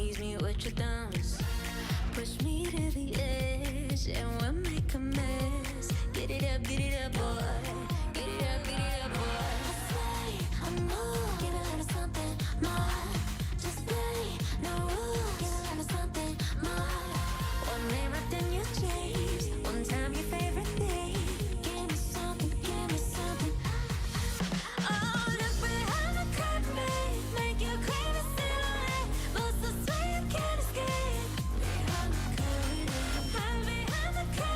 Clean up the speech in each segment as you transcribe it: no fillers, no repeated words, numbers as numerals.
tease me with your thumbs. Push me to the edge and we'll make a mess. Get it up, boy. Get it up, boy. I say I'm more. Give it a little something more. Just play, no rules. Give it a little something more. One name wrapped in your chains. One time your favorite thing. Give me something, give me something. Oh, look behind the curtain. Make you crave a silhouette. But so sweet you can't escape. Behind the curtain. Hide behind the curtain.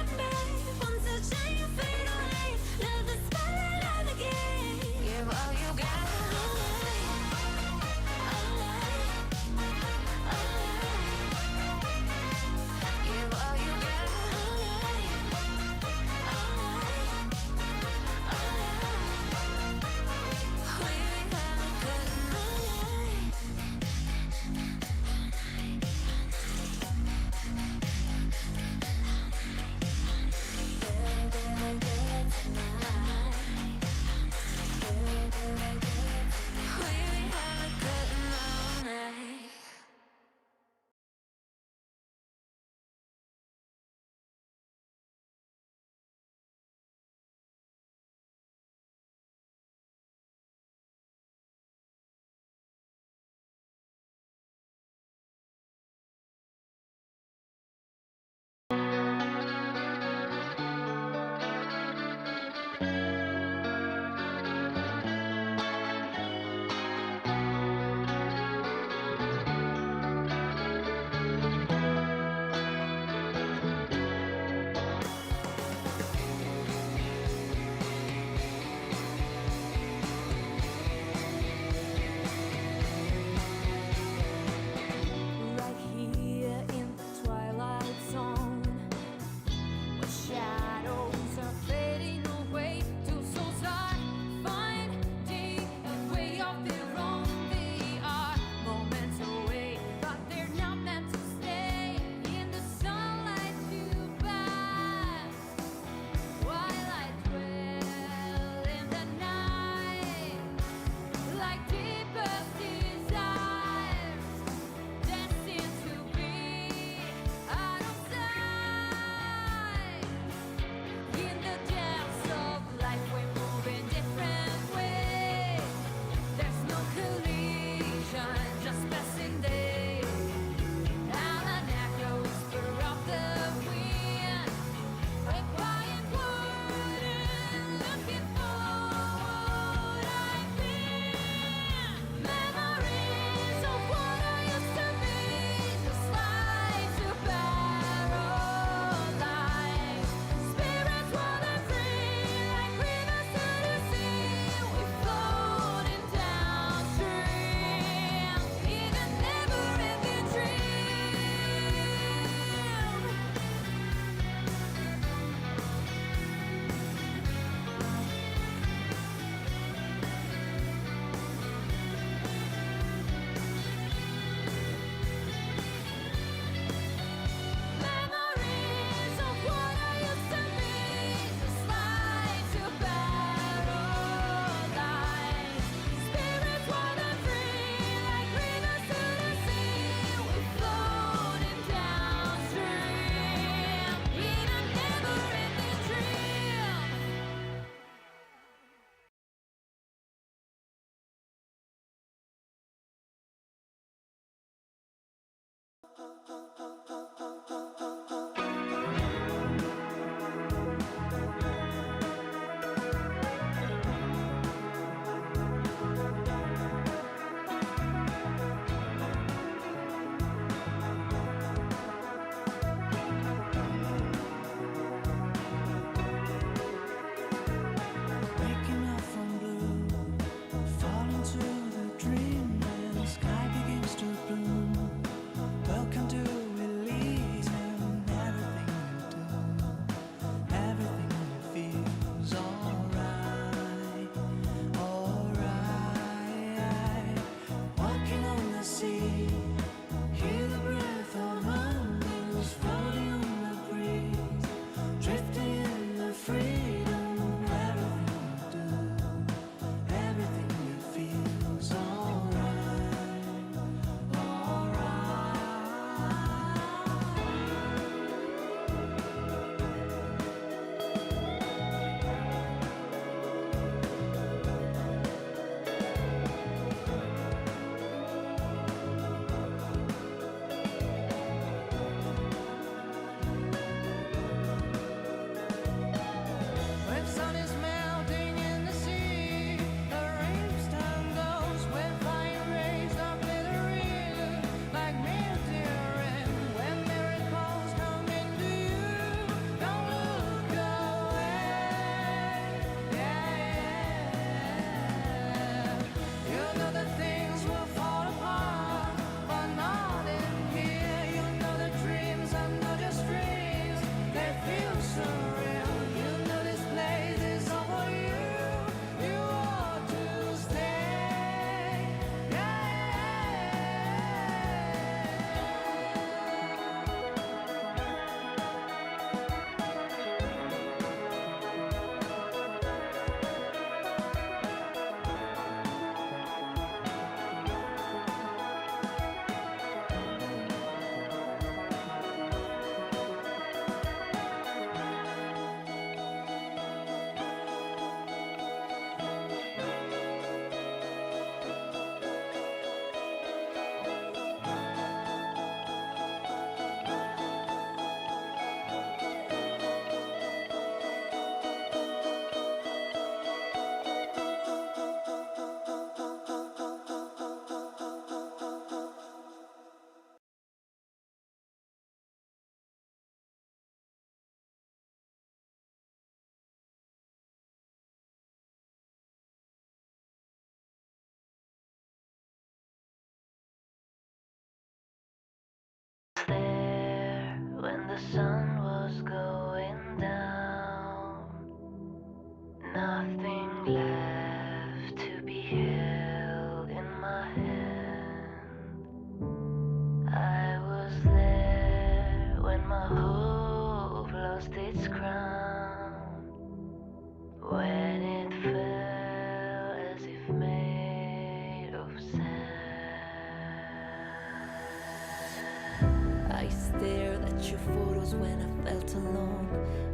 the sun was going down, nothing left to be held in my hand. I was there when my hope lost its crown, when it fell as if made of sand. I stared at your photos when I felt alone.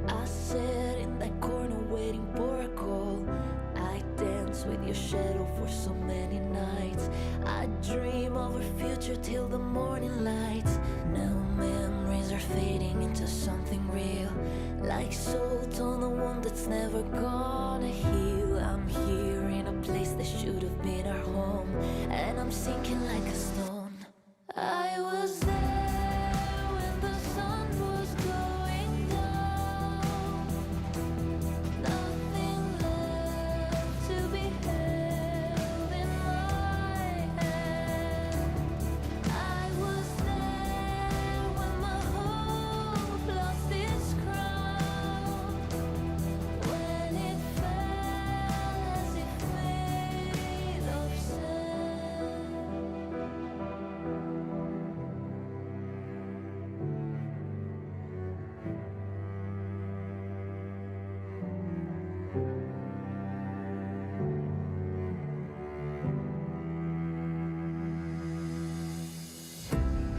I sat in that corner waiting for a call. I danced with your shadow for so many nights. I dream of our future till the morning light. Now memories are fading into something real, like salt on a wound that's never gonna heal. I'm here in a place that should have been our home, and I'm sinking like a stone. I was there when the sun was going down, nothing left to be held in my hand. I was there when my hope lost its crown, when it fell as if made of sand.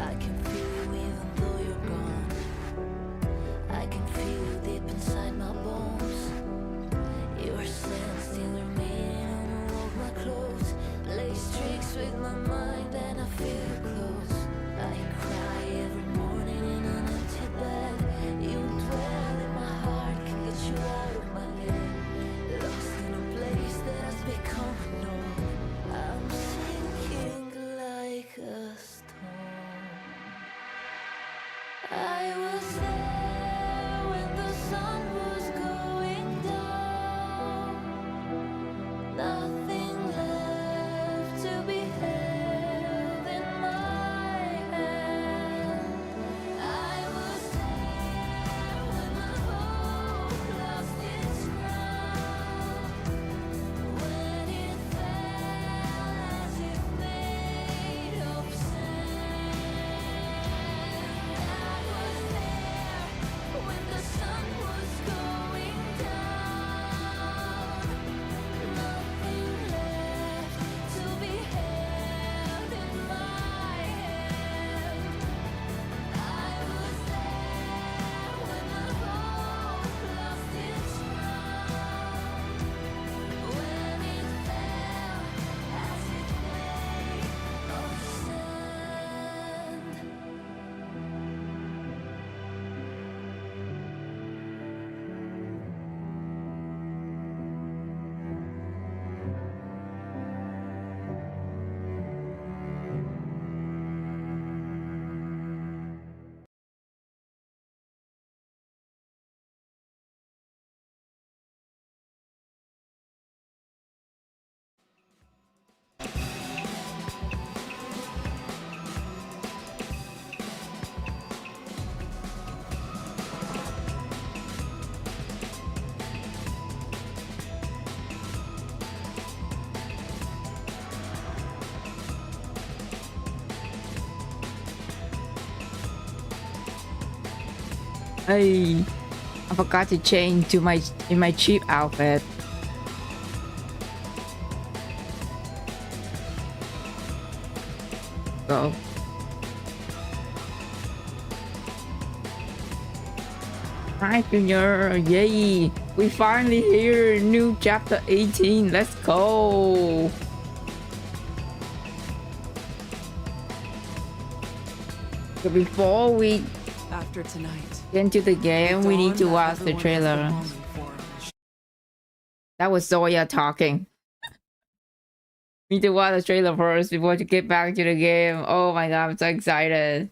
I can feel you even though you're gone. I can feel you deep inside my bones. Your scent still remains on all my clothes. Plays tricks with my mind and I feel you close. I cry every morning in an empty bed. You dwell in my heart, can't get you out of my head. Lost in a place that has become unknown. I'm sinking like a stone. I was there when the sun was going down, nothing left to be held in my hand. I was there when my hope lost its crown, when it fell as if made of sand. I was there when the sun was going down, nothing left to be held in my hand. I was there when my hope lost its crown, when it fell as if made of sand. Hey, I forgot to change to my cheap outfit. So hi Junior, yay! We finally here, new chapter 18. Let's go. So before we After tonight, get into the game, we need to dawn that watch the everyone has trailer. been longing for. That was Zoya talking. We need to watch the trailer first before to get back to the game. Oh my god, I'm so excited.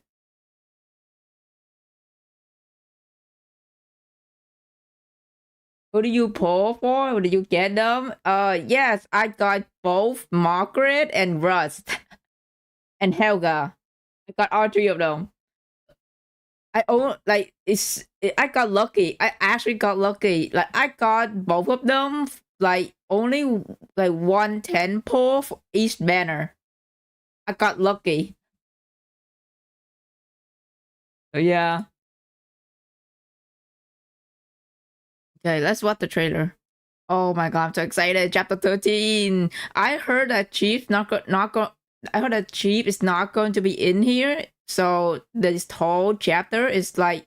Who do you pull for? Or did you get them? Yes, I got both Margaret and Rust. And Helga. I got all three of them. I got lucky. I actually got lucky. Like I got both of them. Like only like 110 pull for each banner. I got lucky. So yeah. Okay, let's watch the trailer. Oh my god, I'm so excited! Chapter 13. I heard that I heard that Chief is not going to be in here. So this whole chapter is like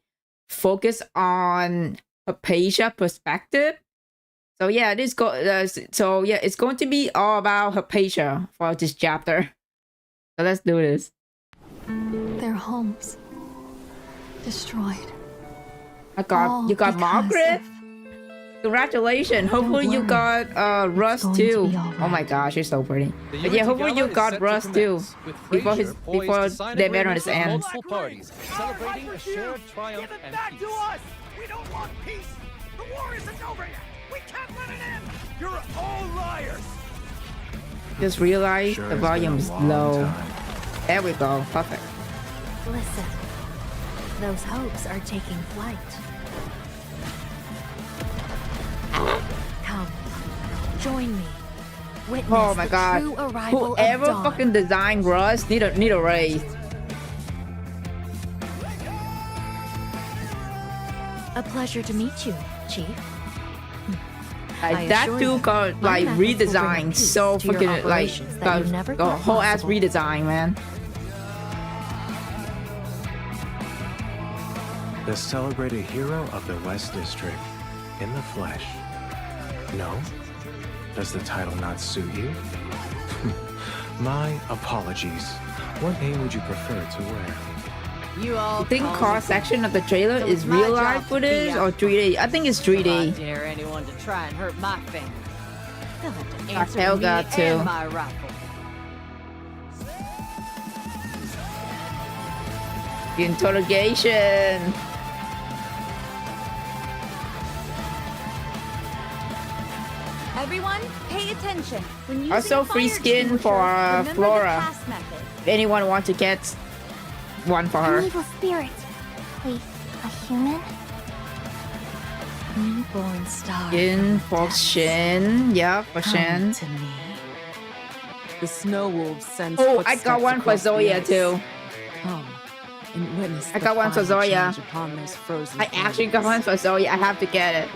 focused on Hypatia perspective. So yeah, it's going to be all about Hypatia for this chapter. So let's do this. Their homes destroyed. You got because Margaret. of- Congratulations! Hopefully you worry. got Russ going to too. be all Oh my right. gosh, she's so pretty. The But yeah, Unity hopefully you Gala is got set to Russ too commence, with before Fraser poised before to sign the agreements veterans with end. multiple parties, celebrating a shared triumph and peace. We don't want peace! The war isn't over yet! We can't let it end! You're all liars! Just realized the volume is low. There we go. Perfect. Listen, those hopes are taking flight. Come, join me. Witness Oh my the god. true arrival Whoever of dawn. fucking designed Russ need a raise. A pleasure to meet you, Chief. I Like that assure dude you, got my like methods will bring redesigned peace so to your fucking like operations that you got never a thought whole ass possible. redesign, man. The celebrated hero of the West District, in the flesh. No? Does the title not suit you? My apologies. What name would you prefer to wear? You all You think call me cross section of the trailer So is it's my real job life to footage be or out 3D? I think it's If I 3D. dare anyone to try and hurt my family, they'll have to Got answer Helga to me too. and my rifle. Interrogation. Everyone, pay attention. When using Also a free fire skin extinguisher, for remember Flora. the pass method. If anyone wants to get one for her. An evil spirit. Wait, a human? Newborn star. Skin for Shin. Yeah, for Come Shin. to me. The snow wolves send Oh, I footsteps got one for across the Zoya ice. too. Come and witness I the got one for final Zoya. change upon those frozen I actually got one plains. for Zoe. I have to get it.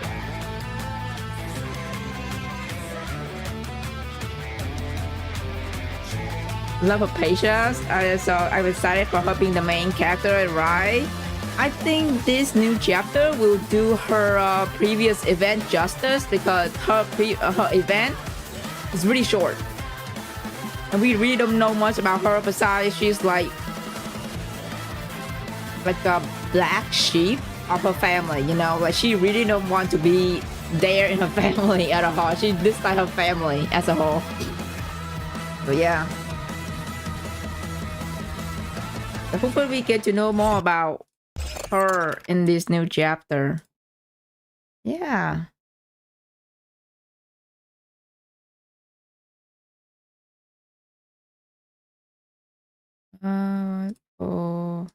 Love of patience. So I'm excited for her being the main character, right? I think this new chapter will do her previous event justice because her event is really short, and we really don't know much about her besides she's like a black sheep of her family, you know, like she really don't want to be there in her family at all. She dislikes her family as a whole. So yeah. So hopefully we get to know more about her in this new chapter. Yeah. Oh.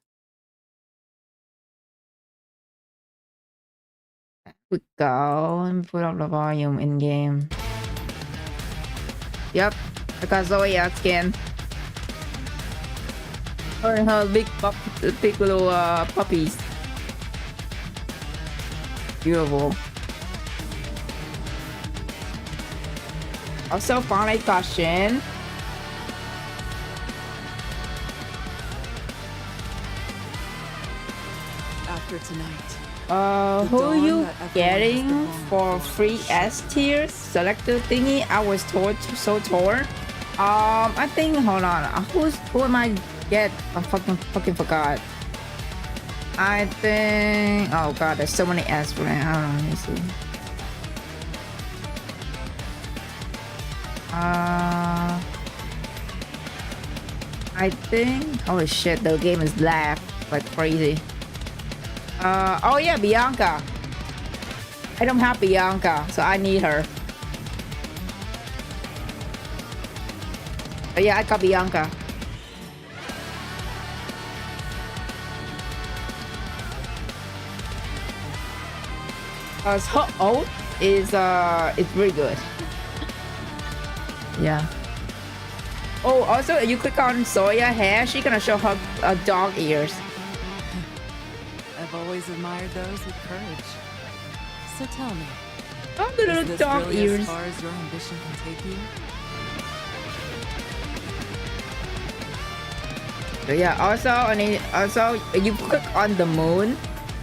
We go and put up the volume in game. Yep, I got Zoya skin. Her and her big little puppies. Beautiful. Also, finally got Shin. After tonight, Who are dawn you that everyone has getting been longing for for. free S tier selector thingy? I was so torn. I think hold on. Who am I get? I fucking forgot. I think oh god, there's so many S for that. I don't know. Let me see. I think holy shit, the game is lag like crazy. Oh yeah, Bianca. I don't have Bianca, so I need her. But yeah, I got Bianca. Her oath is it's very good. Yeah. Oh, also if you click on Zoya hair, she's gonna show her dog ears. I've always admired those with courage. So tell me, Oh, the little is this dog really ears. as far as your ambition can take you? So yeah, also if you click on the moon,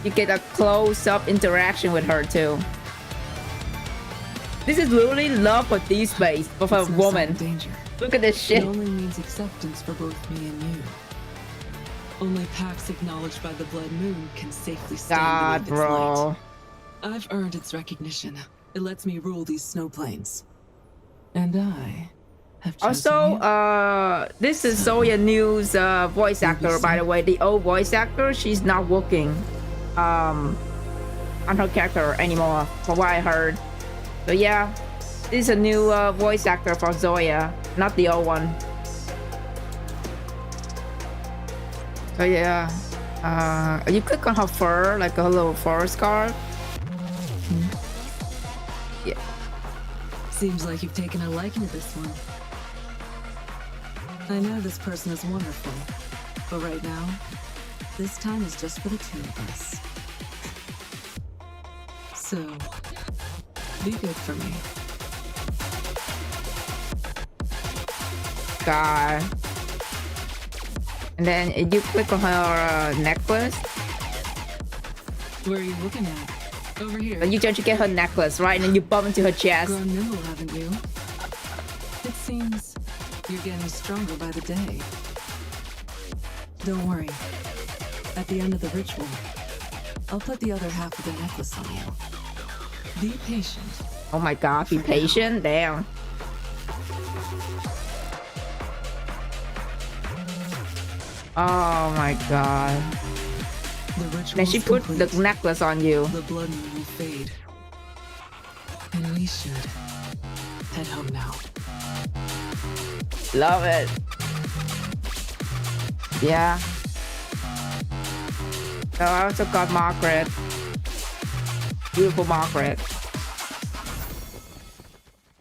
you get a close-up interaction with her too. This is literally love for D-Space, but for a It's no sign woman. of danger. Look at this shit. It only means acceptance for both me and you. Only pacts acknowledged by the Blood Moon can safely stand God, beneath its light. bro. I've earned its recognition. It lets me rule these snow plains. And I have chosen Also, you. this is Zoya New's voice actor, by the way. The old voice actor, she's not working on her character anymore, from what I heard. So yeah, this is a new voice actor for Zoya, not the old one. So yeah, you click on her fur, like a little fur scarf. Yeah. Seems like you've taken a liking to this one. I know this person is wonderful, but right now, this time is just for the two of us. So, be good for me. God. And then you click on her necklace. Where are you looking at? Over here. You try to get her necklace, right? And then you bump into her chest. Grown nimble, haven't you? It seems you're getting stronger by the day. Don't worry. At the end of the ritual, I'll put the other half of the necklace on you. Be patient. Oh my god, be patient. Damn. Oh my god. The ritual Then she is put complete. the necklace on you. The blood moon will fade. And we should head home now. Love it. Yeah. So I also got Margaret. Beautiful Margaret.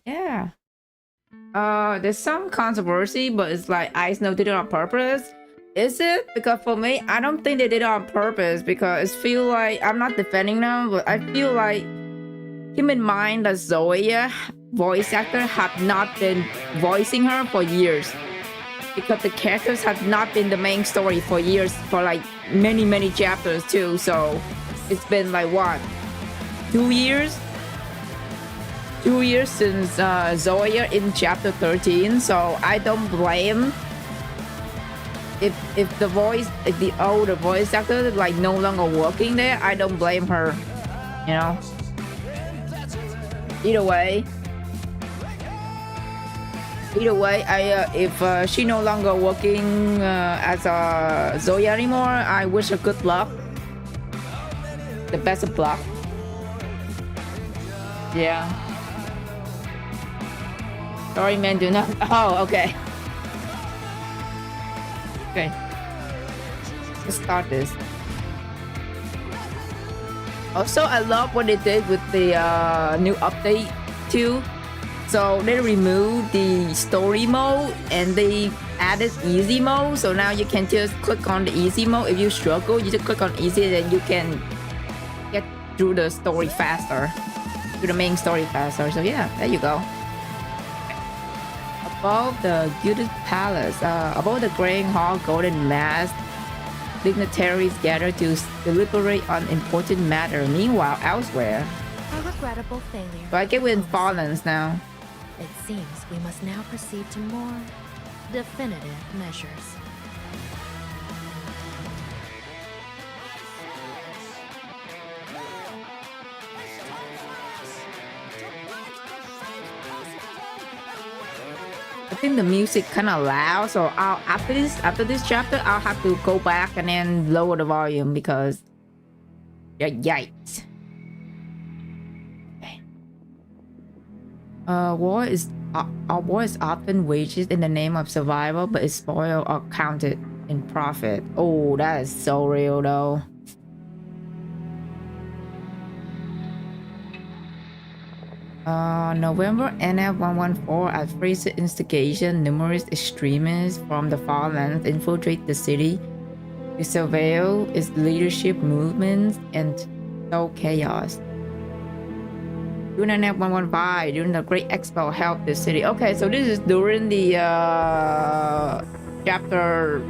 Yeah. There's some controversy, but it's like I Know did it on purpose. Is it? Because for me, I don't think they did it on purpose, because I feel like I'm not defending them, but I feel like keep in mind that Zoya voice actor have not been voicing her for years, because the characters have not been the main story for years, for like many chapters too. So it's been like what, 2 years? 2 years since Zoya in chapter 13. So I don't blame if the older voice actor like no longer working there. I don't blame her, you know. Either way, if she no longer working as a Zoya anymore, I wish her good luck, the best of luck. Yeah. Sorry, man. Do not. Oh, okay. Okay. Let's start this. Also, I love what they did with the new update too. So they removed the story mode and they added easy mode. So now you can just click on the easy mode. If you struggle, you just click on easy, then you can get through the story faster, through the main story faster. So yeah, there you go. Above the gilded palace, above the Greying Hall golden mast, dignitaries gather to deliberate on important matter. Meanwhile, elsewhere, A regrettable failure. so I get we're in Fallens now. It seems we must now proceed to more definitive measures. I think the music kind of loud, so after this chapter, I'll have to go back and then lower the volume because yeah, yikes. Okay. War is often waged in the name of survival, but is spoiled or counted in profit. Oh, that is so real though. November NF-114 at Fraser instigation, numerous extremists from the far lands infiltrate the city to surveil its leadership movements and sow chaos. June NF-115 during the Great Expo helped the city. Okay, so this is during the chapter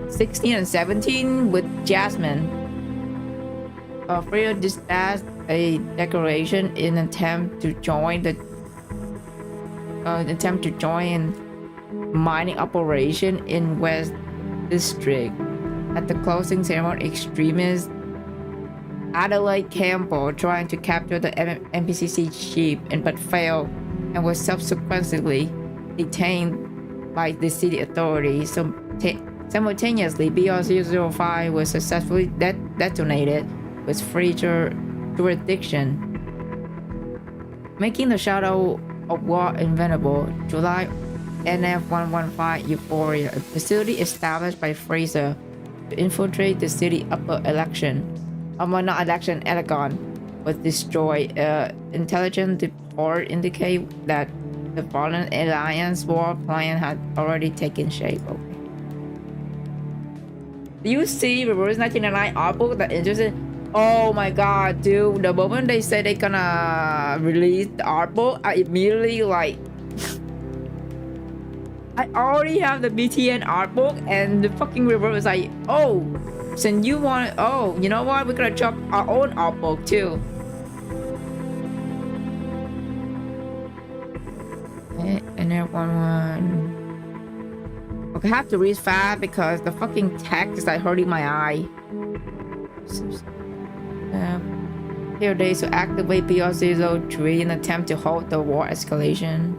16 and 17 with Jasmine. Freya dispatched a declaration in attempt to join mining operation in West District. At the closing ceremony, extremists Adelaide Campbell trying to capture the NPCC chief but failed and was subsequently detained by the city authorities. Simultaneously, BR-005 was successfully detonated with Fraser jurisdiction, making the shadow of war invulnerable. July NF-115 Euphoria, a facility established by Fraser to infiltrate the city upper election. Elegon was destroyed. Intelligence report indicate that the Fallen Alliance war plan had already taken shape. Okay. Do you see Reverse 1999 art book that interested? Oh my god, dude. The moment they said they're gonna release the art book, I immediately like I already have the BTN art book, and the fucking Reverse was like, oh, since you want, oh, you know what? We're gonna drop our own art book too. And everyone. Okay, I have to read fast because the fucking text is like hurting my eye. Here days to activate BR-003 in an attempt to halt the war escalation.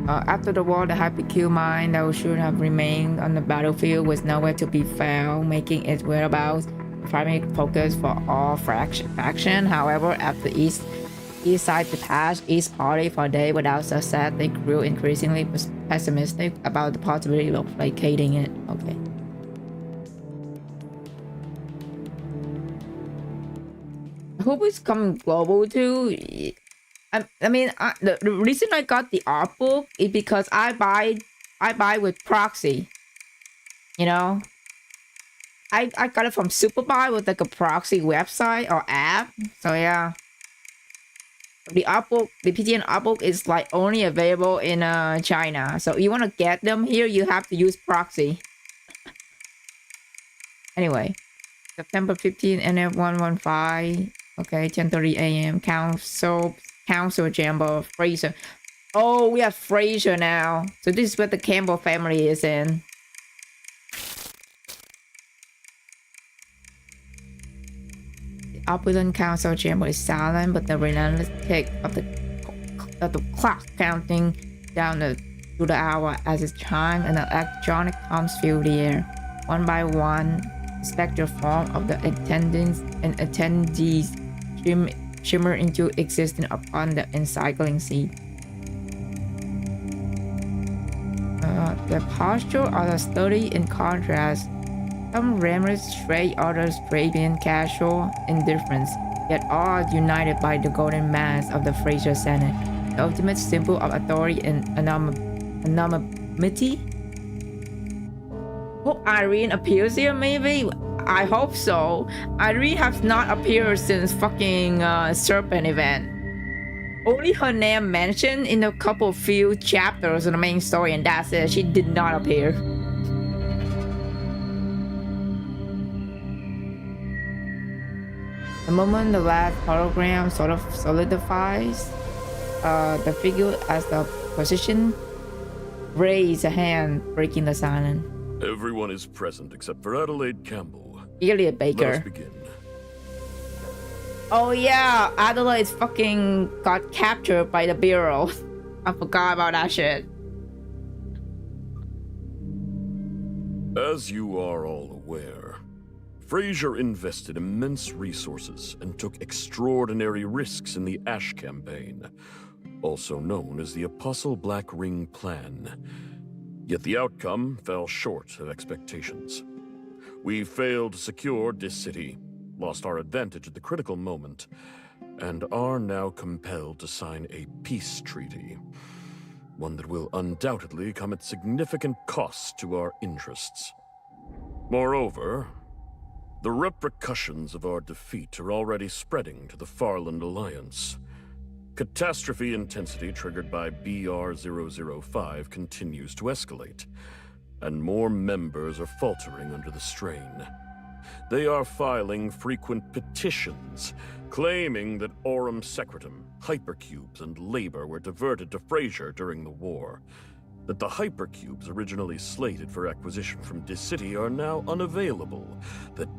After the war, the Hypercube mine that should have remained on the battlefield was nowhere to be found, making its whereabouts the primary focus for all faction. However, after East side detached East Party for a day without success, they grew increasingly pessimistic about the possibility of placating it. Okay. I hope it's coming global too. I mean, the reason I got the art book is because I buy with proxy. You know, I got it from Superbuy with like a proxy website or app. So yeah, the art book, the PTN art book is like only available in China. So if you want to get them here, you have to use proxy. Anyway, September 15, NF-115. Okay, 10:30 a.m. Council Chamber, Fraser. Oh, we have Fraser now. So this is what the Campbell family is in. The opulent council chamber is silent, but the relentless tick of the clock counting down to the hour as it chimes and the electronic hums fill the air. One by one, the spectral form of the attendants and attendees shimmer into existence upon the encircling sea. The posture of the study in contrast. Some reverent straight, others draping casual indifference, yet all united by the golden mass of the Fraser Senate, the ultimate symbol of authority and anonymity. Hope Irene appears here, maybe? I hope so. Irene has not appeared since fucking Serpent event. Only her name mentioned in a couple few chapters of the main story, and that's it. She did not appear. The moment the last hologram sort of solidifies, the figure as the position raised a hand, breaking the silence. Everyone is present except for Adelaide Campbell. Elliot Baker. Let us begin. Oh yeah, Adelaide fucking got captured by the Bureau. I forgot about that shit. As you are all aware, Fraser invested immense resources and took extraordinary risks in the Ash campaign. also known as the Apostle Black Ring Plan. Yet the outcome fell short of expectations. We failed to secure this city, lost our advantage at the critical moment, and are now compelled to sign a peace treaty. One that will undoubtedly come at significant cost to our interests. Moreover, the repercussions of our defeat are already spreading to the Farland Alliance. Catastrophe intensity triggered by BR-005 continues to escalate, and more members are faltering under the strain. They are filing frequent petitions, claiming that Aurum Secretum, hypercubes, and labor were diverted to Frasier during the war. That the hypercubes originally slated for acquisition from this city are now unavailable. That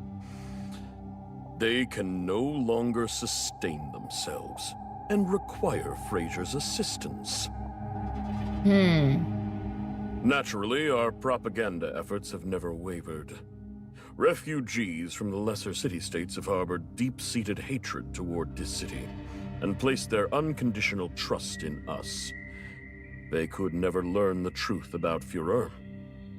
they can no longer sustain themselves and require Frasier's assistance. Naturally, our propaganda efforts have never wavered. Refugees from the lesser city-states have harbored deep-seated hatred toward this city and placed their unconditional trust in us. They could never learn the truth about Führer,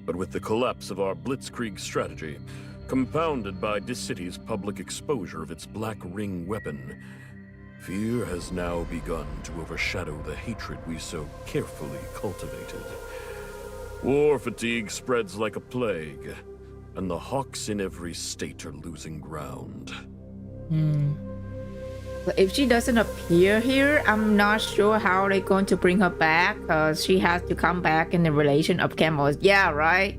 but with the collapse of our Blitzkrieg strategy, compounded by this city's public exposure of its Black Ring weapon, fear has now begun to overshadow the hatred we so carefully cultivated. War fatigue spreads like a plague, and the hawks in every state are losing ground. But if she doesn't appear here, I'm not sure how they're going to bring her back, because she has to come back in the relation of Campbell. Yeah, right?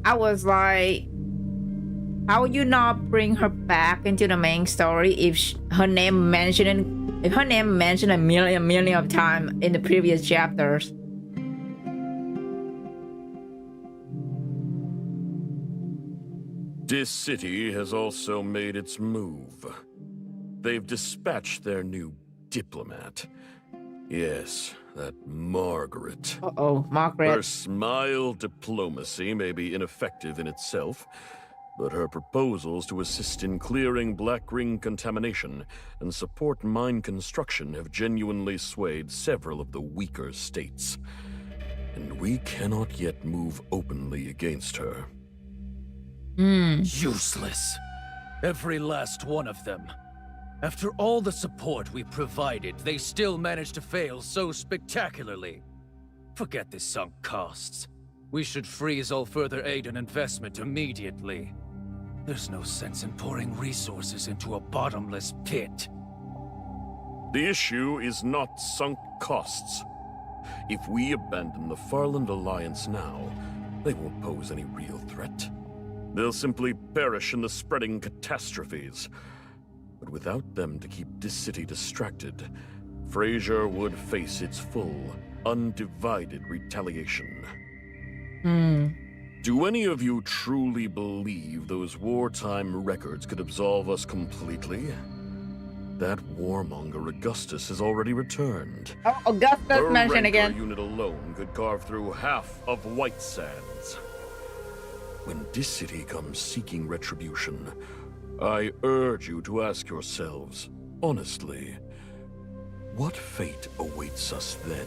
I was like, how would you not bring her back into the main story if her name mentioned a million of times in the previous chapters? This city has also made its move. They've dispatched their new diplomat. Yes, that Margaret. Margaret. Her smile diplomacy may be ineffective in itself, but her proposals to assist in clearing Black Ring contamination and support mine construction have genuinely swayed several of the weaker states. And we cannot yet move openly against her. Useless. Every last one of them. After all the support we provided, they still managed to fail so spectacularly. Forget the sunk costs. We should freeze all further aid and investment immediately. There's no sense in pouring resources into a bottomless pit. The issue is not sunk costs. If we abandon the Farland Alliance now, they won't pose any real threat. They'll simply perish in the spreading catastrophes. But without them to keep this city distracted, Frasier would face its full, undivided retaliation. Do any of you truly believe those wartime records could absolve us completely? That warmonger Augustus has already returned. Oh, Augustus Her mentioned again. Rancor unit alone could carve through half of White Sands. When this city comes seeking retribution, I urge you to ask yourselves, honestly, what fate awaits us then?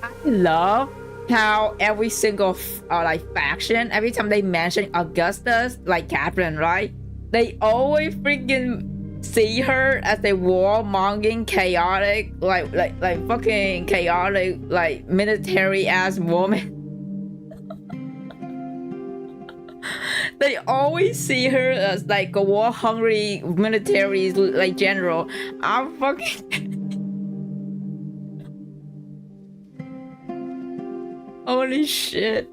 I love how every single faction, every time they mention Augustus, like Catherine, right? They always freaking see her as a warmongering, chaotic, like fucking chaotic, like military ass woman. They always see her as like a war-hungry military like general. I'm fucking holy shit.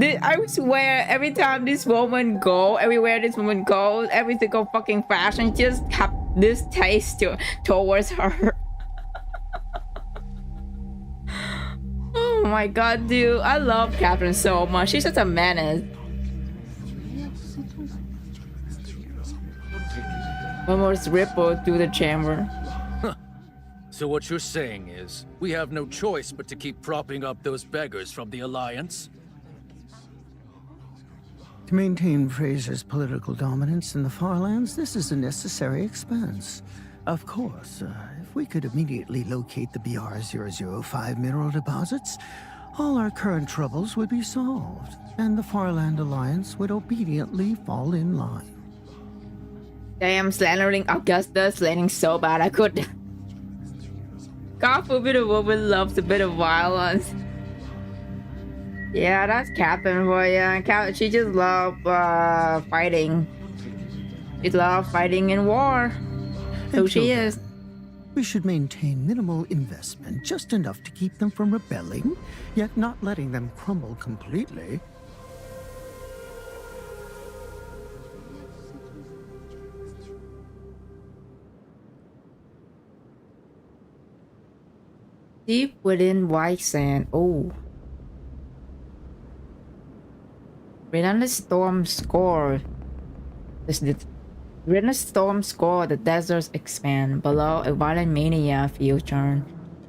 I swear every time this woman goes, everywhere this woman goes, every single fucking fashion just have this taste towards her. Oh my god, dude, I love Catherine so much. She's such a menace. Almost rippled through the chamber. So what you're saying is, we have no choice but to keep propping up those beggars from the Alliance? To maintain Frasier's political dominance in the Farlands, this is a necessary expense. Of course, if we could immediately locate the BR-005 mineral deposits, all our current troubles would be solved, and the Farland Alliance would obediently fall in line. Damn, slandering Augusta, slandering so bad I could. God forbid a woman loves a bit of violence. Yeah, that's Captain for you. She just loves fighting. She loves fighting in war. So she is. We should maintain minimal investment, just enough to keep them from rebelling, yet not letting them crumble completely. Deep within white sand. Oh. Relentless storm score. Relentless storm score. The deserts expand. Below, a violent mania field turn,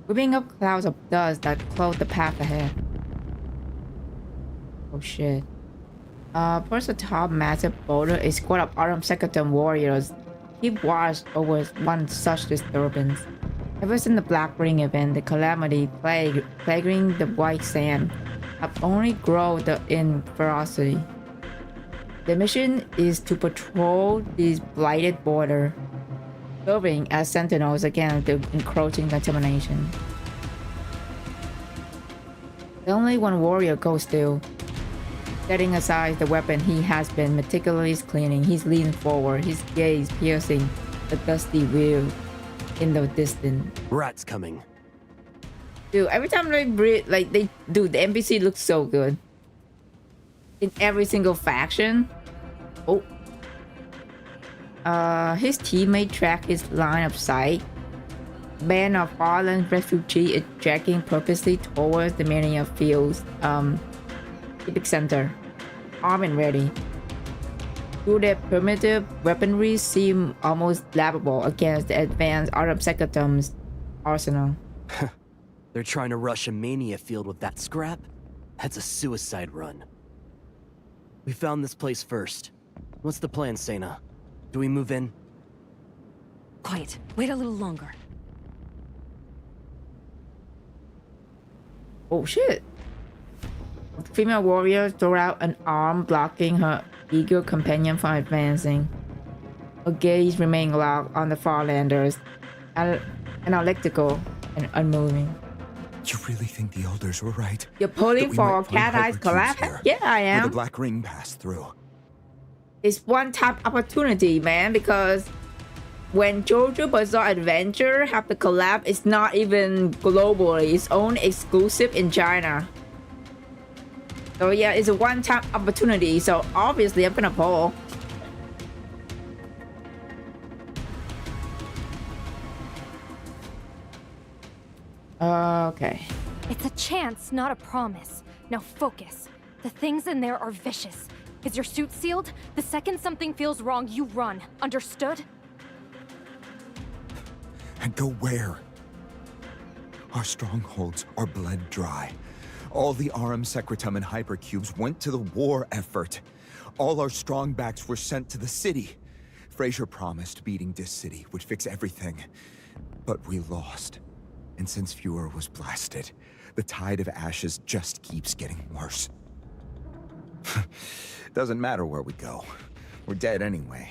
whipping up clouds of dust that clothe the path ahead. Oh shit. Perched atop massive boulder, a squad of armed Secretum warriors keep watch over one such disturbance. Ever since the Black Ring event, the calamity plaguing the white sand have only grown in ferocity. The mission is to patrol this blighted border, serving as sentinels against the encroaching contamination. Only one warrior goes still, setting aside the weapon he has been meticulously cleaning. He's leaning forward, his gaze piercing the dusty wheel in the distance. Rats coming. Dude, every time they breathe, like the NPC looks so good. In every single faction. Oh. His teammate track his line of sight. Band of fallen refugees is tracking purposely towards the Mania Field's epic center. Armed and ready. Though their primitive weaponry seem almost laughable against the advanced Arab Secretum's arsenal. They're trying to rush a Mania Field with that scrap? That's a suicide run. We found this place first. What's the plan, Sena? Do we move in? Quiet. Wait a little longer. Oh shit. The female warrior threw out an arm, blocking her eager companion from advancing. Her gaze remained locked on the Farlanders, analytical and unmoving. You really think the elders were right? You're pulling for Cat Eye's collapse? Yeah, I am. Where the Black Ring passed through. It's one-time opportunity, man, because when JoJo Bizarre Adventure have the collab, it's not even globally. It's only exclusive in China. So yeah, it's a one-time opportunity. So obviously, I'm gonna pull. Okay. It's a chance, not a promise. Now focus. The things in there are vicious. Is your suit sealed? The second something feels wrong, you run. Understood? And go where? Our strongholds are bled dry. All the Arum Secretum and Hypercubes went to the war effort. All our strongbacks were sent to the city. Fraser promised beating Dis City would fix everything. But we lost. And since Fuhrer was blasted, the tide of ashes just keeps getting worse. Doesn't matter where we go. We're dead anyway.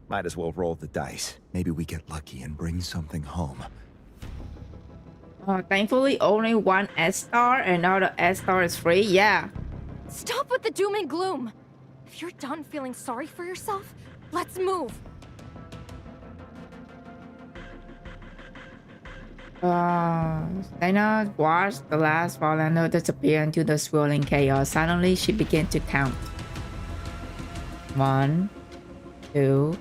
Might as well roll the dice. Maybe we get lucky and bring something home. Thankfully, only one S-star and now the S-star is free. Yeah. Stop with the doom and gloom. If you're done feeling sorry for yourself, let's move. Sena watched the last Farlander disappear into the swirling chaos. Suddenly, she began to count. 1, 2,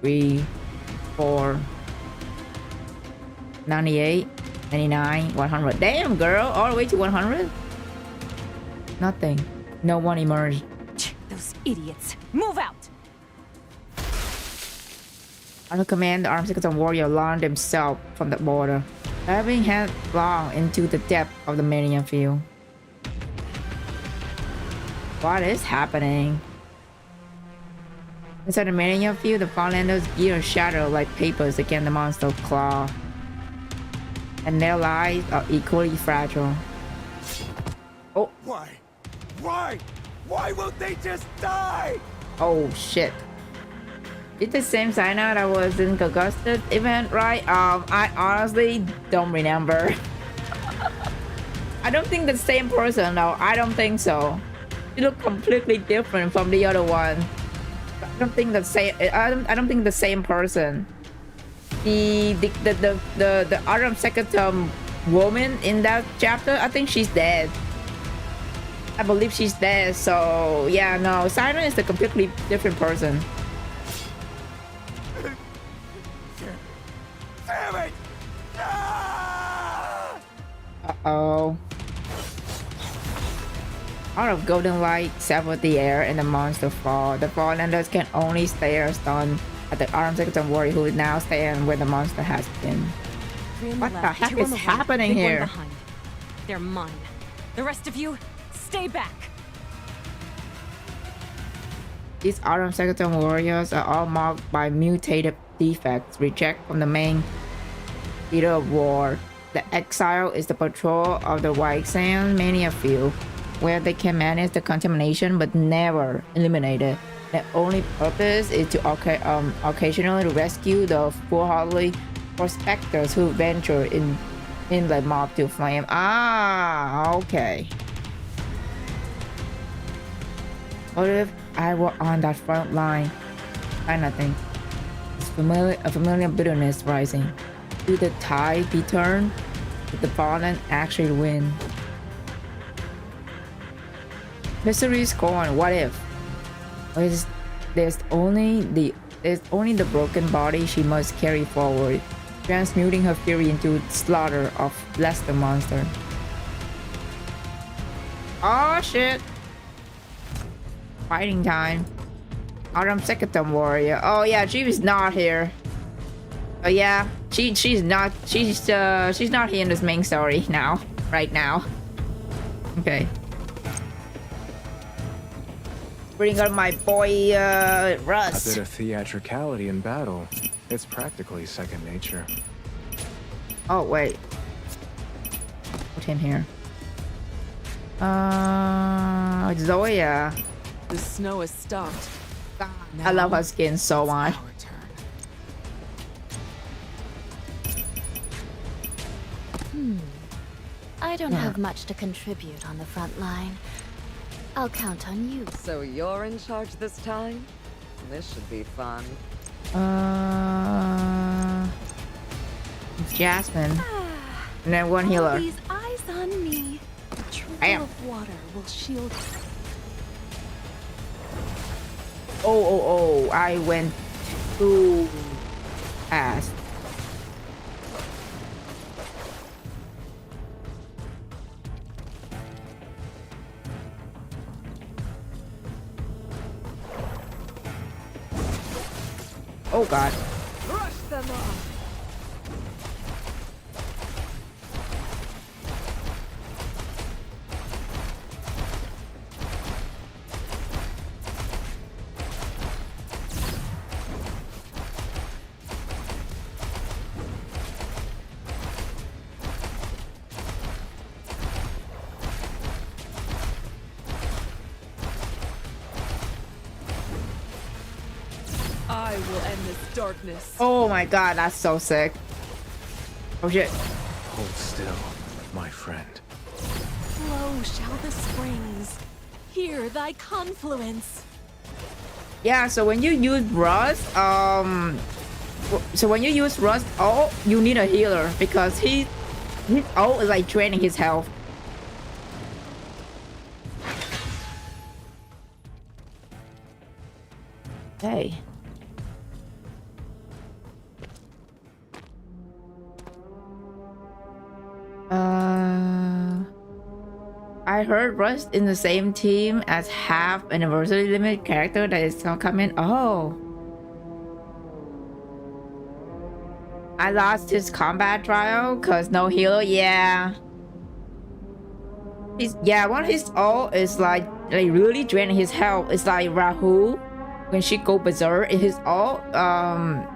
3, 4, 98, 99, 100. Damn, girl, all the way to 100? Nothing. No one emerged. Those idiots. Move out! Under command, the armed Secretum warrior launched himself from the border, diving headlong into the depth of the Mania Field. What is happening? Inside the mania field, the Farlander's gear shatter like papers against the monster's claw. And their lives are equally fragile. Oh. Why? Why? Why won't they just die? Oh shit. It's the same Sina that was in Augustus event, right? I honestly don't remember. I don't think the same person though. I don't think so. She looked completely different from the other one. I don't think the same. I don't think the same person. The Autumn Secretary woman in that chapter, I think she's dead. I believe she's dead. So yeah, no, Sina is a completely different person. Damn it! Uh-oh. Out of golden light severed the air and the monster fall. The Farlanders can only stare stunned at the armed Secretary warrior who now stand where the monster has been. What the heck is happening here? They're mine. The rest of you, stay back. These armed Secretary warriors are all marked by mutated defects, reject from the main theater of war. The exile is the patrol of the White Sand Mania Field, where they can manage the contamination but never eliminate it. Their only purpose is to occasionally rescue the foolhardy prospectors who venture in the mob to flame. Ah, okay. What if I were on that front line? I nothing. It's a familiar bitterness rising. Will the tide be turned? Did the fallen actually win? Mystery is gone. What if? There's only the broken body she must carry forward, transmuting her fury into slaughter of lesser monster. Oh shit! Fighting time. Autumn Secretary warrior. Oh yeah, she is not here. Oh yeah, she's not here in this main story now. Right now. Okay. Bring out my boy, Russ. A bit of theatricality in battle. It's practically second nature. Oh, wait. Put him here. Zoya. The snow has stopped. I love her skin so much. I don't have much to contribute on the front line. I'll count on you. So you're in charge this time? This should be fun. Jasmine. And then one healer. These eyes on me. A trickle of water will shield. Oh, I went too fast. Oh god. Brush them off. I will end this darkness. Oh my god, that's so sick. Oh shit. Hold still, my friend. Flow shall the springs. Hear thy confluence. Yeah, so when you use Rust, oh, you need a healer because his ult is like draining his health. Hey. I heard Rust in the same team as half anniversary limit character that is coming. Oh. I lost his combat trial cause no healer. Yeah. One of his ult is like really draining his health. It's like Rahul. when she go berserk, it is all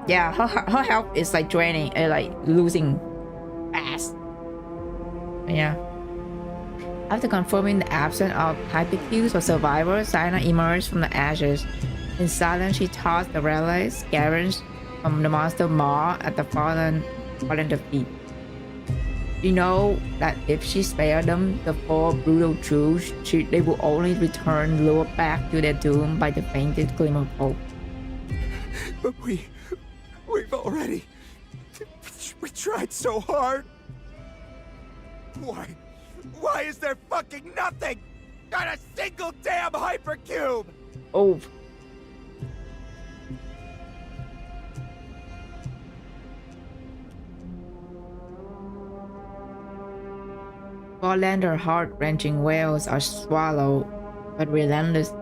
yeah, her health is like draining and like losing fast. Yeah. After confirming the absence of hypercubes for survivors, Sienna emerged from the ashes. In silence, she tossed the relics scavenged from the monster maw at the fallen defeat. She know that if she spared them the four brutal truths, they will only return lured back to their doom by the faintest glimmer of hope. But we've already... We tried so hard. Why is there fucking nothing? Not a single damn hypercube! Oh. Farlander heart-wrenching wails are swallowed by relentless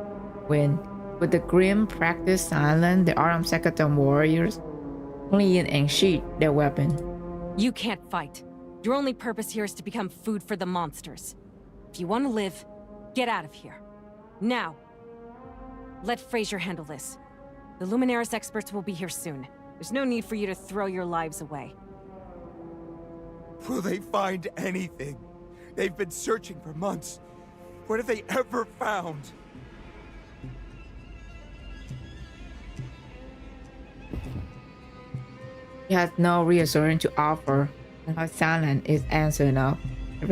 wind. With the grim practice silent, the armed Sekatum warriors clean and sheath their weapon. You can't fight. Your only purpose here is to become food for the monsters. If you want to live, get out of here. Now. Let Fraser handle this. The Luminaris experts will be here soon. There's no need for you to throw your lives away. Will they find anything? They've been searching for months. What have they ever found? He has no reassurance to offer, and her silence is answer enough. The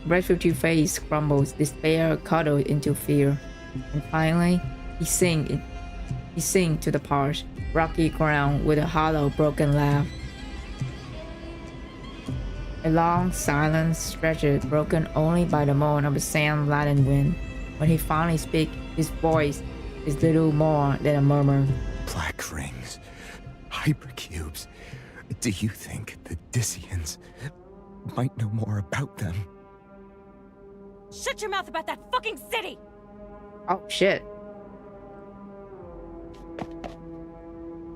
refugee face crumbles, despair cuddled into fear. And finally, he sink to the parched, rocky ground with a hollow, broken laugh. A long silence stretches, broken only by the moan of the sand-laden wind. When he finally speaks, his voice is little more than a murmur. Black rings. Hypercubes. Do you think the Dissians might know more about them? Shut your mouth about that fucking city! Oh, shit.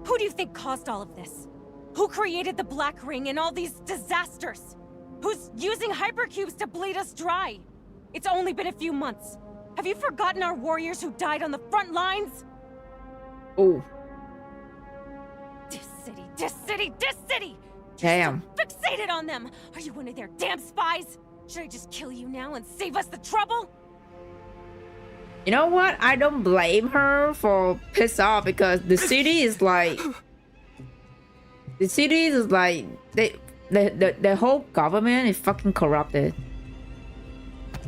Who do you think caused all of this? Who created the Black Ring and all these disasters? Who's using hypercubes to bleed us dry? It's only been a few months. Have you forgotten our warriors who died on the front lines? Oh. This city! Damn. You're so fixated on them! Are you one of their damn spies? Should I just kill you now and save us the trouble? You know what? I don't blame her for pissed off because the city is like... The city is like... The whole government is fucking corrupted.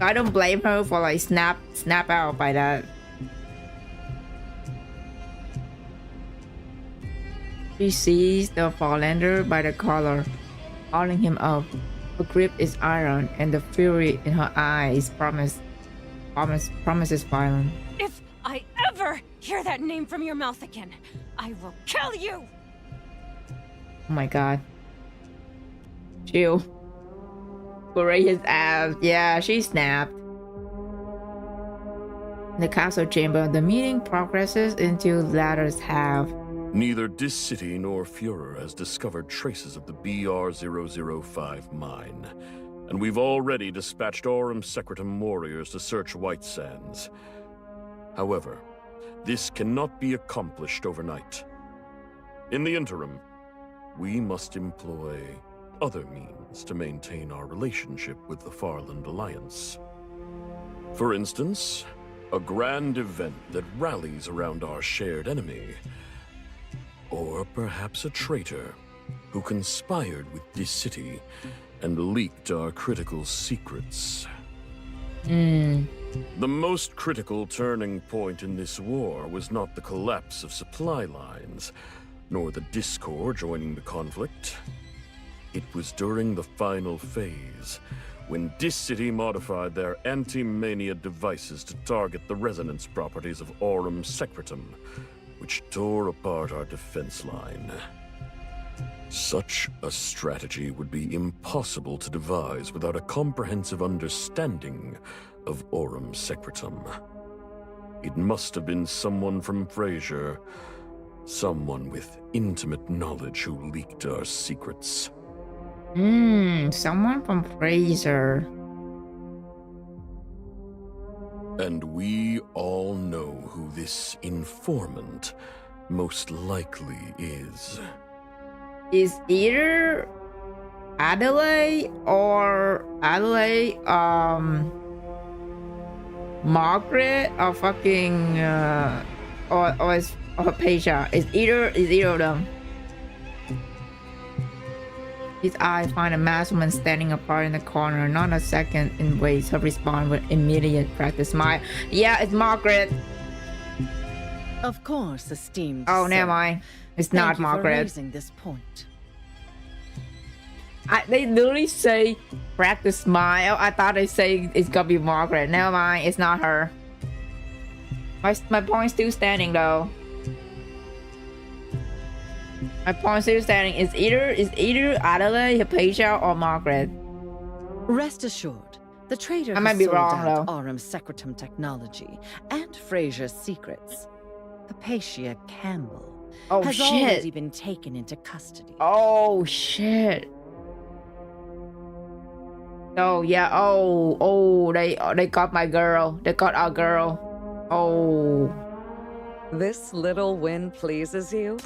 I don't blame her for like snap out by that. She sees the Farlander by the collar, calling him up. Her grip is iron, and the fury in her eyes promises violence. If I ever hear that name from your mouth again, I will kill you! Oh my god. Chill. Berate his ass. Yeah, she snapped. In the castle chamber, the meeting progresses into latter's half. Neither Dis City nor Führer has discovered traces of the BR-005 mine, and we've already dispatched Aurum Secretum warriors to search White Sands. However, this cannot be accomplished overnight. In the interim, we must employ other means to maintain our relationship with the Farland Alliance. For instance, a grand event that rallies around our shared enemy. Or perhaps a traitor who conspired with this city and leaked our critical secrets. The most critical turning point in this war was not the collapse of supply lines, nor the Discord joining the conflict. It was during the final phase, when Dis City modified their anti-mania devices to target the resonance properties of Aurum Secretum, which tore apart our defense line. Such a strategy would be impossible to devise without a comprehensive understanding of Aurum Secretum. It must have been someone from Fraser, someone with intimate knowledge who leaked our secrets. Someone from Fraser. And we all know who this informant most likely is. Is either Adelaide, Margaret, or fucking or Paisha. Is either of them. His eye find a masked woman standing apart in the corner. Not a second in waits her respond with immediate practice smile. Yeah, it's Margaret. Of course, esteemed. Oh, sir. never mind. It's Thank not you Margaret. For raising this point. They literally say practice smile. I thought they say it's gonna be Margaret. Never mind, it's not her. My point's still standing though. My point's still standing. It's either Adelaide, Hypatia, or Margaret. Rest assured, the traitor I might who be sold wrong, out though. Aurum Secretum technology and Fraser's secrets, Hypatia Campbell, Oh, has shit. already been taken into custody. Oh shit. Oh yeah. They got my girl. They got our girl. Oh. This little win pleases you?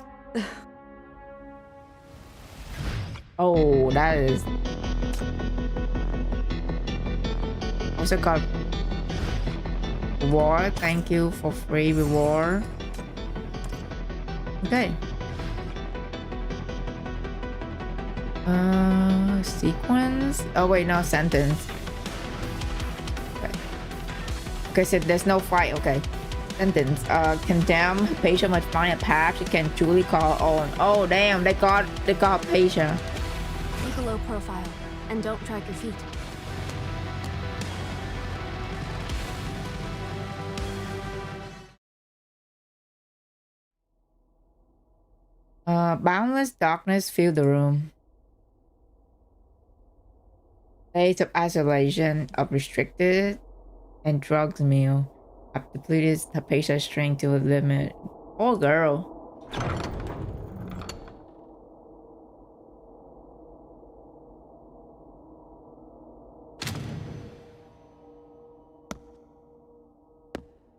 Oh, that is. What's it called? Reward. Thank you for free reward. Okay. Sequence. Oh wait, no, sentence. Okay. Okay, so there's no fight. Okay. Sentence. Condemn patient must find a path she can truly call on. Oh damn, they got patient. Take a low profile and don't drag your feet. Boundless darkness filled the room. Days of isolation, of restricted and drugs meal, have depleted her patient's strength to a limit. Oh girl.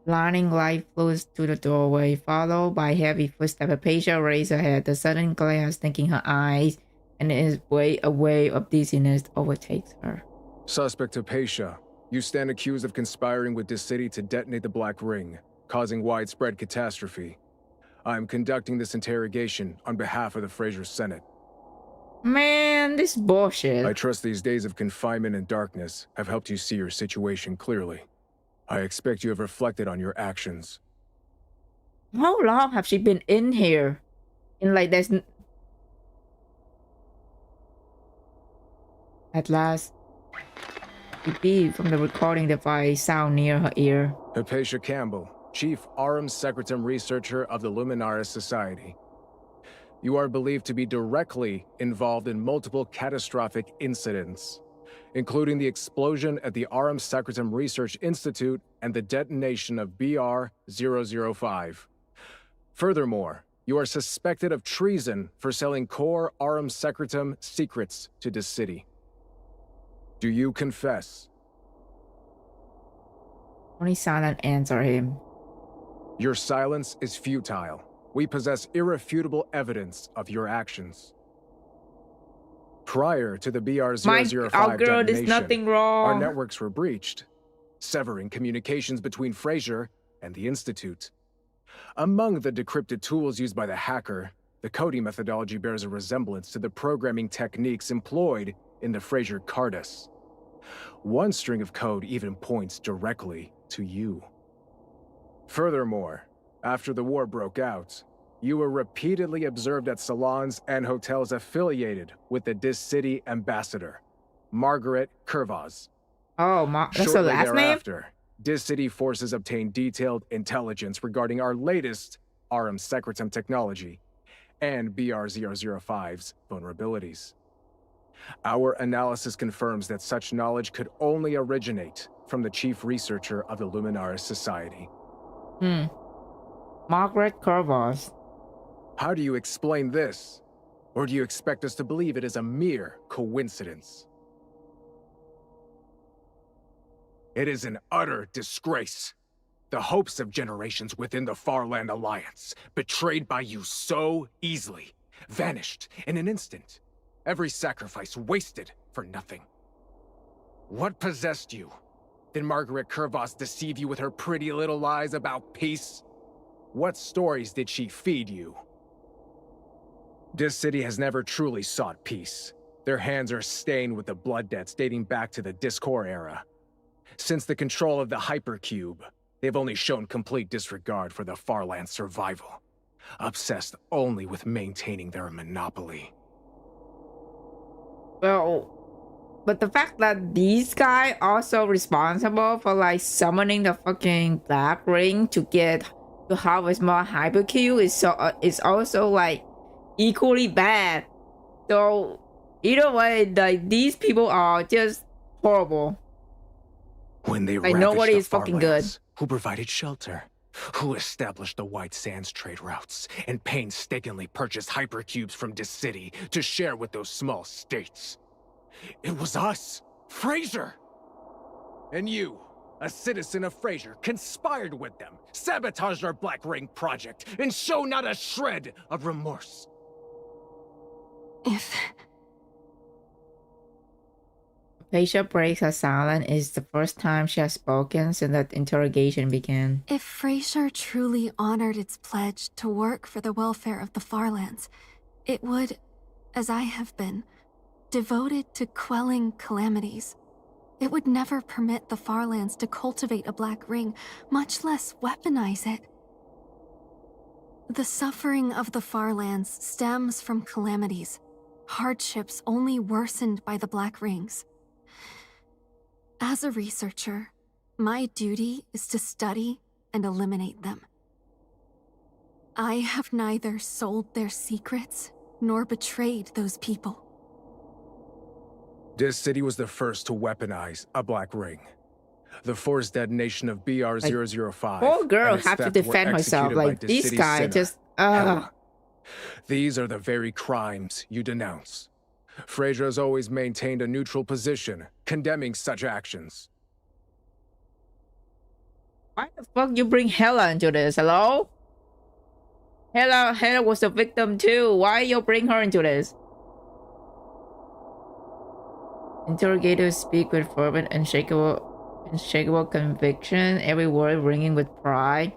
Blinding light flows to the doorway, followed by heavy footsteps. Hypatia raised her head. The sudden glare stinking her eyes, and in a wave of dizziness overtakes her. Suspect Hypatia, you stand accused of conspiring with this city to detonate the Black Ring, causing widespread catastrophe. I am conducting this interrogation on behalf of the Fraser Senate. Man, this bullshit. I trust these days of confinement and darkness have helped you see your situation clearly. I expect you have reflected on your actions. How long have she been in here? In like there's At last, the beep from the recording device sound near her ear. Hypatia Campbell, Chief Aurum Secretum Researcher of the Luminaris Society. You are believed to be directly involved in multiple catastrophic incidents, including the explosion at the Aurum Secretum Research Institute and the detonation of BR-005. Furthermore, you are suspected of treason for selling core Aurum Secretum secrets to this city. Do you confess? Only silent answer him. Your silence is futile. We possess irrefutable evidence of your actions. Prior to the BR-005 our girl detonation, did nothing wrong. our networks were breached, severing communications between Fraser and the Institute. Among the decrypted tools used by the hacker, the coding methodology bears a resemblance to the programming techniques employed in the Fraser Cardus. One string of code even points directly to you. Furthermore, after the war broke out, you were repeatedly observed at salons and hotels affiliated with the Dis City ambassador, Margaret Curvaz. Oh, that's her Shortly last name? thereafter, Dis City forces obtained detailed intelligence regarding our latest Aurum Secretum technology and BR-005's vulnerabilities. Our analysis confirms that such knowledge could only originate from the chief researcher of the Luminaris Society. Margaret Curvas. How do you explain this? Or do you expect us to believe it is a mere coincidence? It is an utter disgrace. The hopes of generations within the Farland Alliance, betrayed by you so easily, vanished in an instant. Every sacrifice wasted for nothing. What possessed you? Did Margaret Curvos deceive you with her pretty little lies about peace? What stories did she feed you? This city has never truly sought peace. Their hands are stained with the blood debts dating back to the Discord era. Since the control of the Hypercube, they've only shown complete disregard for the Farland's survival, obsessed only with maintaining their monopoly. Well, but the fact that these guys also responsible for like summoning the fucking black ring to harvest more Hypercube is also like equally bad. So either way, like these people are just horrible. When they like ravaged nobody the is fucking good. Farlands, who provided shelter, who established the White Sands trade routes, and painstakingly purchased hypercubes from this city to share with those small states. It was us, Fraser! And you, a citizen of Fraser, conspired with them, sabotaged our Black Ring project, and show not a shred of remorse. Asia breaks her silence. Is the first time she has spoken since the interrogation began. If Fraser truly honored its pledge to work for the welfare of the Farlands, it would, as I have been, devoted to quelling calamities. It would never permit the Farlands to cultivate a black ring, much less weaponize it. The suffering of the Farlands stems from calamities, hardships only worsened by the black rings. As a researcher, my duty is to study and eliminate them. I have neither sold their secrets nor betrayed those people. This city was the first to weaponize a Black Ring. The forced detonation of BR-005. Poor girl and its have to theft were defend herself. executed by Like this this city's guy sinner, just Hela. These are the very crimes you denounce. Fraser has always maintained a neutral position, condemning such actions. Why the fuck you bring Hela into this? Hello? Hela was a victim too. Why you bring her into this? Interrogators speak with fervent, unshakable conviction, every word ringing with pride.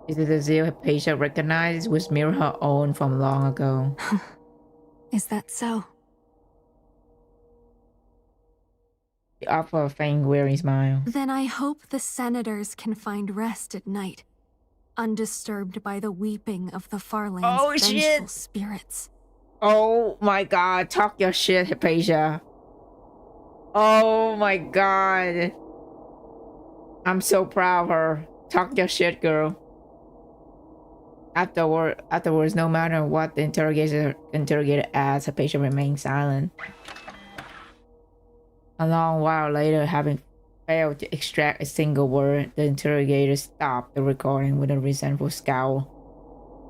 Is it the zeal Hypatia recognized was mere her own from long ago? Is that so? She offered a faint, weary smile. Then I hope the senators can find rest at night, undisturbed by the weeping of the Farland's vengeful spirits. Oh my god, talk your shit, Hypatia. Oh my god. I'm so proud of her. Talk your shit, girl. Afterwards, no matter what the interrogator asked, Hypatia remained silent. A long while later, having failed to extract a single word, the interrogator stopped the recording with a resentful scowl,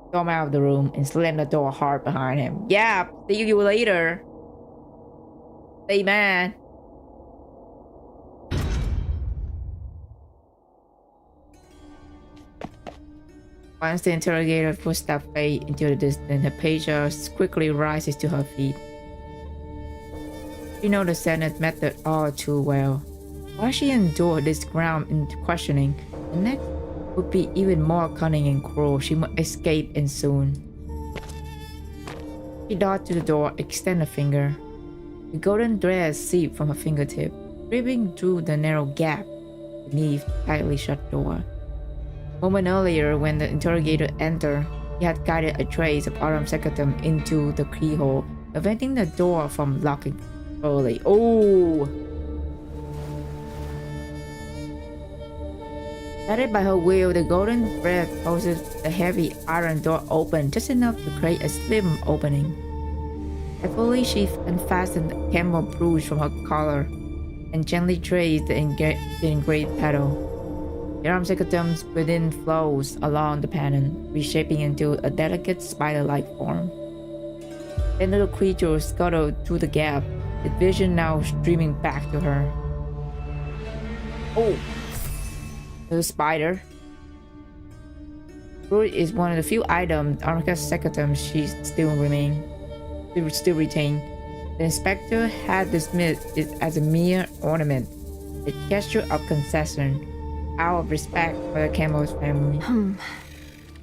stormed out of the room, and slammed the door hard behind him. Yeah, see you later. Stay mad. Once the interrogator footsteps fade into the distance, Hypatia quickly rises to her feet. She knows the Senate method all too well. While she endured this ground in questioning, the next would be even more cunning and cruel. She must escape and soon. She darted to the door, extended a finger. The golden thread seeped from her fingertip, dripping through the narrow gap beneath the tightly shut door. A moment earlier, when the interrogator entered, he had guided a trace of aurum secretum into the keyhole, preventing the door from locking fully. Oh! Guided by her will, the golden thread pulses the heavy iron door open just enough to create a slim opening. Carefully, she unfastened the camel brooch from her collar and gently traced the engraved petal. The aurum secretum within flows along the pattern, reshaping into a delicate spider-like form. The little creature scuttled through the gap, its vision now streaming back to her. Oh, the spider. Fruit is one of the few items Arca's secretary she still retained. The inspector had dismissed it as a mere ornament, a gesture of concession, out of respect for the Campbell's family.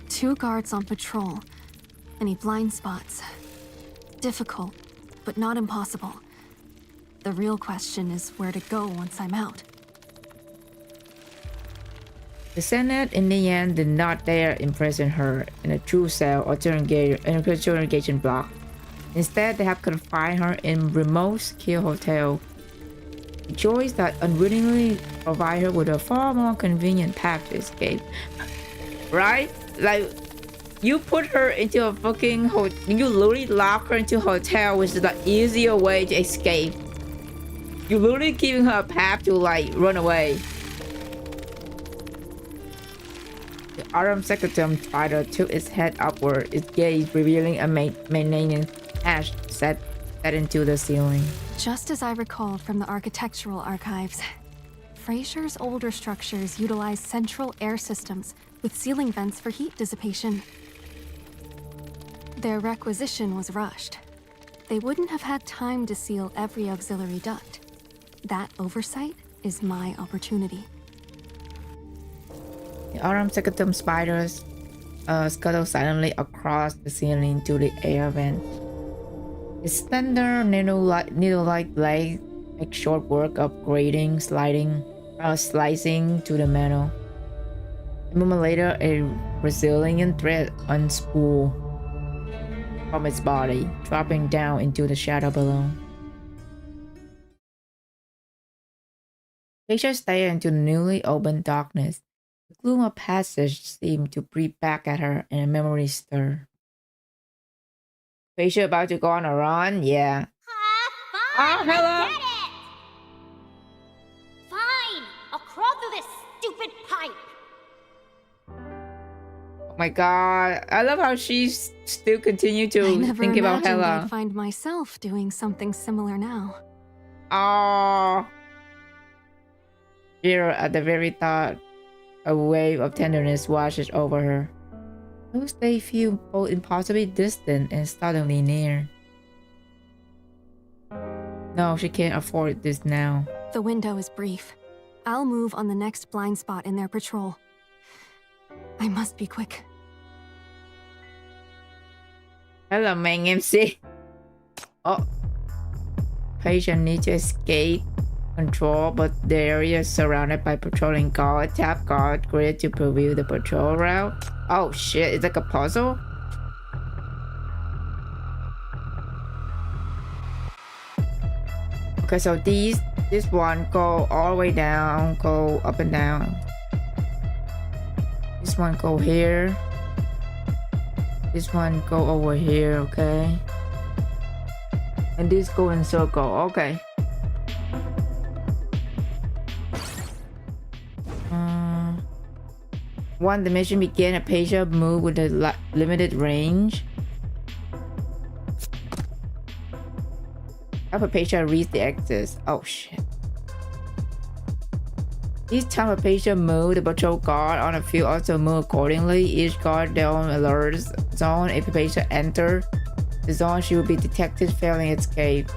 2 guards on patrol. Any blind spots? Difficult, but not impossible. The real question is where to go once I'm out. The Senate, in the end, did not dare imprison her in a true cell or interrogation block. Instead, they have confined her in remote, secure hotel. A choice that unwittingly provide her with a far more convenient path to escape. Right? Like, you put her into a fucking hotel. You literally lock her into a hotel, which is the easier way to escape. You're literally giving her a path to, like, run away. The Autumn Secretum spider took its head upward, its gaze revealing a malignant ash set into the ceiling. Just as I recalled from the architectural archives, Frasier's older structures utilize central air systems with ceiling vents for heat dissipation. Their requisition was rushed. They wouldn't have had time to seal every auxiliary duct. That oversight is my opportunity. The Autumn Secretum spiders scuttle silently across the ceiling to the air vent. Its slender, needle-like blade makes short work of grating, slicing to the metal. A moment later, a resilient thread unspooled from its body, dropping down into the shadow below. Aisha stared into the newly opened darkness. The gloom of passage seemed to breathe back at her, and a memory stirred. Aisha about to go on a run? Yeah. Oh, hello! Fine! I'll crawl through this stupid pipe! Oh my god. I love how she's still continue to think about I Hela. I'd find myself doing something similar now. Oh. Here, at the very thought, a wave of tenderness washes over her. Those they feel both impossibly distant and suddenly near. No, she can't afford this now. The window is brief. I'll move on the next blind spot in their patrol. I must be quick. Hello, main MC. Oh. Patient needs to escape control, but the area is surrounded by patrolling guard. Tap guard grid to preview the patrol route. Oh shit, it's like a puzzle? Okay, so this one go all the way down, go up and down. This one go here. This one go over here, okay? And this go in circle, okay. Once the mission began, a patient moved with a limited range. Help a patient reach the exits. Oh shit. Each time a patient moves, the patrol guard on the field also move accordingly. Each guard their own alert zone. If a patient enters the zone, she will be detected failing escape.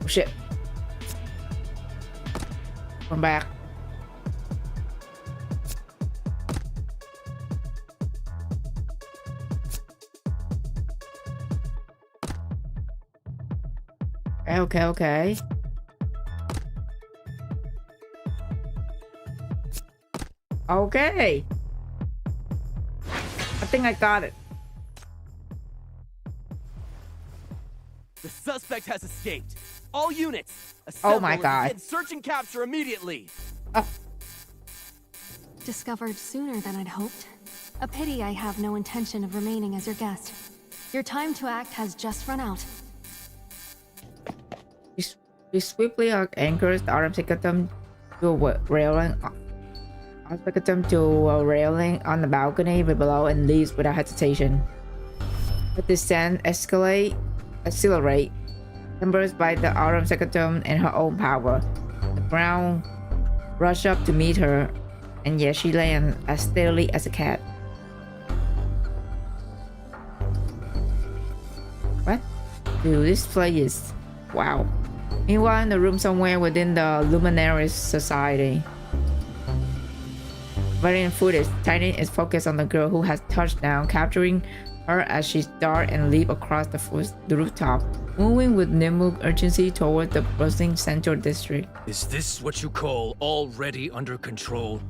Oh shit. Come back. Okay. Okay. I think I got it. The suspect has escaped. All units, oh my assemble god. and search and capture immediately. Discovered sooner than I'd hoped. A pity I have no intention of remaining as your guest. Your time to act has just run out. She swiftly anchors the Autumn Secretum to a railing Aspect them to a railing on the balcony below and leaves without hesitation. The descent accelerate, embraced by the autumn secretome and her own power. The ground rush up to meet her, and yet she lands as steadily as a cat. What? Dude, this play is... wow. Meanwhile, in the room somewhere within the Luminaries Society, variant footage, Titan is focused on the girl who has touched down, capturing her as she darts and leaps across the rooftop, moving with nimble urgency toward the bustling central district. Is this what you call already under control?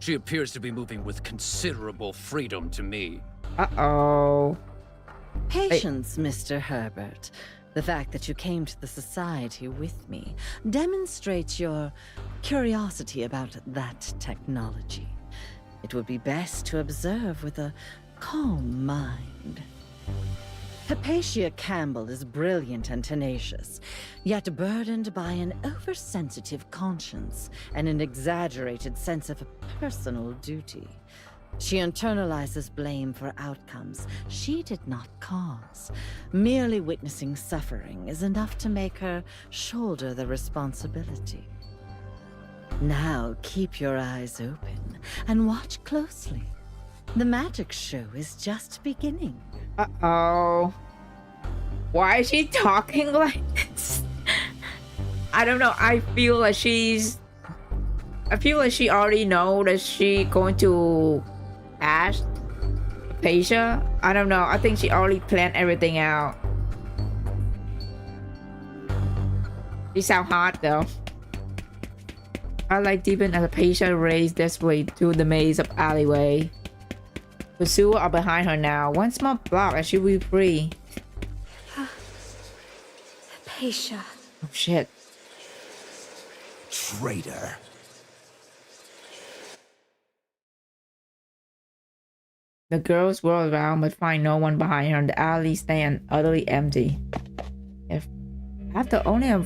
She appears to be moving with considerable freedom to me. Uh-oh. Patience, Mr. Herbert. The fact that you came to the society with me demonstrates your curiosity about that technology. It would be best to observe with a calm mind. Hypatia Campbell is brilliant and tenacious, yet burdened by an oversensitive conscience and an exaggerated sense of personal duty. She internalizes blame for outcomes she did not cause. Merely witnessing suffering is enough to make her shoulder the responsibility. Now keep your eyes open and watch closely. The magic show is just beginning. Uh-oh. Why is she talking like this? I don't know. I feel like she already knows that she going to ask Hypatia. I don't know. I think she already planned everything out. She sound hot though. I like deepen as Hypatia races desperately through the maze of alleyway. Pursuers are behind her now. One small block and she will be free. Hypatia. Oh shit. Traitor. The girls whirl around but find no one behind her. The alley stands utterly empty. After only a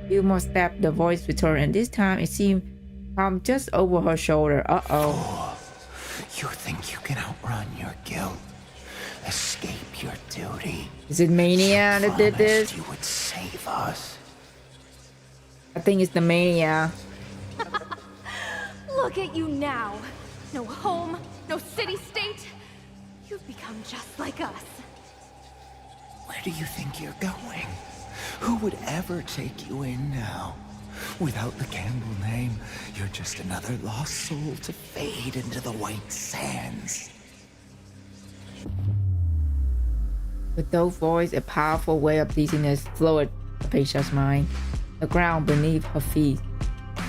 few more steps, the voice returned, and this time it seemed to come just over her shoulder. Uh-oh. You think you can outrun your guilt? Escape your duty? Is it Mania that did this? You would save us. I think it's the Mania. Look at you now. No home, no city-state. You've become just like us. Where do you think you're going? Who would ever take you in now? Without the Campbell name, you're just another lost soul to fade into the white sands. With those voice, a powerful wave of dizziness flowed Hypatia's mind. The ground beneath her feet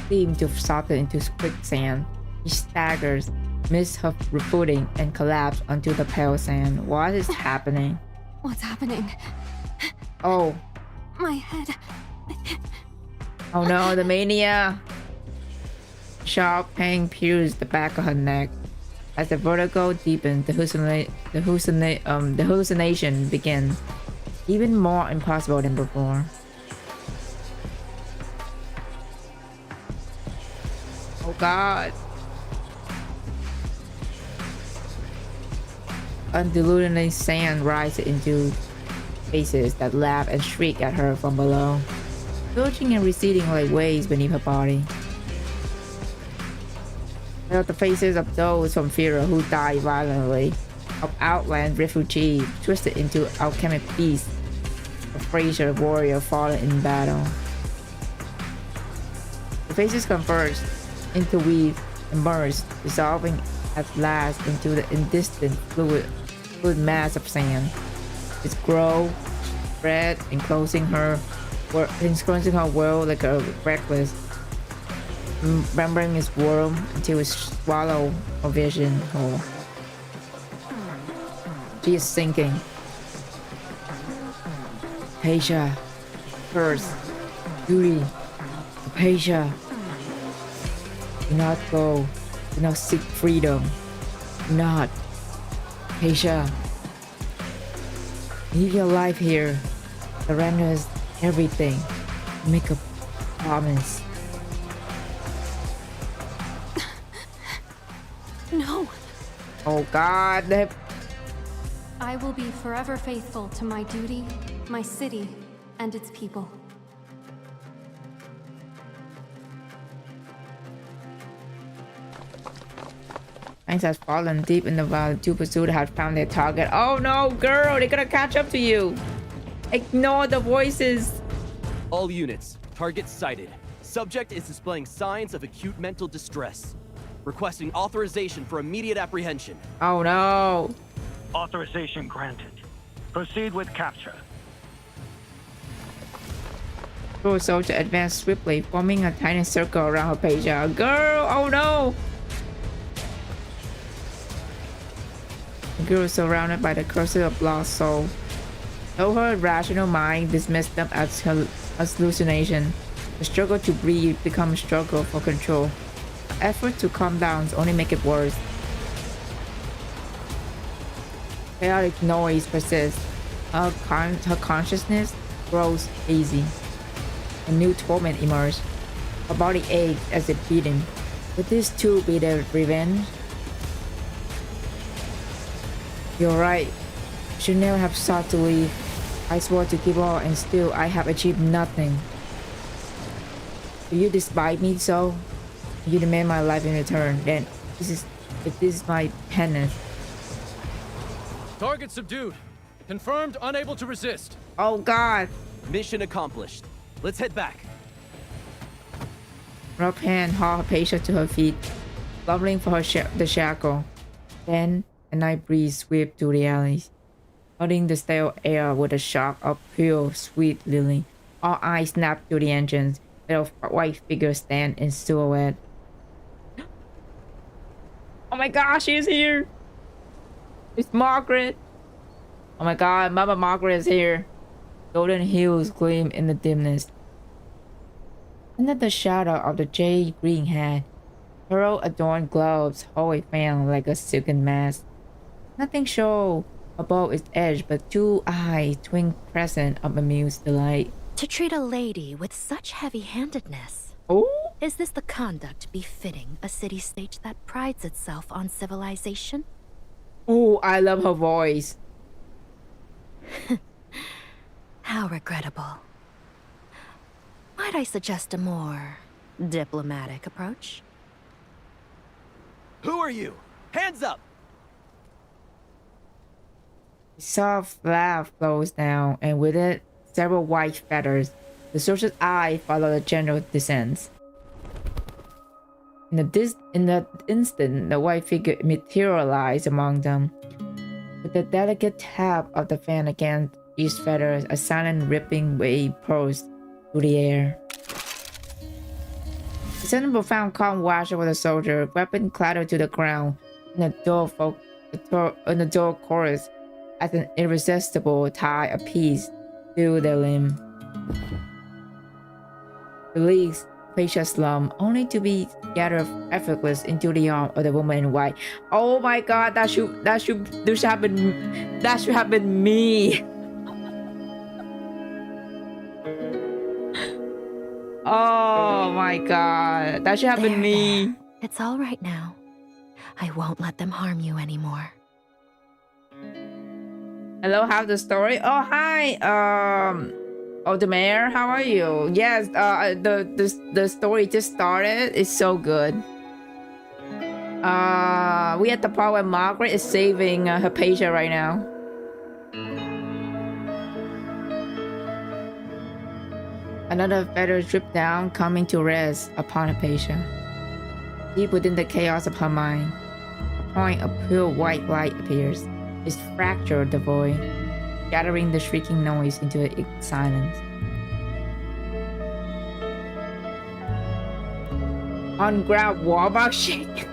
seemed to soften into quicksand. She staggers, missed her footing, and collapsed onto the pale sand. What is happening? What's happening? Oh. My head. Oh no, the Mania! Sharp pain pierced the back of her neck. As the vertigo deepened, the hallucination began, even more impossible than before. Oh god. Undulating sand rises into faces that laugh and shriek at her from below, surging and receding like waves beneath her body. They are the faces of those from Fira who died violently, of outland refugees twisted into alchemic beasts, of Fraser warrior fallen in battle. The faces converge, interweave, and merge, dissolving at last into the indistinct fluid mass of sand. Its grow, spread, enclosing her world like a reckless, remembering its worm until it swallow her vision whole. She is sinking. Hypatia, curse, duty, Hypatia. Do not go. Do not seek freedom. Do not. Hypatia. Leave your life here. Surrender us everything. Make a promise. No. Oh God. I will be forever faithful to my duty, my city, and its people. Mines has fallen deep in the valley. Two pursued have found their target. Oh no, girl, they're gonna catch up to you. Ignore the voices. All units, target sighted. Subject is displaying signs of acute mental distress. Requesting authorization for immediate apprehension. Oh no. Authorization granted. Proceed with capture. Girl soldier advanced swiftly, forming a tiny circle around Hypatia. Girl, oh no. The girl is surrounded by the curse of lost soul. Though her rational mind dismissed them as hallucination, the struggle to breathe becomes a struggle for control. The effort to calm down only make it worse. Chaotic noise persists. Her consciousness grows hazy. A new torment emerged. Her body ached as it beaten. Would this too be the revenge? You're right. I should never have sought to leave. I swore to give all, and still I have achieved nothing. Do you despise me so? You demand my life in return. Then this is my penance. Target subdued. Confirmed unable to resist. Oh God. Mission accomplished. Let's head back. Rough hand hauled Hypatia to her feet, fumbling for the shackle. Then a night breeze swept through the alleys, flooding the stale air with a shock of pure, sweet lily. All eyes snapped to the entrance, where a white figure stand in silhouette. Oh my gosh, she's here! It's Margaret! Oh my God, Mama Margaret is here! Golden hills gleam in the dimness. Under the shadow of the jade green hat, pearl-adorned gloves hold a fan like a silken mask. Nothing showed above its edge but two eyes twink present of amused delight. To treat a lady with such heavy-handedness. Oh? Is this the conduct befitting a city-state that prides itself on civilization? Oh, I love her voice. How regrettable. Might I suggest a more diplomatic approach? Who are you? Hands up! A soft laugh flows down, and with it, several white feathers. The soldier's eye follow the general descents. In the instant, the white figure materialized among them. With the delicate tap of the fan against each feather, a silent ripping wave pulsed through the air. A sudden profound calm washed over the soldier, weapon clattered to the ground, and the door chorus as an irresistible tie of peace through their limb. Released, Hypatia slump, only to be gathered effortless into the arm of the woman in white. Oh my God, that should have been me. Oh my God, that should have been me. There. It's all right now. I won't let them harm you anymore. Hello, how's the story? Oh hi, oh the mayor, how are you? Yes, the story just started. It's so good. We at the part where Margaret is saving Hypatia right now. Another feather dripped down, coming to rest upon Hypatia. Deep within the chaos of her mind, a point of pure white light appears. It's fractured the void, gathering the shrieking noise into a silence. Ungrabbed wallback shake.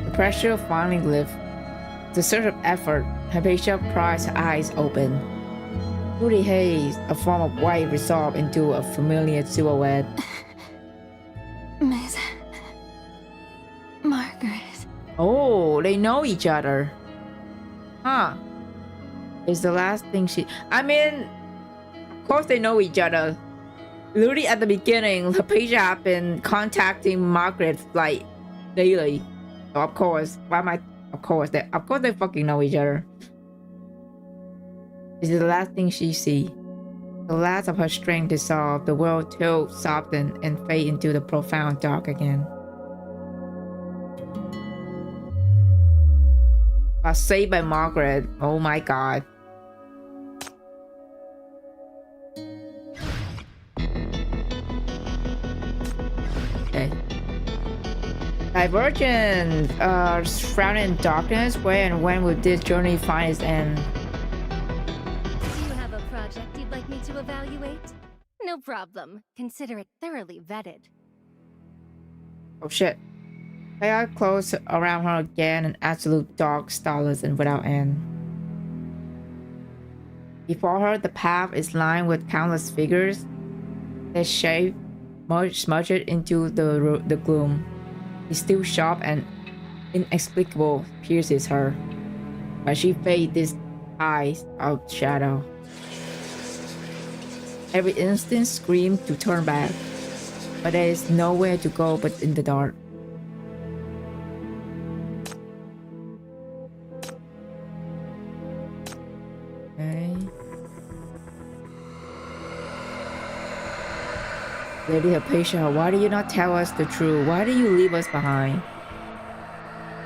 The pressure finally lifted. The surge of effort, Hypatia pries her eyes open. Through the haze, a form of white resolved into a familiar silhouette. Miss Margaret. Oh, they know each other. Huh. Is the last thing she... I mean, of course they know each other. Literally at the beginning, Lapeisha had been contacting Margaret like daily. So of course, why am I... Of course they fucking know each other. This is the last thing she sees. The last of her strength dissolved, the world too softened and fade into the profound dark again. Was saved by Margaret. Oh my god. Okay. Divergent, shrouded in darkness. Where and when will this journey find its end? Do you have a project you'd like me to evaluate? No problem. Consider it thoroughly vetted. Oh shit. Chaos closed around her again, an absolute dark, starless, and without end. Before her, the path is lined with countless figures. Their shape smudged into the gloom. It's still sharp and inexplicable pierces her. As she fades this eyes of shadow. Every instant screams to turn back, but there is nowhere to go but in the dark. Okay. Lady Hypatia, why do you not tell us the truth? Why do you leave us behind?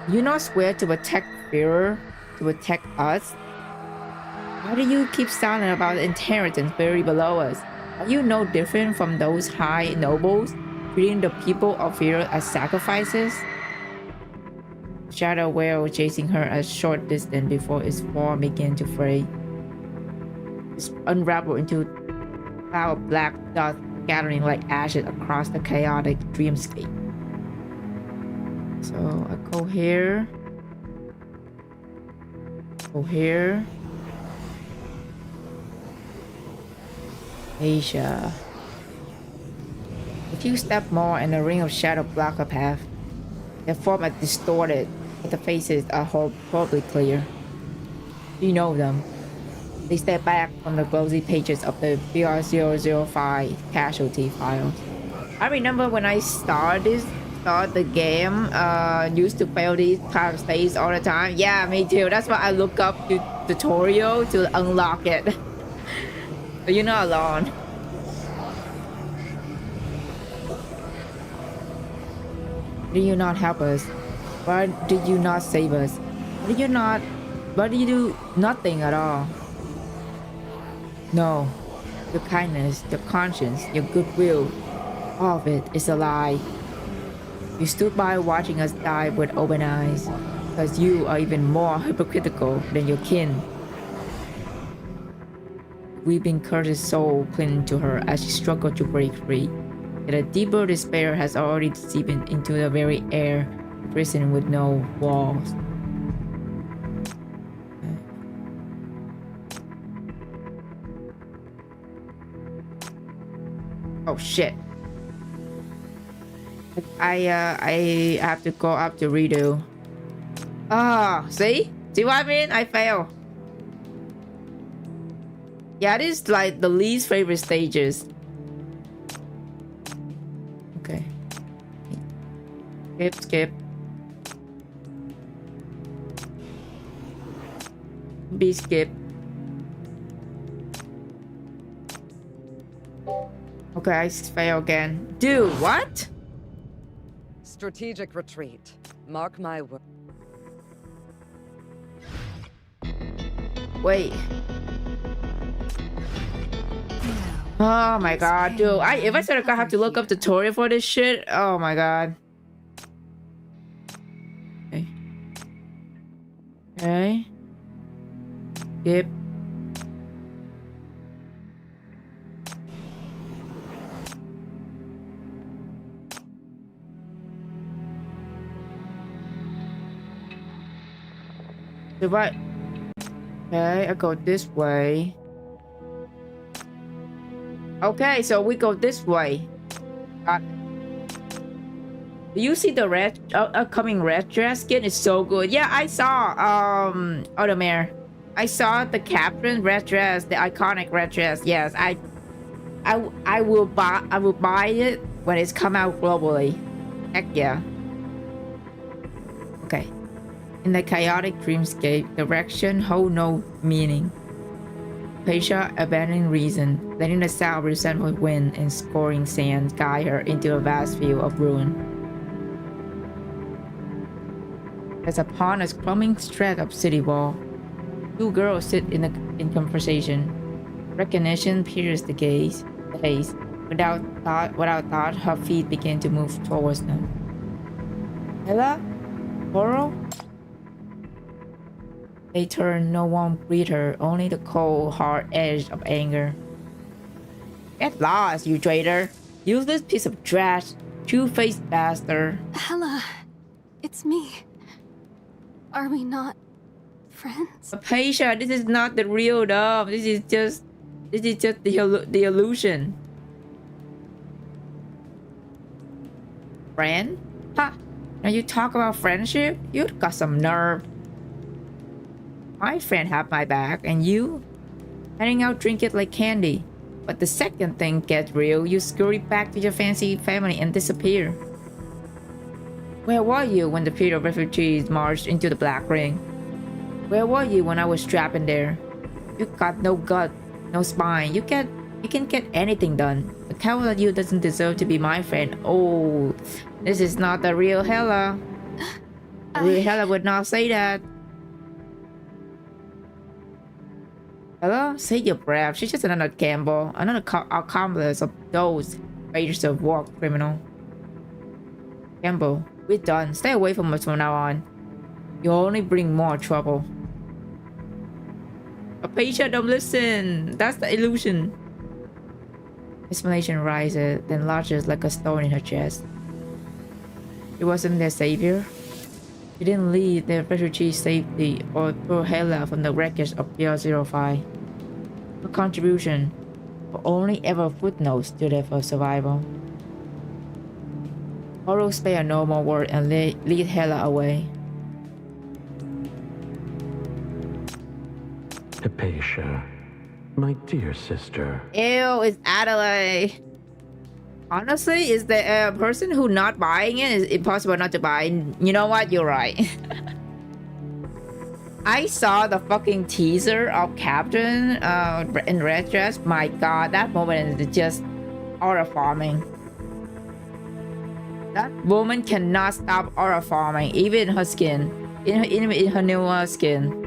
Do you not swear to protect Führer, to protect us? Why do you keep silent about the inheritance buried below us? Are you no different from those high nobles, treating the people of Führer as sacrifices? Shadow whale chasing her a short distance before its form began to fray. It's unraveled into a cloud of black dust scattering like ashes across the chaotic dreamscape. So I go here. Go here. Asia. A few steps more and a ring of shadow block her path. Their form are distorted, but the faces are horribly clear. You know them. They step back from the glossy pages of the BR005 casualty files. I remember when I started the game, used to fail these type of stages all the time. Yeah, me too. That's why I look up the tutorial to unlock it. But you're not alone. Did you not help us? Why did you not save us? Why did you do nothing at all? No. Your kindness, your conscience, your goodwill, all of it is a lie. You stood by watching us die with open eyes, because you are even more hypocritical than your kin. Weeping Curtis' soul clinging to her as she struggled to break free. Yet a deeper despair has already seeped into the very air, a prison with no walls. Oh shit. I have to go up to redo. Ah, see? See what I mean? I fail. Yeah, it is like the least favorite stages. Okay. Skip. Be skip. Okay, I fail again. Dude, what? Strategic retreat. Mark my word. Wait. Oh my god, dude. If I said I have to look up tutorial for this shit, oh my god. Okay. Okay. Skip. What? Okay, I go this way. Okay, so we go this way. Do you see the red upcoming red dress skin? Is so good. Yeah, I saw Automare. I saw the captain red dress, the iconic red dress. Yes, I will buy it when it's come out globally. Heck yeah. Okay. In the chaotic dreamscape, direction hold no meaning. Paisha abandoning reason, letting the sound resemble wind and scoring sand guide her into a vast field of ruin. As upon a crumbling stretch of city wall, two girls sit in conversation. Recognition pierced the haze. Without thought, her feet began to move towards them. Ella? Coral? They turned, no one breathed her, only the cold, hard edge of anger. Get lost, you traitor! Useless piece of trash! Two-faced bastard! Hella, it's me. Are we not friends? Paisha, this is not the real love. This is just the illusion. Friend? Ha! Now you talk about friendship? You got some nerve. My friend have my back, and you? Handing out trinkets like candy. But the second thing gets real, you scurry back to your fancy family and disappear. Where were you when the fleet of refugees marched into the Black Ring? Where were you when I was trapped in there? You got no gut, no spine. You can get anything done. A coward like you doesn't deserve to be my friend. Oh, this is not the real Hella. Real Hella would not say that. Hello? Save your breath. She's just another gamble, another accomplice of those raiders of war criminal. Gamble, we're done. Stay away from us from now on. You only bring more trouble. Paisha, don't listen. That's the illusion. Explanation rises, then lodges like a stone in her chest. It wasn't their savior. She didn't lead the refugee safety or pull Hela from the wreckage of BR-05. Her contribution were only ever footnotes to their survival. Oro spare no more word and lead Hela away. Hypatia, my dear sister. Ew, it's Adelaide. Honestly, is the person who not buying it is impossible not to buy. You know what? You're right. I saw the fucking teaser of Captain in red dress. My god, that moment is just aura farming. That woman cannot stop aura farming, even in her skin, in her new skin.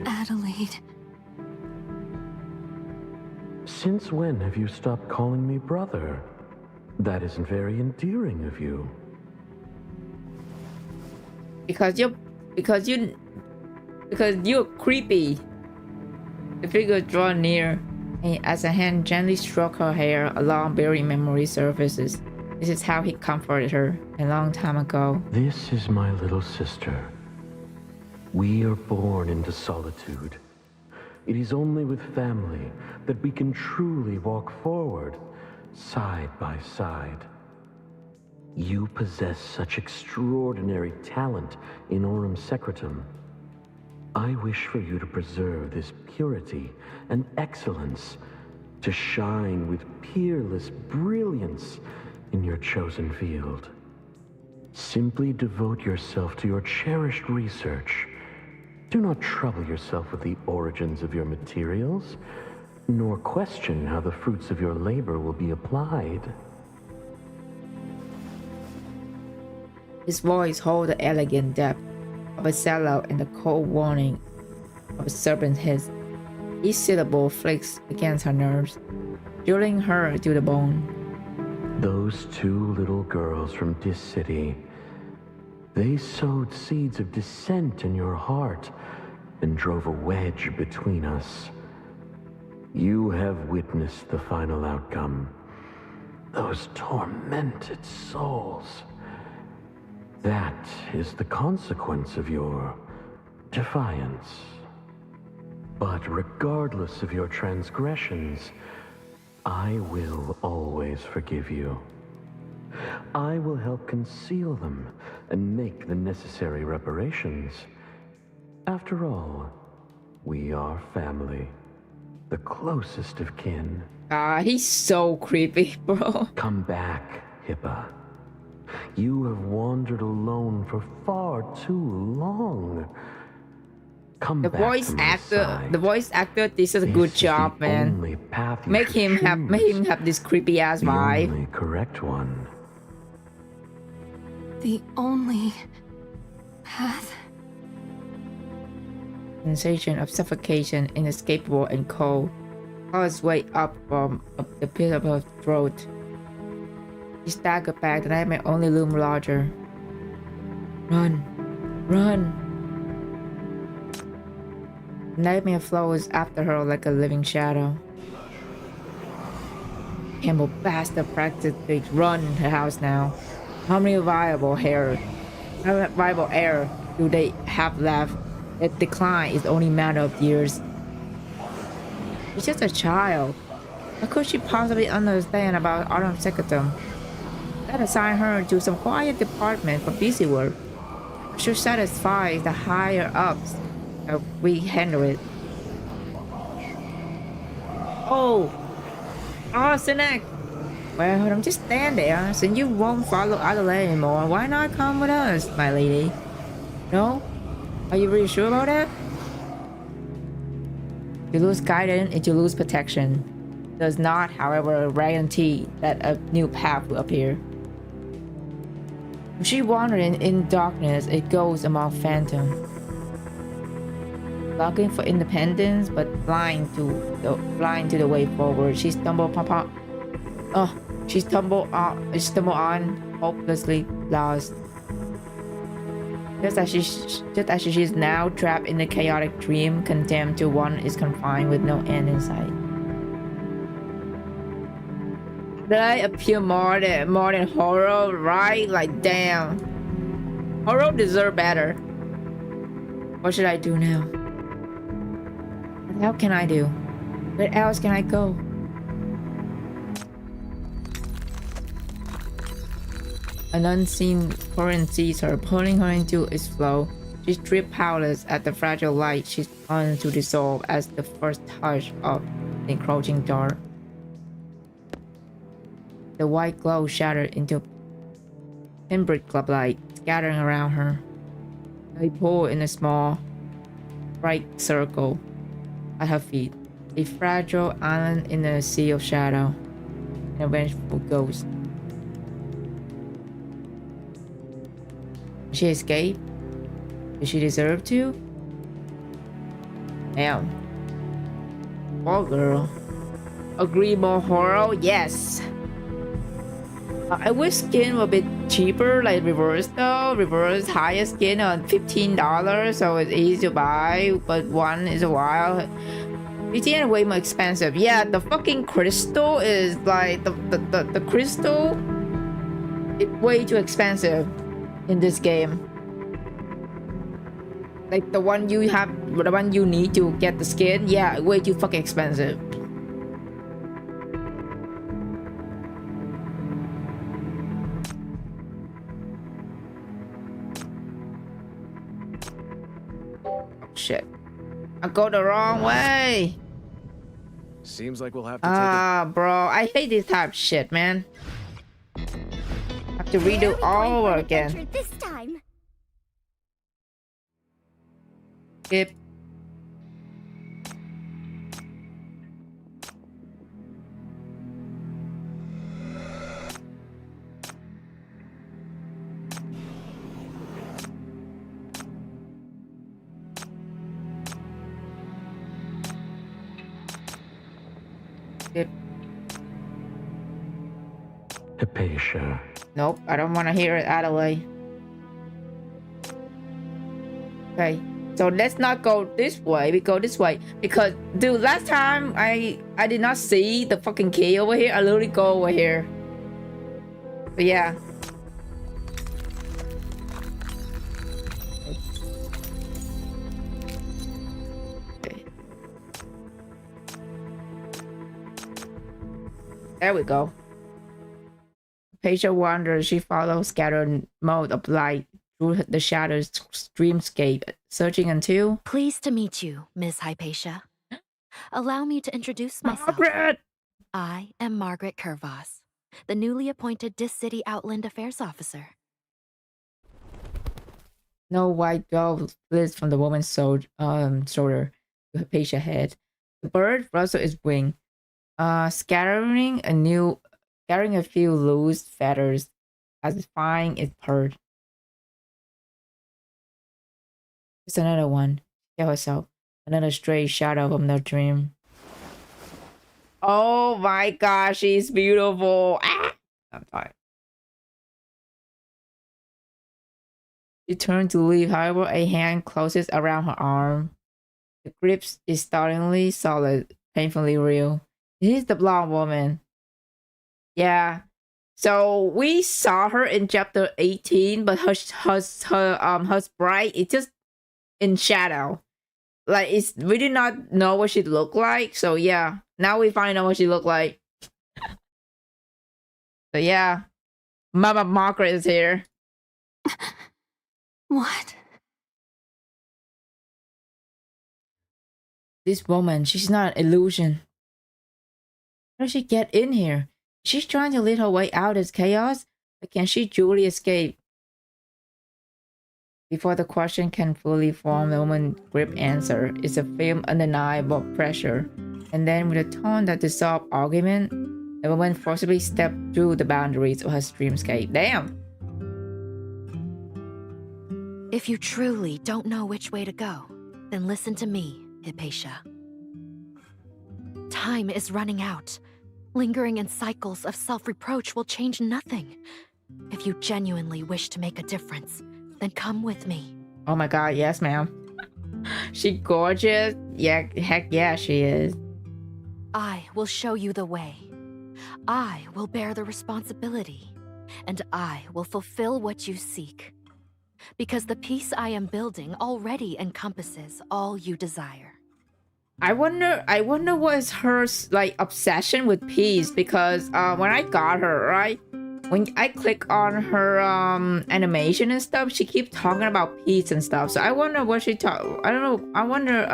Adelaide. Since when have you stopped calling me brother? That isn't very endearing of you. Because you're creepy. The figure drew near, and as a hand gently stroked her hair, a long buried memory surfaces. This is how he comforted her a long time ago. This is my little sister. We are born into solitude. It is only with family that we can truly walk forward, side by side. You possess such extraordinary talent in Aurum Secretum. I wish for you to preserve this purity and excellence, to shine with peerless brilliance in your chosen field. Simply devote yourself to your cherished research. Do not trouble yourself with the origins of your materials, nor question how the fruits of your labor will be applied. His voice held the elegant depth of a cello and the cold warning of a serpent's hiss. Each syllable flicks against her nerves, drilling her to the bone. Those two little girls from this city, they sowed seeds of dissent in your heart and drove a wedge between us. You have witnessed the final outcome. Those tormented souls. That is the consequence of your defiance. But regardless of your transgressions, I will always forgive you. I will help conceal them and make the necessary reparations. After all, we are family. The closest of kin. Ah, he's so creepy, bro. Come back, Hippa. You have wandered alone for far too long. Come The back voice to my actor, side. the voice actor did such a This good is job, the man. only path you Make should him have this creepy ass the vibe. only correct one. The only path. Sensation of suffocation, inescapable and cold. All its way up from the pit of her throat. She staggered back, the nightmare only loomed larger. Run! Run! The nightmare flows after her like a living shadow. Campbell bastard practically run her house now. How many viable air do they have left? The decline is only a matter of years. She's just a child. What could she possibly understand about autumn secretum? Let assign her to some quiet department for busy work. Should satisfy the higher ups that we handle it. Oh! Arsenic! Well, don't just stand there. Since you won't follow Adelaide anymore, why not come with us, my lady? No? Are you really sure about that? You lose guidance and you lose protection. Does not, however, guarantee that a new path will appear. If she wandering in darkness, it goes among phantoms. Looking for independence, but blind to the way forward. She stumbled on, hopelessly lost. Just as she is now trapped in a chaotic dream, condemned to one is confined with no end in sight. Did I appear more than horror, right? Like, damn. Horror deserve better. What should I do now? What else can I do? Where else can I go? An unseen current sees her, pulling her into its flow. She stripped powerless at the fragile light she's on to dissolve as the first touch of the encroaching dark. The white glow shattered into pinprick club light, scattering around her. They pull in a small, bright circle at her feet, a fragile island in a sea of shadow, and a vengeful ghost. Did she escape? Did she deserve to? Damn. Poor girl. Agree more horror? Yes. I wish skin were a bit cheaper, like reverse though. Reverse higher skin on $15, so it's easy to buy, but one is a while. VTN way more expensive. Yeah, the fucking crystal is like the crystal. It's way too expensive in this game. Like the one you have, the one you need to get the skin. Yeah, way too fucking expensive. Shit. I go the wrong way. Seems like we'll have to take it. Bro, I hate this type of shit, man. Have to redo all over again. This time. Yep. Hypatia. Nope, I don't want to hear it out of the way. Okay, so let's not go this way. We go this way because, dude, last time I did not see the fucking key over here. I literally go over here. But yeah. Okay. There we go. Hypatia wanders. She follows scattered mode of light through the shadows dreamscape, searching until... Pleased to meet you, Miss Hypatia. Allow me to introduce myself. Margaret! I am Margaret Curvos, the newly appointed Dis City Outland Affairs Officer. No white dove flits from the woman's shoulder to her patient head. The bird rustled its wing, scattering a few loose feathers as it flying its purred. It's another one, she told herself. Another stray shadow from the dream. Oh my gosh, she's beautiful. Ah! I'm tired. She turned to leave, however, a hand closes around her arm. The grip is startlingly solid, painfully real. It is the blonde woman. Yeah. So we saw her in chapter 18, but her sprite is just in shadow. Like we did not know what she looked like. So yeah, now we find out what she looked like. So yeah, Mama Margaret is here. What? This woman, she's not an illusion. How did she get in here? She's trying to lead her way out of chaos, but can she truly escape? Before the question can fully form, the woman grip answer. It's a film undeniable pressure. And then with a tone that dissolves argument, the woman forcibly stepped through the boundaries of her dreamscape. Damn! If you truly don't know which way to go, then listen to me, Hypatia. Time is running out. Lingering in cycles of self-reproach will change nothing. If you genuinely wish to make a difference, then come with me. Oh my god, yes ma'am. She gorgeous? Yeah, heck yeah, she is. I will show you the way. I will bear the responsibility. And I will fulfill what you seek. Because the peace I am building already encompasses all you desire. I wonder what is her like obsession with peace, because when I got her, right, when I click on her animation and stuff, she keeps talking about peace and stuff. So I wonder what she I don't know. I wonder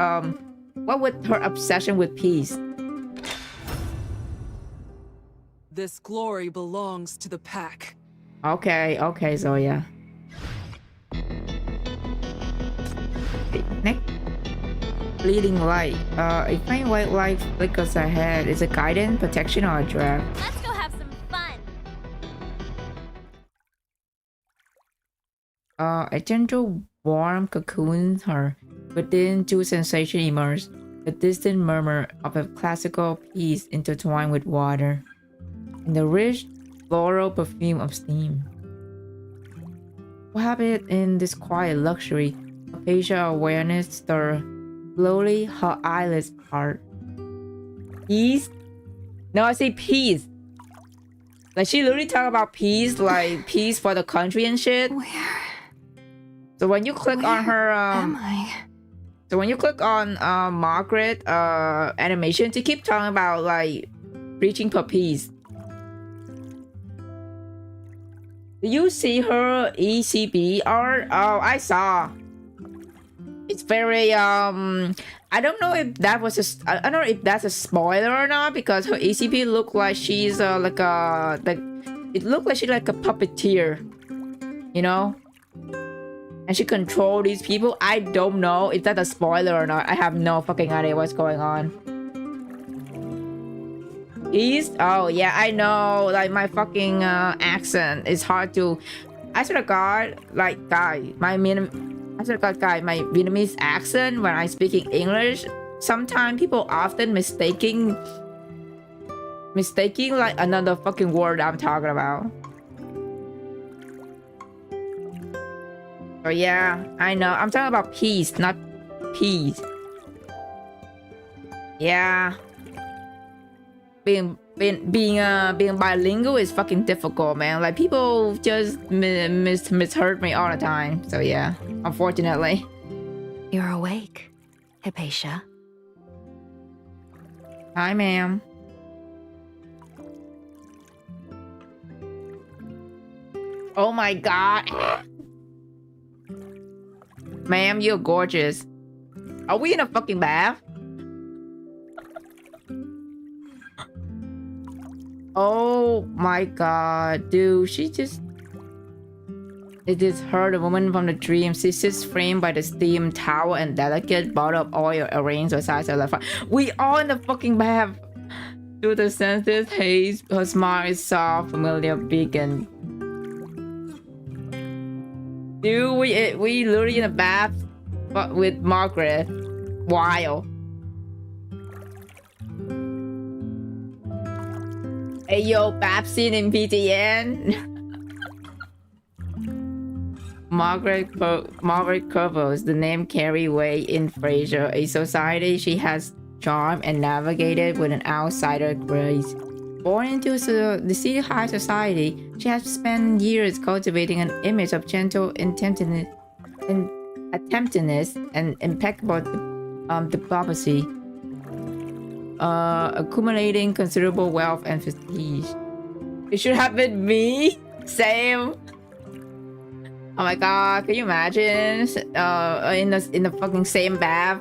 what would her obsession with peace. This glory belongs to the pack. Okay, Zoya. Next. Bleeding light. A faint white light flickers ahead. Is it guidance, protection, or a trap? Let's go have some fun. A gentle warm cocoons her. Within, two sensations emerge. A distant murmur of a classical piece intertwined with water. And the rich floral perfume of steam. What happened in this quiet luxury? Hypatia awareness stir. Slowly, her eyelids part. Peace? No, I say peace. Like, she literally talk about peace, like peace for the country and shit. Where? So when you click on her, am I? So when you click on Margaret animation, to keep talking about like reaching for peace. Do you see her ECB art? Oh, I saw. It's very I don't know if that was I don't know if that's a spoiler or not, because her ECP looked like she's like it looked like she's like a puppeteer, you know, and she control these people. I don't know if that's a spoiler or not. I have no fucking idea what's going on. East? Oh yeah, I know, like my fucking accent is hard to, I swear to God, like guy, my Vietnamese accent when I speaking English, sometimes people often mistaking like another fucking word I'm talking about. So yeah, I know. I'm talking about peace, not peas. Yeah. Being bilingual is fucking difficult, man. Like, people just misheard me all the time. So yeah, unfortunately. You're awake, Hypatia. Hi, ma'am. Oh my god. Ma'am, you're gorgeous. Are we in a fucking bath? Oh my god, dude, she just... It is her, the woman from the dream. She sits framed by the steam tower and delicate bottle of oil arranged beside her left fire. We are in the fucking bath! Through the sensitive haze, her smile is soft, familiar, beacon. Dude, we literally in a bath, but with Margaret. Wild. Hey yo, bath scene in PTN. Margaret Curvos, the name carry way in Frasier, a society she has charmed and navigated with an outsider grace. Born into the city high society, she has spent years cultivating an image of gentle attentiveness and impeccable diplomacy, accumulating considerable wealth and prestige. It should have been me. Same. Oh my god, can you imagine in the fucking same bath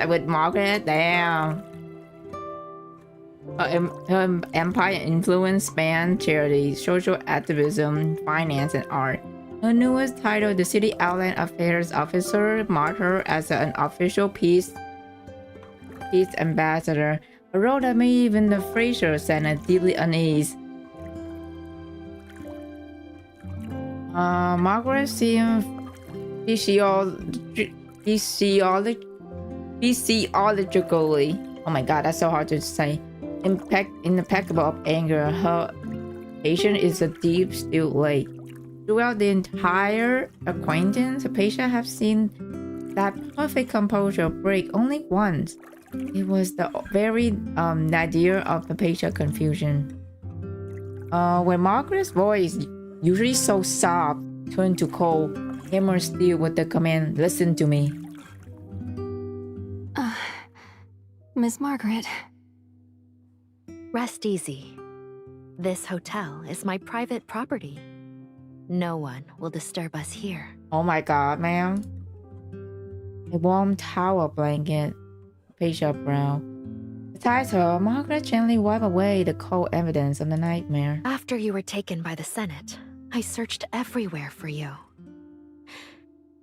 with Margaret? Damn. Her empire influence spanned charity, social activism, finance, and art. Her newest title, the City Outland Affairs Officer, marked her as an official peace ambassador, a role that made even the Frasier Senate deeply uneasy. Margaret seemed physiologically, oh my god, that's so hard to say, impeccable of anger. Her patient is a deep, still lake. Throughout the entire acquaintance, the patient have seen that perfect composure break only once. It was the very nadir of the patient confusion. When Margaret's voice, usually so soft, turned to cold, hammer steel with the command, "Listen to me." Miss Margaret. Rest easy. This hotel is my private property. No one will disturb us here. Oh my god, ma'am. A warm towel blanket, patient brow. Besides her, Margaret gently wiped away the cold evidence of the nightmare. After you were taken by the Senate, I searched everywhere for you.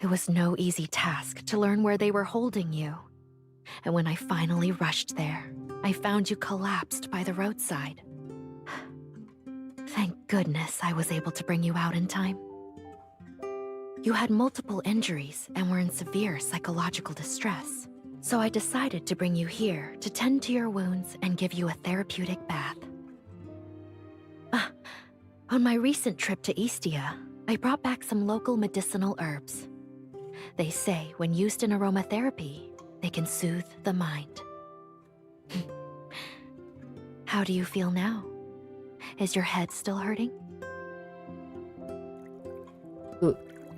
It was no easy task to learn where they were holding you. And when I finally rushed there, I found you collapsed by the roadside. Thank goodness I was able to bring you out in time. You had multiple injuries and were in severe psychological distress. So I decided to bring you here to tend to your wounds and give you a therapeutic bath. On my recent trip to Eastia, I brought back some local medicinal herbs. They say when used in aromatherapy, they can soothe the mind. How do you feel now? Is your head still hurting?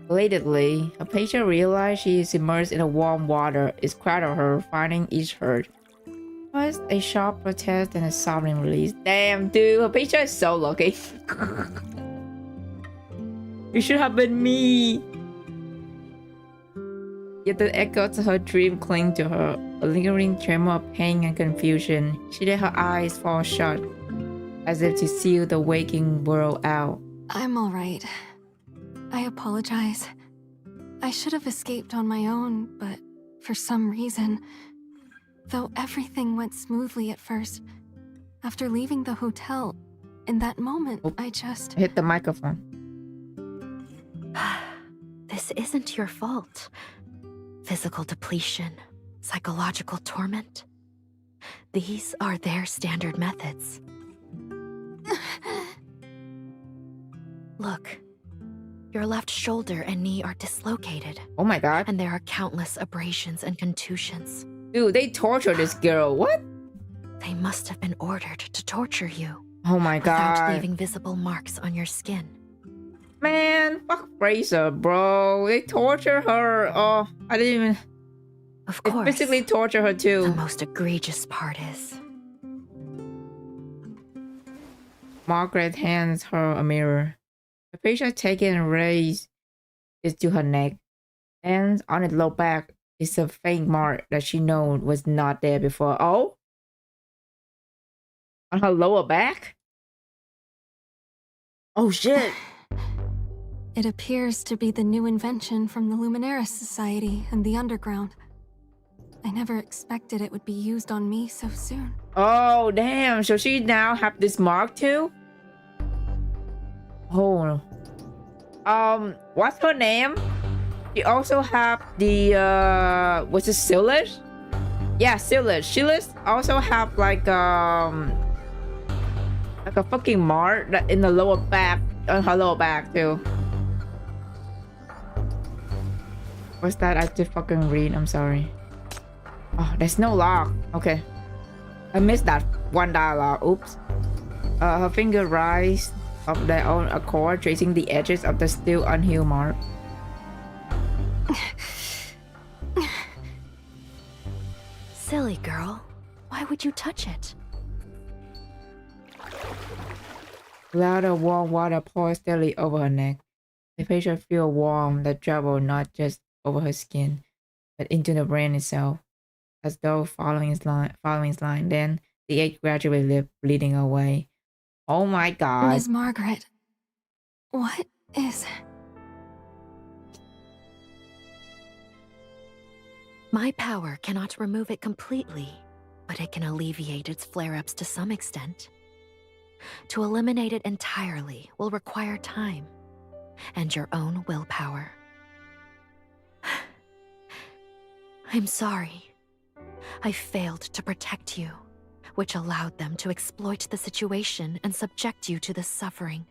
Belatedly, a patient realized she is immersed in a warm water. It cradled her, finding each hurt. First, a sharp protest and a sobbing release. Damn, dude, a patient is so lucky. It should have been me. Yet the echoes of her dream cling to her, a lingering tremor of pain and confusion. She let her eyes fall shut, as if to seal the waking world out. I'm alright. I apologize. I should have escaped on my own, but for some reason, though everything went smoothly at first, after leaving the hotel, in that moment, I just... Hit the microphone. This isn't your fault. Physical depletion, psychological torment. These are their standard methods. Look. Your left shoulder and knee are dislocated. Oh my god. And there are countless abrasions and contusions. Dude, they tortured this girl. What? They must have been ordered to torture you. Oh my god. Without leaving visible marks on your skin. Man, fuck Fraser, bro. They torture her. Oh, I didn't even... Of course. They physically torture her too. The most egregious part is... Margaret hands her a mirror. The patient takes it and raises it to her neck. And on its low back is a faint mark that she known was not there before. Oh? On her lower back? Oh shit! It appears to be the new invention from the Luminaris Society and the Underground. I never expected it would be used on me so soon. Oh damn, so she now have this mark too? Oh. What's her name? She also have the was it Silas? Yeah, Silas. Silas also have like a fucking mark in the lower back, on her lower back too. What's that? I did fucking read. I'm sorry. Oh, there's no lock. Okay, I missed that one dialogue. Oops. Her finger rise of their own accord, tracing the edges of the still unhealed mark. Silly girl. Why would you touch it? Louder warm water pours steadily over her neck. The patient feels warm that travel not just over her skin, but into the brain itself, as though following his line. Then the edge gradually left, bleeding away. Oh my god. Ms. Margaret, what is... My power cannot remove it completely, but it can alleviate its flare-ups to some extent. To eliminate it entirely will require time and your own willpower. I'm sorry. I failed to protect you, which allowed them to exploit the situation and subject you to this suffering.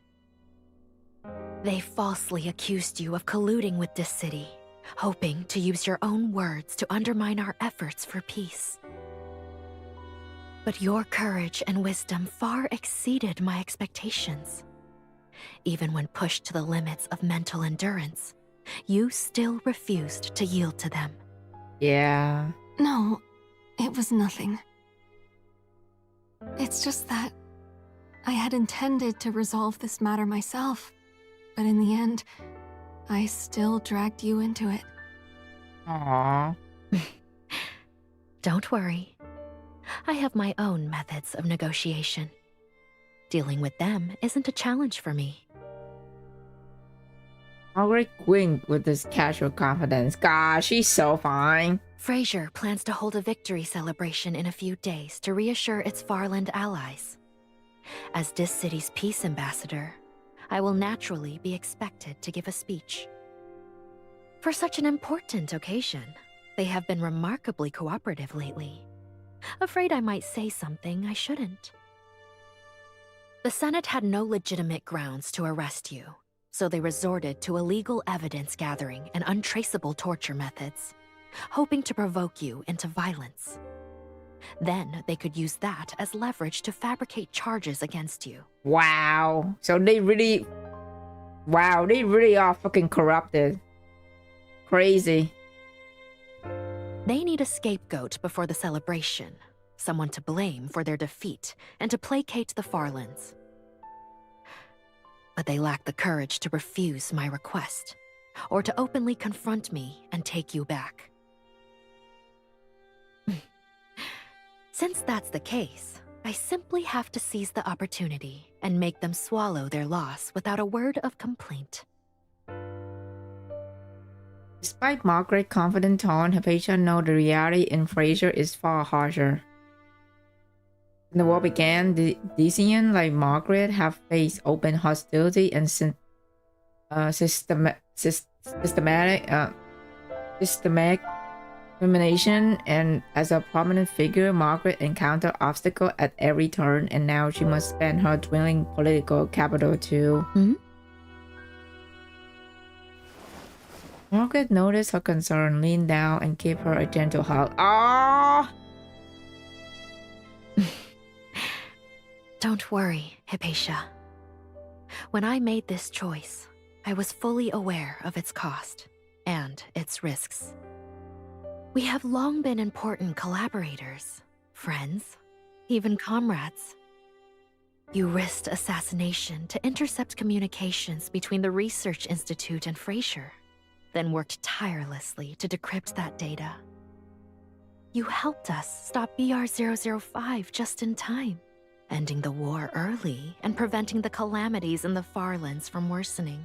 They falsely accused you of colluding with this city, hoping to use your own words to undermine our efforts for peace. But your courage and wisdom far exceeded my expectations. Even when pushed to the limits of mental endurance, you still refused to yield to them. Yeah. No, it was nothing. It's just that I had intended to resolve this matter myself, but in the end, I still dragged you into it. Aww. Don't worry. I have my own methods of negotiation. Dealing with them isn't a challenge for me. Margaret winked with this casual confidence. God, she's so fine. Fraser plans to hold a victory celebration in a few days to reassure its Farland allies. As this city's peace ambassador, I will naturally be expected to give a speech. For such an important occasion, they have been remarkably cooperative lately. Afraid I might say something I shouldn't. The Senate had no legitimate grounds to arrest you, so they resorted to illegal evidence gathering and untraceable torture methods, hoping to provoke you into violence. Then they could use that as leverage to fabricate charges against you. Wow. So they really... Wow, they really are fucking corrupted. Crazy. They need a scapegoat before the celebration, someone to blame for their defeat and to placate the Farlands. But they lack the courage to refuse my request, or to openly confront me and take you back. Since that's the case, I simply have to seize the opportunity and make them swallow their loss without a word of complaint. Despite Margaret's confident tone, her patient knows the reality in Fraser is far harsher. When the war began, the Decian, like Margaret, have faced open hostility and systematic discrimination, and as a prominent figure, Margaret encountered obstacles at every turn, and now she must spend her dwindling political capital too. Margaret noticed her concern, leaned down, and gave her a gentle hug. Ah! Don't worry, Hypatia. When I made this choice, I was fully aware of its cost and its risks. We have long been important collaborators, friends, even comrades. You risked assassination to intercept communications between the Research Institute and Fraser. then worked tirelessly to decrypt that data. You helped us stop BR-005 just in time, ending the war early and preventing the calamities in the Farlands from worsening.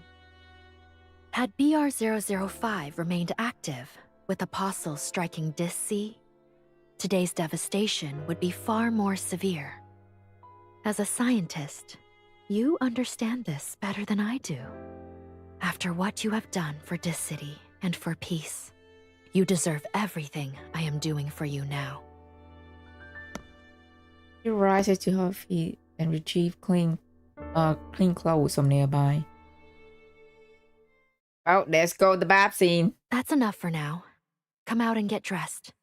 Had BR-005 remained active, with apostles striking Dis-C, today's devastation would be far more severe. As a scientist, you understand this better than I do. After what you have done for Dis-City and for peace, you deserve everything I am doing for you now. She rises to her feet and retrieves clean clothes from nearby. Oh, let's go to the bath scene. That's enough for now. Come out and get dressed.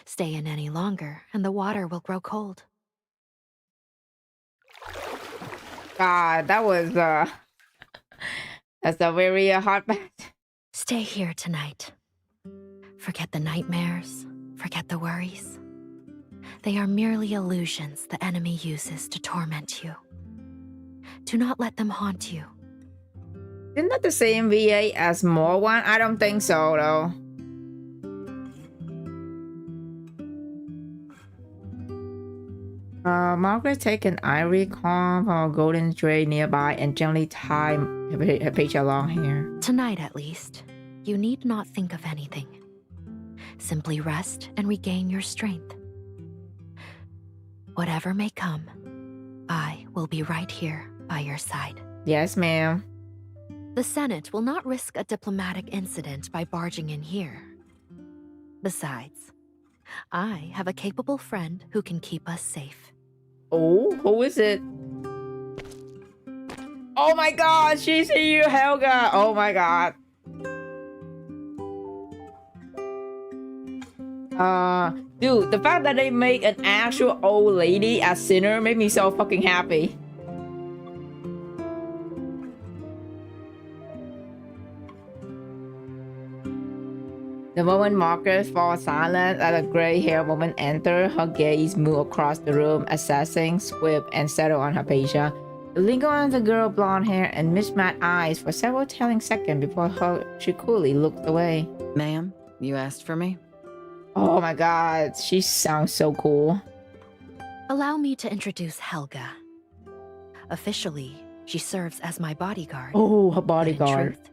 Stay in any longer, and the water will grow cold. God, that was that's a very hot bath. Stay here tonight. Forget the nightmares, forget the worries. They are merely illusions the enemy uses to torment you. Do not let them haunt you. Isn't that the same VA as more one? I don't think so, though. Margaret take an ivory comb from a golden tray nearby and gently tie Hypatia long hair. Tonight, at least, you need not think of anything. Simply rest and regain your strength. Whatever may come, I will be right here by your side. Yes, ma'am. The Senate will not risk a diplomatic incident by barging in here. Besides, I have a capable friend who can keep us safe. Oh, who is it? Oh my god, she's here, Helga! Oh my god. Dude, the fact that they make an actual old lady as Sinner made me so fucking happy. The moment Margaret falls silent as a gray-haired woman enters, her gaze moves across the room, assessing, swift, and settle on Hypatia. It lingers on the girl's blonde hair and mismatched eyes for several telling seconds before she coolly looks away. Ma'am, you asked for me? Oh my god, she sounds so cool. Allow me to introduce Helga. Officially, she serves as my bodyguard. Oh, her bodyguard. In truth,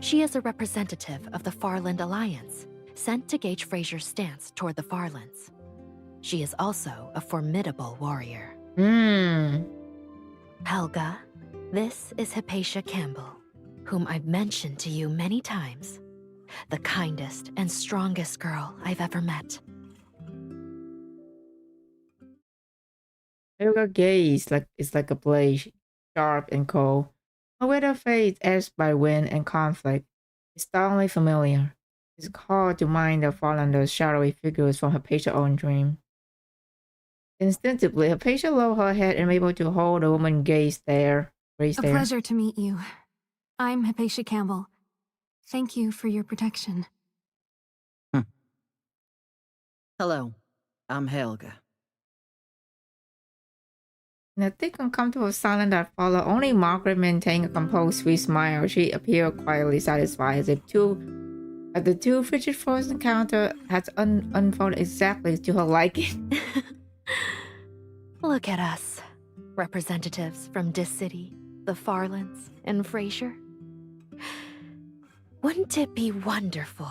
she is a representative of the Farland Alliance, sent to gauge Fraser's stance toward the Farlands. She is also a formidable warrior. Helga, this is Hypatia Campbell, whom I've mentioned to you many times. The kindest and strongest girl I've ever met. Helga gaze is like a blade, sharp and cold. Her withered face edged by wind and conflict is startlingly familiar. It's hard to mind the Farlander's shadowy figures from Hypatia's own dream. Instinctively, Hypatia lowered her head and able to hold the woman's gaze there. A pleasure to meet you. I'm Hypatia Campbell. Thank you for your protection. Hello, I'm Helga. In the thick uncomfortable silence that followed, only Margaret maintained a composed, sweet smile. She appeared quietly satisfied, as if the two frigid frozen encounter had unfolded exactly to her liking. Look at us, representatives from Dis-City, the Farlands, and Fraser. Wouldn't it be wonderful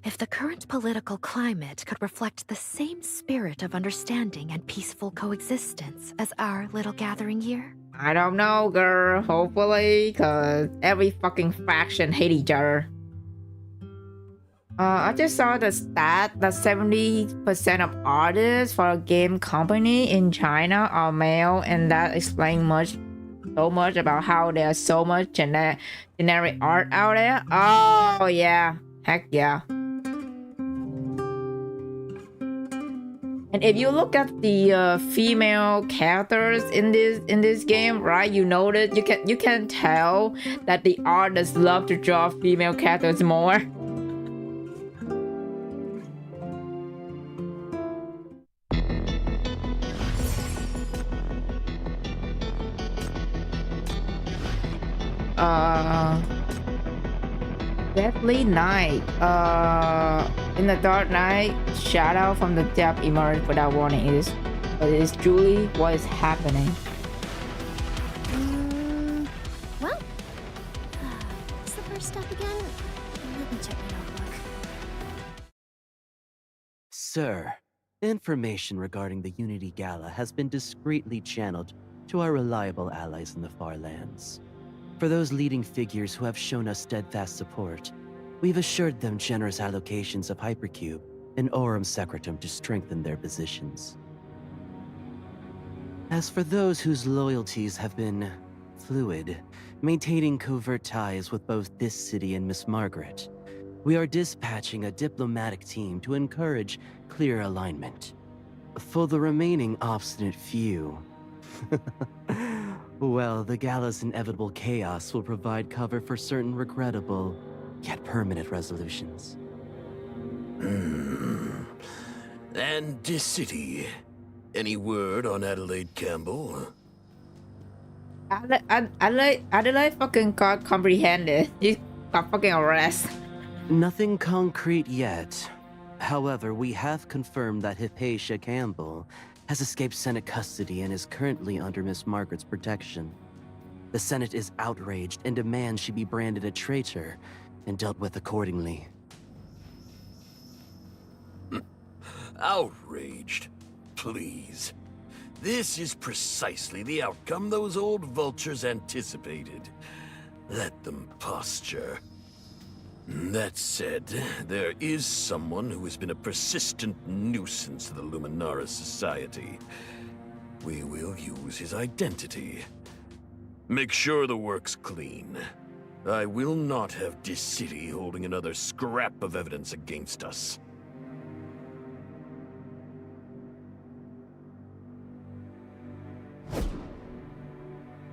if the current political climate could reflect the same spirit of understanding and peaceful coexistence as our little gathering here? I don't know, girl. Hopefully, because every fucking faction hate each other. I just saw the stat that 70% of artists for a game company in China are male, and that explains so much about how there's so much generic art out there. Oh yeah, heck yeah. And if you look at the female characters in this game, right, you notice you can tell that the artists love to draw female characters more. Deadly Night. In the dark night, shadow from the depth emerged without warning. It is Julie. What is happening? Well, what's the first step again? Let me check my notebook. Sir, information regarding the Unity Gala has been discreetly channeled to our reliable allies in the far lands. For those leading figures who have shown us steadfast support, we've assured them generous allocations of Hypercube and Aurum Secretum to strengthen their positions. As for those whose loyalties have been fluid, maintaining covert ties with both this city and Miss Margaret, we are dispatching a diplomatic team to encourage clear alignment. For the remaining obstinate few, well, the Gala's inevitable chaos will provide cover for certain regrettable, yet permanent resolutions. And this city, any word on Adelaide Campbell? Adelaide fucking got comprehended. He got fucking arrested. Nothing concrete yet. However, we have confirmed that Hypatia Campbell has escaped Senate custody and is currently under Miss Margaret's protection. The Senate is outraged and demands she be branded a traitor and dealt with accordingly. Outraged? Please. This is precisely the outcome those old vultures anticipated. Let them posture. That said, there is someone who has been a persistent nuisance to the Luminaris Society. We will use his identity. Make sure the work's clean. I will not have this city holding another scrap of evidence against us.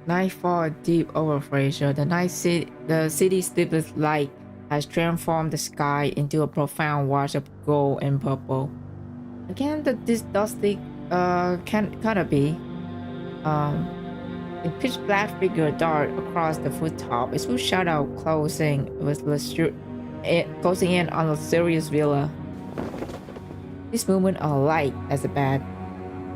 Nightfall deep over Frasier. The city's deepest light has transformed the sky into a profound wash of gold and purple. Again, this dusty can't be. A pitch black figure dart across the rooftop. Its full shadow closing in on a serious villa. This movement are light as a bat.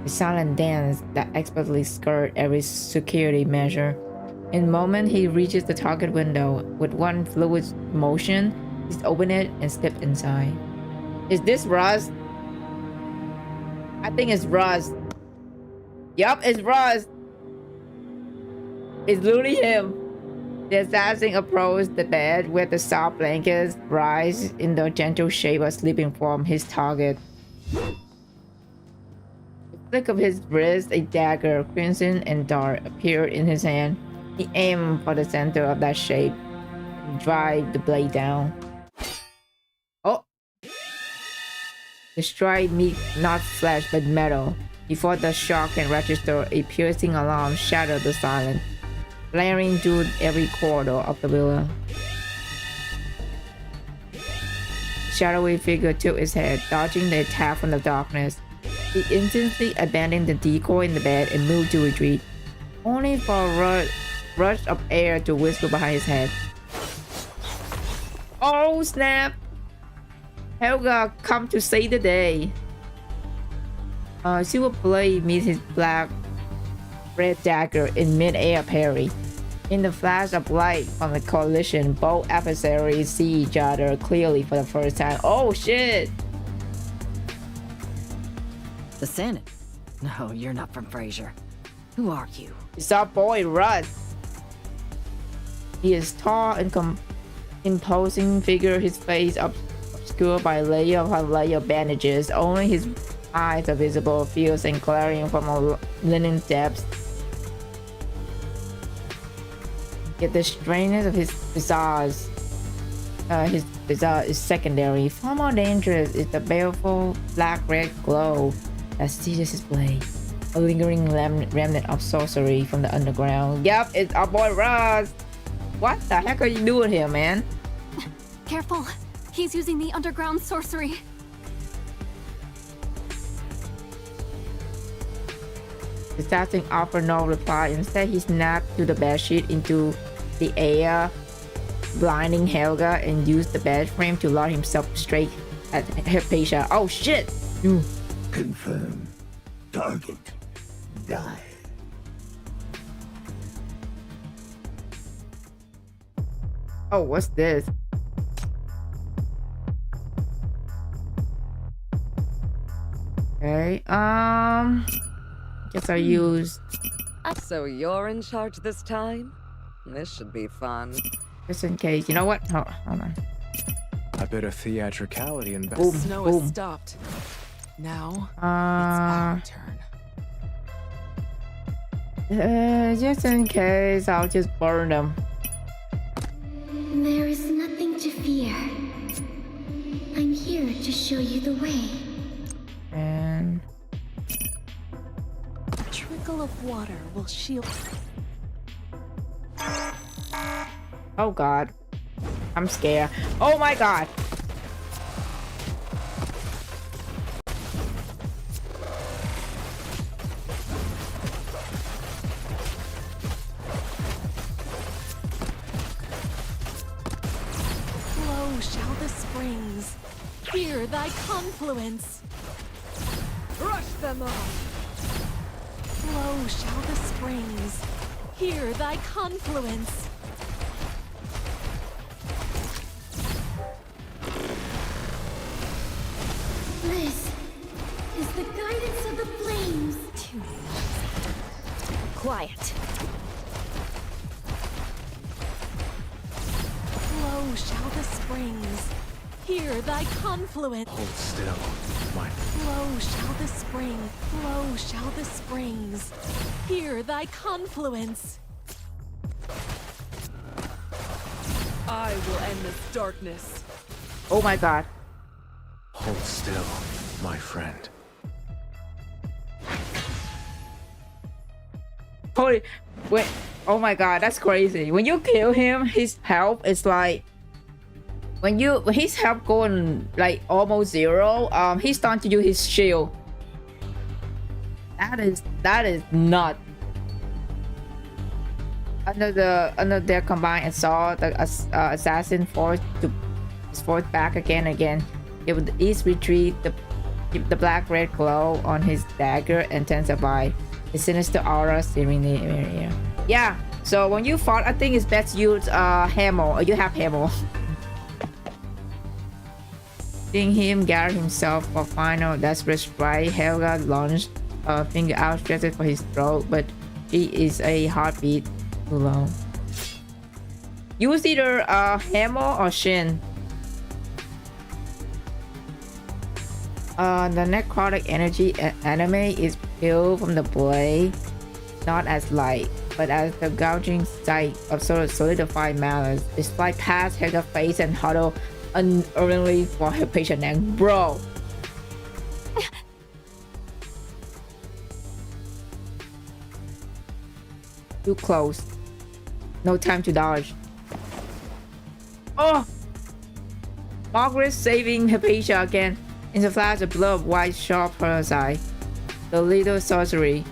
A silent dance that expertly skirts every security measure. In a moment, he reaches the target window. With one fluid motion, he's opened it and stepped inside. Is this Russ? I think it's Russ. Yup, it's Russ. It's literally him. The assassin approached the bed where the soft blankets rise in the gentle shape of sleeping from his target. The flick of his wrist, a dagger, crimson and dark, appeared in his hand. He aimed for the center of that shape and drive the blade down. Oh! The strike meets not flesh but metal. Before the shock can register, a piercing alarm shattered the silence, blaring through every corridor of the villa. The shadowy figure took its head, dodging the attack from the darkness. He instantly abandoned the decoy in the bed and moved to retreat, only for a rush of air to whisper behind his head. Oh snap! Helga come to save the day. Silver blade meets his black red dagger in mid-air parry. In the flash of light from the coalition, both adversaries see each other clearly for the first time. Oh shit! The Senate? No, you're not from Frasier. Who are you? It's our boy Russ. He is tall and imposing figure, his face obscured by layer upon layer of bandages. Only his eyes are visible, fierce and glaring from a linen depths. Yet the strangeness of his visage is secondary. Far more dangerous is the baleful black-red glow that seizes his blade. A lingering remnant of sorcery from the underground. Yep, it's our boy Russ. What the heck are you doing here, man? Careful. He's using the underground sorcery. The assassin offered no reply. Instead, he snapped to the bedsheet into the air blinding Helga and used the bed frame to launch himself straight at Hypatia. Oh shit! Confirm. Target. Die. Oh, what's this? Okay, guess I used... So you're in charge this time? This should be fun. Just in case. You know what? Hold on. A bit of theatricality in Boom, Snow boom. has stopped. Now, it's our turn. Just in case, I'll just burn them. There is nothing to fear. I'm here to show you the way. And... A trickle of water will shield... Oh god. I'm scared. Oh my god! Flow shall the springs. Hear thy confluence. Rush them all. Flow shall the springs. Hear thy confluence. This is the guidance of the flames. Quiet. Flow shall the springs. Hear thy confluence. Hold still, my... Flow shall the spring. Flow shall the springs. Hear thy confluence. I will end this darkness. Oh my god. Hold still, my friend. Holy... Wait. Oh my god, that's crazy. When you kill him, his health is like... When his health going like almost zero, he starts to use his shield. That is not. Under their combined assault, the assassin forced back again and again. It would ease retreat the black-red glow on his dagger intensify. The sinister aura searing the area. Yeah, so when you fought, I think it's best use hammer, or you have hammer. Seeing him gather himself for final desperate strike, Helga launched a finger outstretched for his throat, but she is a heartbeat too low. Use either hammer or shin. The necrotic energy anime is peeled from the blade, not as light, but as the gouging sight of solidified malice. It's like past Helga's face and huddle unerringly for her patient neck. Bro! Too close. No time to dodge. Oh! Margaret saving Hypatia again. In the flash, a blow of white sharp her side. The little sorcery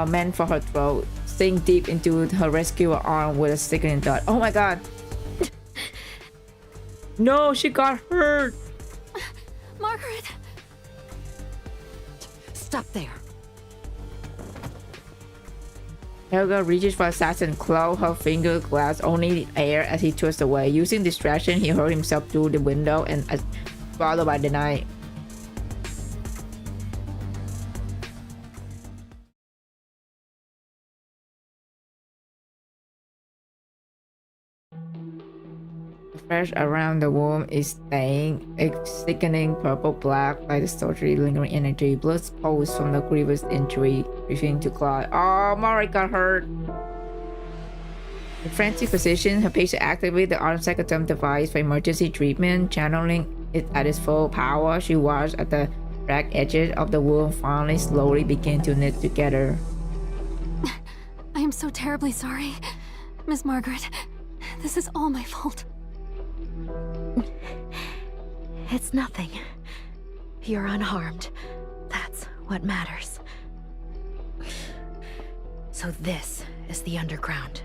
meant for her throat sink deep into her rescuer arm with a sickening thud. Oh my god! No, she got hurt! Margaret! Stop there. Helga reaches for assassin claw, her finger grabs only air as he twists away. Using distraction, he hurled himself through the window and followed by the night. The flesh around the womb is stained, a sickening purple-black like the surgery lingering energy. Blood pulls from the grievous injury, refusing to clot. Oh, Mari got hurt! In frantic position, her patient activated the arm secretum device for emergency treatment, channeling it at its full power. She watched as the ragged edges of the wound finally slowly begin to knit together. I am so terribly sorry, Miss Margaret. This is all my fault. It's nothing. You're unharmed. That's what matters. So this is the underground.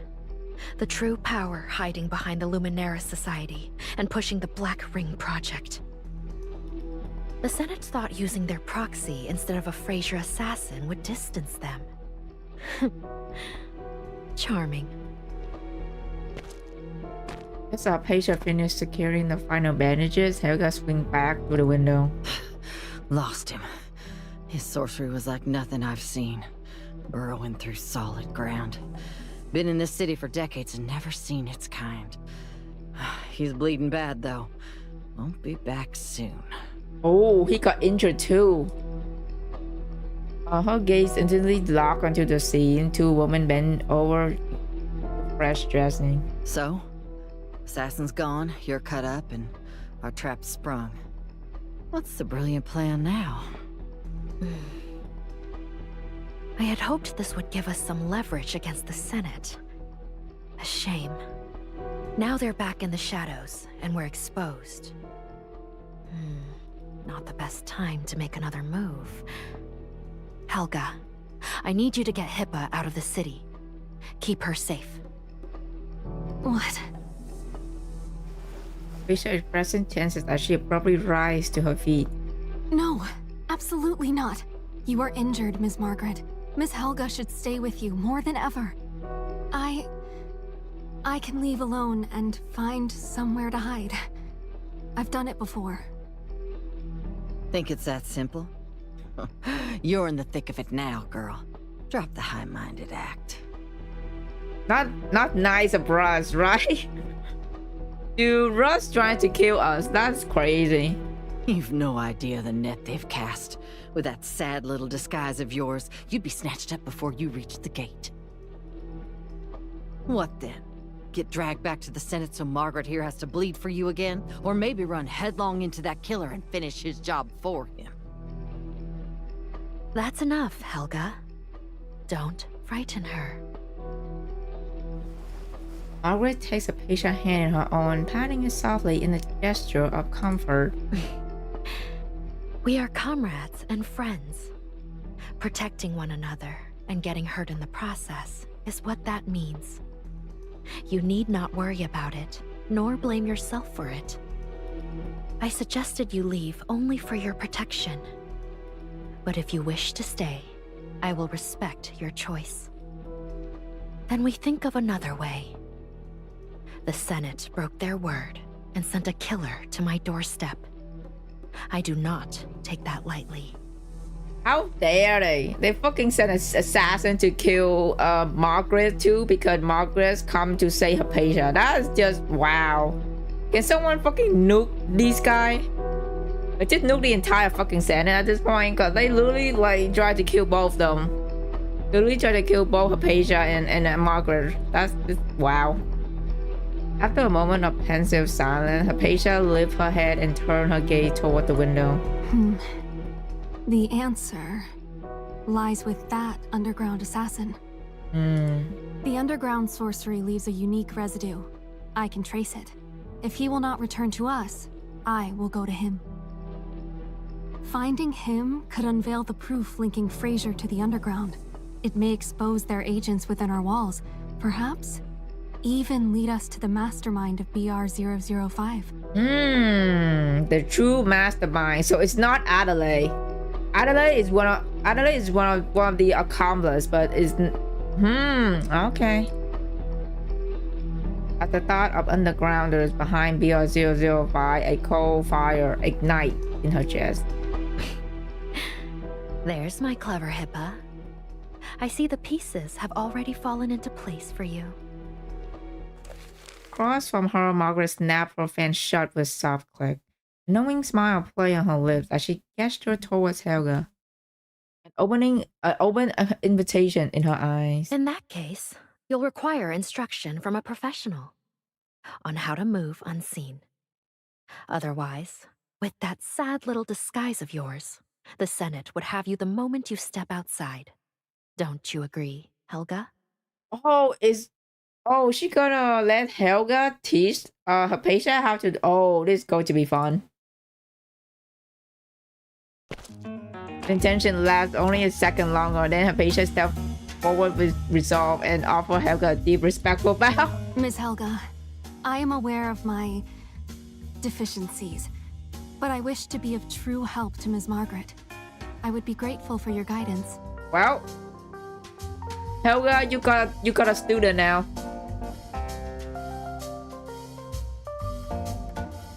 The true power hiding behind the Luminaris Society and pushing the Black Ring Project. The Senate thought using their proxy instead of a Fraser assassin would distance them. Charming. As our patient finished securing the final bandages, Helga swing back to the window. Lost him. His sorcery was like nothing I've seen. Burrowing through solid ground. Been in this city for decades and never seen its kind. He's bleeding bad, though. Won't be back soon. Oh, he got injured too. Her gaze instantly locked onto the scene. Two women bent over, fresh dressing. So? Assassin's gone, you're cut up, and our trap's sprung. What's the brilliant plan now? I had hoped this would give us some leverage against the Senate. A shame. Now they're back in the shadows, and we're exposed. Not the best time to make another move. Helga, I need you to get Hippa out of the city. Keep her safe. What? Fisher expressed tenses as she abruptly rises to her feet. No, absolutely not. You are injured, Miss Margaret. Miss Helga should stay with you more than ever. I can leave alone and find somewhere to hide. I've done it before. Think it's that simple? You're in the thick of it now, girl. Drop the high-minded act. Not nice of Russ, right? Dude, Russ trying to kill us. That's crazy. You've no idea the net they've cast. With that sad little disguise of yours, you'd be snatched up before you reached the gate. What then? Get dragged back to the Senate so Margaret here has to bleed for you again? Or maybe run headlong into that killer and finish his job for him? That's enough, Helga. Don't frighten her. Margaret takes a patient hand in her own, patting it softly in a gesture of comfort. We are comrades and friends. Protecting one another and getting hurt in the process is what that means. You need not worry about it, nor blame yourself for it. I suggested you leave only for your protection. But if you wish to stay, I will respect your choice. Then we think of another way. The Senate broke their word and sent a killer to my doorstep. I do not take that lightly. How dare they? They fucking sent an assassin to kill Margaret too because Margaret's come to save her patient. That is just wow. Can someone fucking nuke this guy? Like, just nuke the entire fucking Senate at this point because they literally like tried to kill both of them. Literally tried to kill both her patient and Margaret. That's just wow. After a moment of pensive silence, Hypatia lifted her head and turned her gaze toward the window. The answer lies with that underground assassin. The underground sorcery leaves a unique residue. I can trace it. If he will not return to us, I will go to him. Finding him could unveil the proof linking Fraser to the underground. It may expose their agents within our walls, perhaps even lead us to the mastermind of BR-005. The true mastermind. So it's not Adelaide. Adelaide is one of the accomplices, but is okay. At the thought of undergrounders behind BR-005, a cold fire ignites in her chest. There's my clever Hippa. I see the pieces have already fallen into place for you. Across from her, Margaret snapped her fan shut with a soft click. A knowing smile played on her lips as she gestured towards Helga. An open invitation in her eyes. In that case, you'll require instruction from a professional on how to move unseen. Otherwise, with that sad little disguise of yours, the Senate would have you the moment you step outside. Don't you agree, Helga? Oh, she gonna let Helga teach her patient how to... Oh, this is going to be fun. The intention lasts only a second longer, then her patient stepped forward with resolve and offered Helga a deep, respectful bow. Miss Helga, I am aware of my deficiencies, but I wish to be of true help to Ms. Margaret. I would be grateful for your guidance. Well, Helga, you got a student now.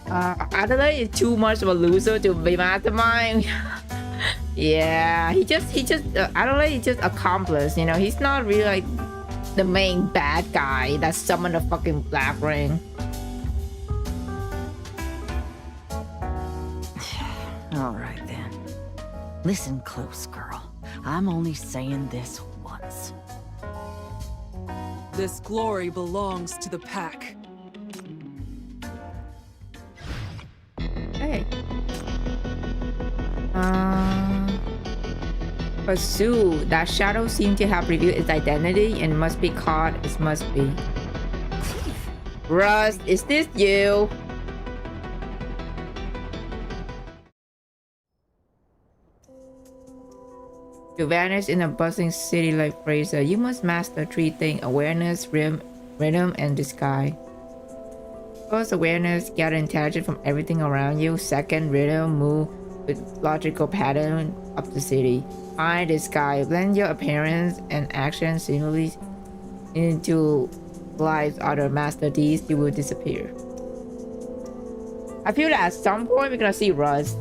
Adelaide is too much of a loser to be mastermind. Yeah, he just Adelaide is just accomplice, you know. He's not really like the main bad guy that summoned the fucking black ring. All right then. Listen close, girl. I'm only saying this once. This glory belongs to the pack. Hey. Pursue. That shadow seemed to have revealed its identity and must be caught. It must be. Rust, is this you? To vanish in a buzzing city like Fraser, you must master three things: awareness, rhythm, and disguise. First, awareness, gather intelligence from everything around you. Second, rhythm, move with logical pattern up the city. Find disguise, blend your appearance and actions seamlessly into life's other master deeds. You will disappear. I feel that at some point we're gonna see Russ.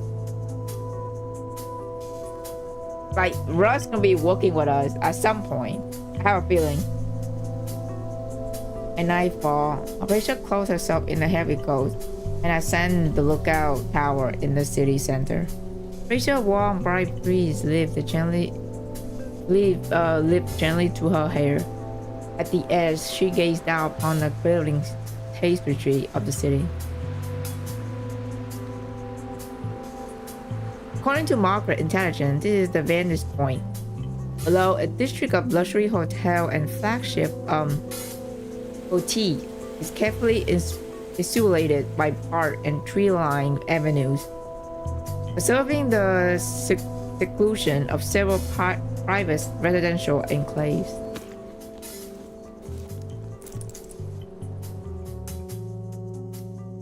Like, Russ gonna be working with us at some point. I have a feeling. At nightfall, Arisha closed herself in the heavy coat and ascended the lookout tower in the city center. Arisha's warm, bright breeze lived gently through her hair. At the edge, she gazed down upon the glittering tapestry of the city. According to Margaret intelligence, this is the vantage point. Below, a district of luxury hotel and flagship boutique is carefully insulated by park and tree-lined avenues, preserving the seclusion of several private residential enclaves.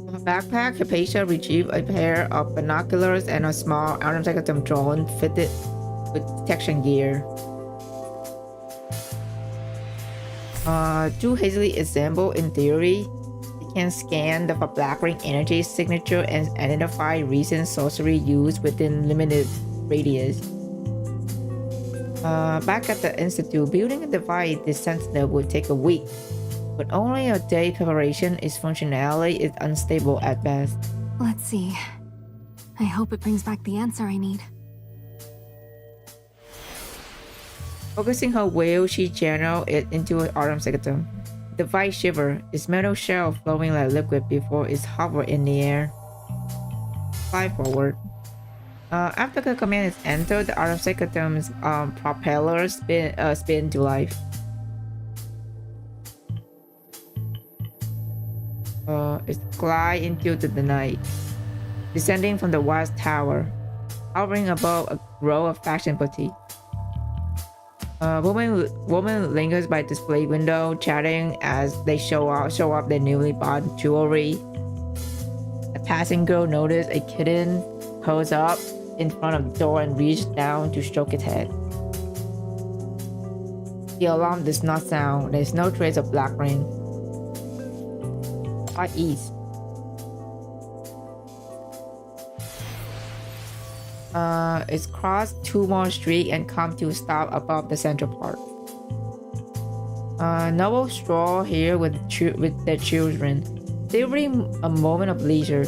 From a backpack, Hypatia retrieved a pair of binoculars and a small automatic drone fitted with detection gear. Too hastily assembled in theory, it can scan the black ring energy signature and identify recent sorcery used within limited radius. Back at the Institute, building a device this sensitive would take a week, but only a day preparation. Its functionality is unstable at best. Let's see. I hope it brings back the answer I need. Focusing her will, she channeled it into an autumn sectum. The device shivered, its metal shell flowing like liquid before it hovered in the air. Fly forward. After the command is entered, the autumn sectum's propellers spin to life. It glides into the night, descending from the west tower, hovering above a row of fashion boutiques. Woman lingers by display window, chatting as they show up their newly bought jewelry. A passing girl notices a kitten curls up in front of the door and reaches down to stroke its head. The alarm does not sound. There is no trace of black ring. East. It's crossed two more streets and come to a stop above the Central Park. Noble stroll here with their children, savoring a moment of leisure.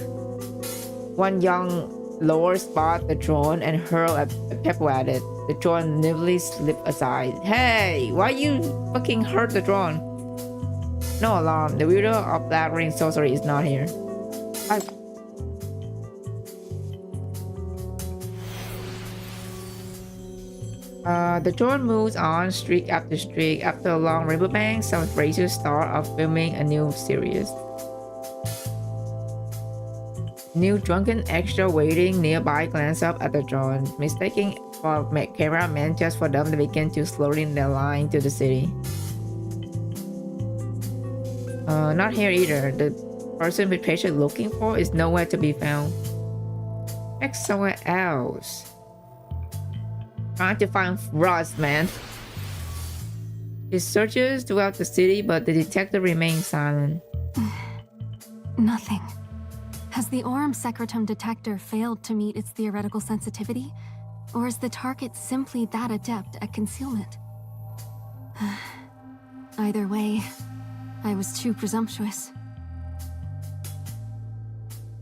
One young lord spot the drone and hurl a pebble at it. The drone nimbly slipped aside. Hey, why you fucking hurt the drone? No alarm. The wielder of Black Ring sorcery is not here. The drone moves on streak after streak. After a long riverbank, some racers start off filming a new series. New drunken extra waiting nearby glance up at the drone, mistaking for cameraman just for them to begin to slowly their line to the city. Not here either. The person the patient looking for is nowhere to be found. Check somewhere else. Trying to find Ross, man. He searches throughout the city, but the detective remains silent. Nothing. Has the Aurum Secretum detector failed to meet its theoretical sensitivity? Or is the target simply that adept at concealment? Either way, I was too presumptuous.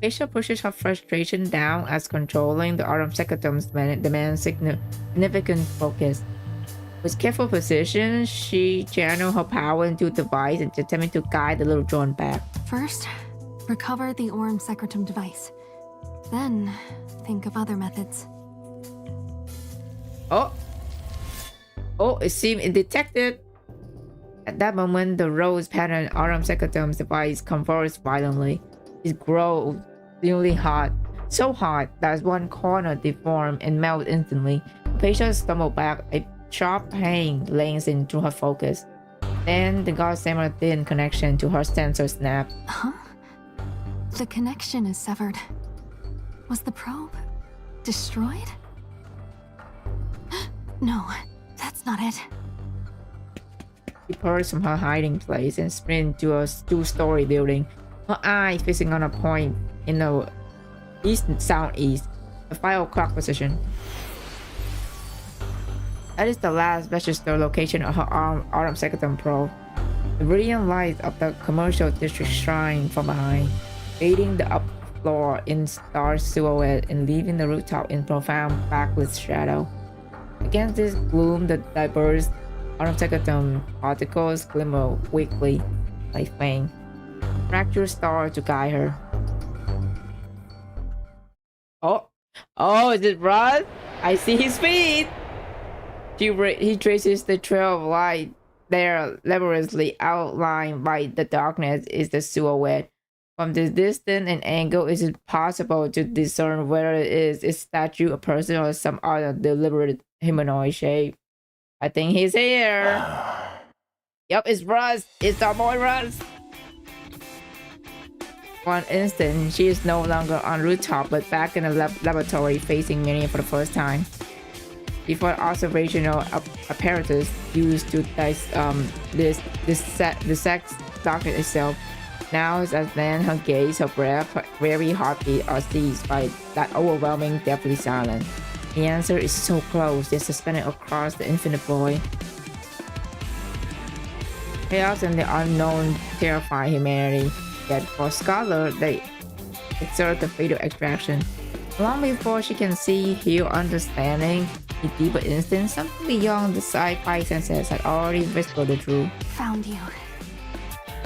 Aisha pushes her frustration down as controlling the Aurum Secretum demands significant focus. With careful precision, she channels her power into the device and attempting to guide the little drone back. First, recover the Aurum Secretum device. Then, think of other methods. Oh, it seemed it detected. At that moment, the rose pattern Aurum Secretum's device convulsed violently. It grows really hot. So hot that one corner deformed and melted instantly. The patient stumbled back. A sharp pain lays into her focus. Then the gossamer thin connection to her sensor snapped. Huh? The connection is severed. Was the probe destroyed? No, that's not it. She purged from her hiding place and sprinted to a two-story building, her eye fixing on a point in the east-southeast, the 5 o'clock position. That is the last registered location of her Aurum Secretum probe. The brilliant light of the commercial district shine from behind, fading the upper floor in stark silhouette and leaving the rooftop in profound backlit shadow. Against this gloom, the diverse Aurum Secretum particles glimmer weakly, like flame. Fractured star to guide her. Oh, is it Russ? I see his feet! He traces the trail of light. There, laboriously outlined by the darkness, is the silhouette. From this distance and angle, it is possible to discern whether it is a statue, a person, or some other deliberate humanoid shape. I think he's here. Yup, it's Russ. It's our boy Russ. For an instant, she is no longer on rooftop, but back in the laboratory, facing Minion for the first time. Before observational apparatus used to dissect darkness itself. Now, as then her gaze, her breath, her very heartbeat are seized by that overwhelming, deathly silence. The answer is so close, yet suspended across the infinite void. Chaos and the unknown terrify humanity, yet for Scholar, they exert the fatal extraction. Long before she can see, hear, understanding, a deeper instinct, something beyond the sci-fi senses had already whispered the truth. Found you.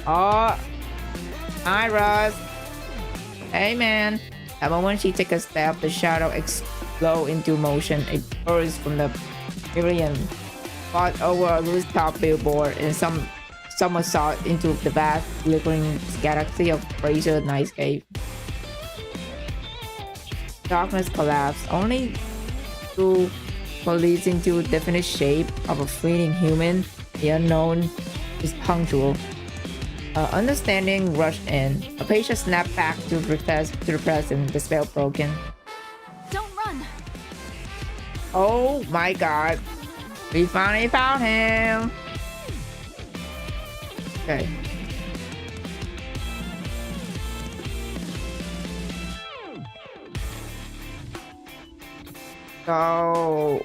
Oh, hi Russ. Hey man. At the moment she takes a step, the shadow explodes into motion. It bursts from the pavilion, fought over a rooftop billboard, and somersault into the vast, glittering galaxy of Fraser nightscape. Darkness collapsed, only to release into definite shape of a fleeting human. The unknown is punctual. Understanding rushed in. A patient snapped back to the present, the spell broken. Don't run! Oh my god. We finally found him! Okay. So...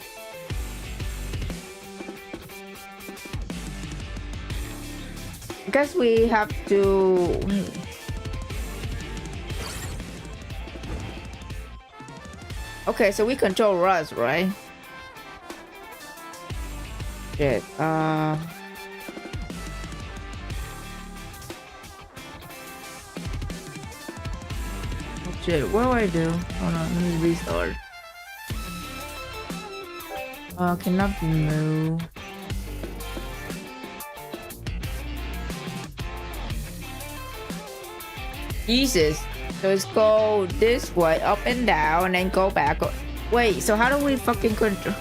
I guess we have to... Okay, so we control Russ, right? Shit, oh shit, what do I do? Hold on, let me restart. Cannot be moved. Jesus. So let's go this way, up and down, and then go back. Wait, so how do we fucking control?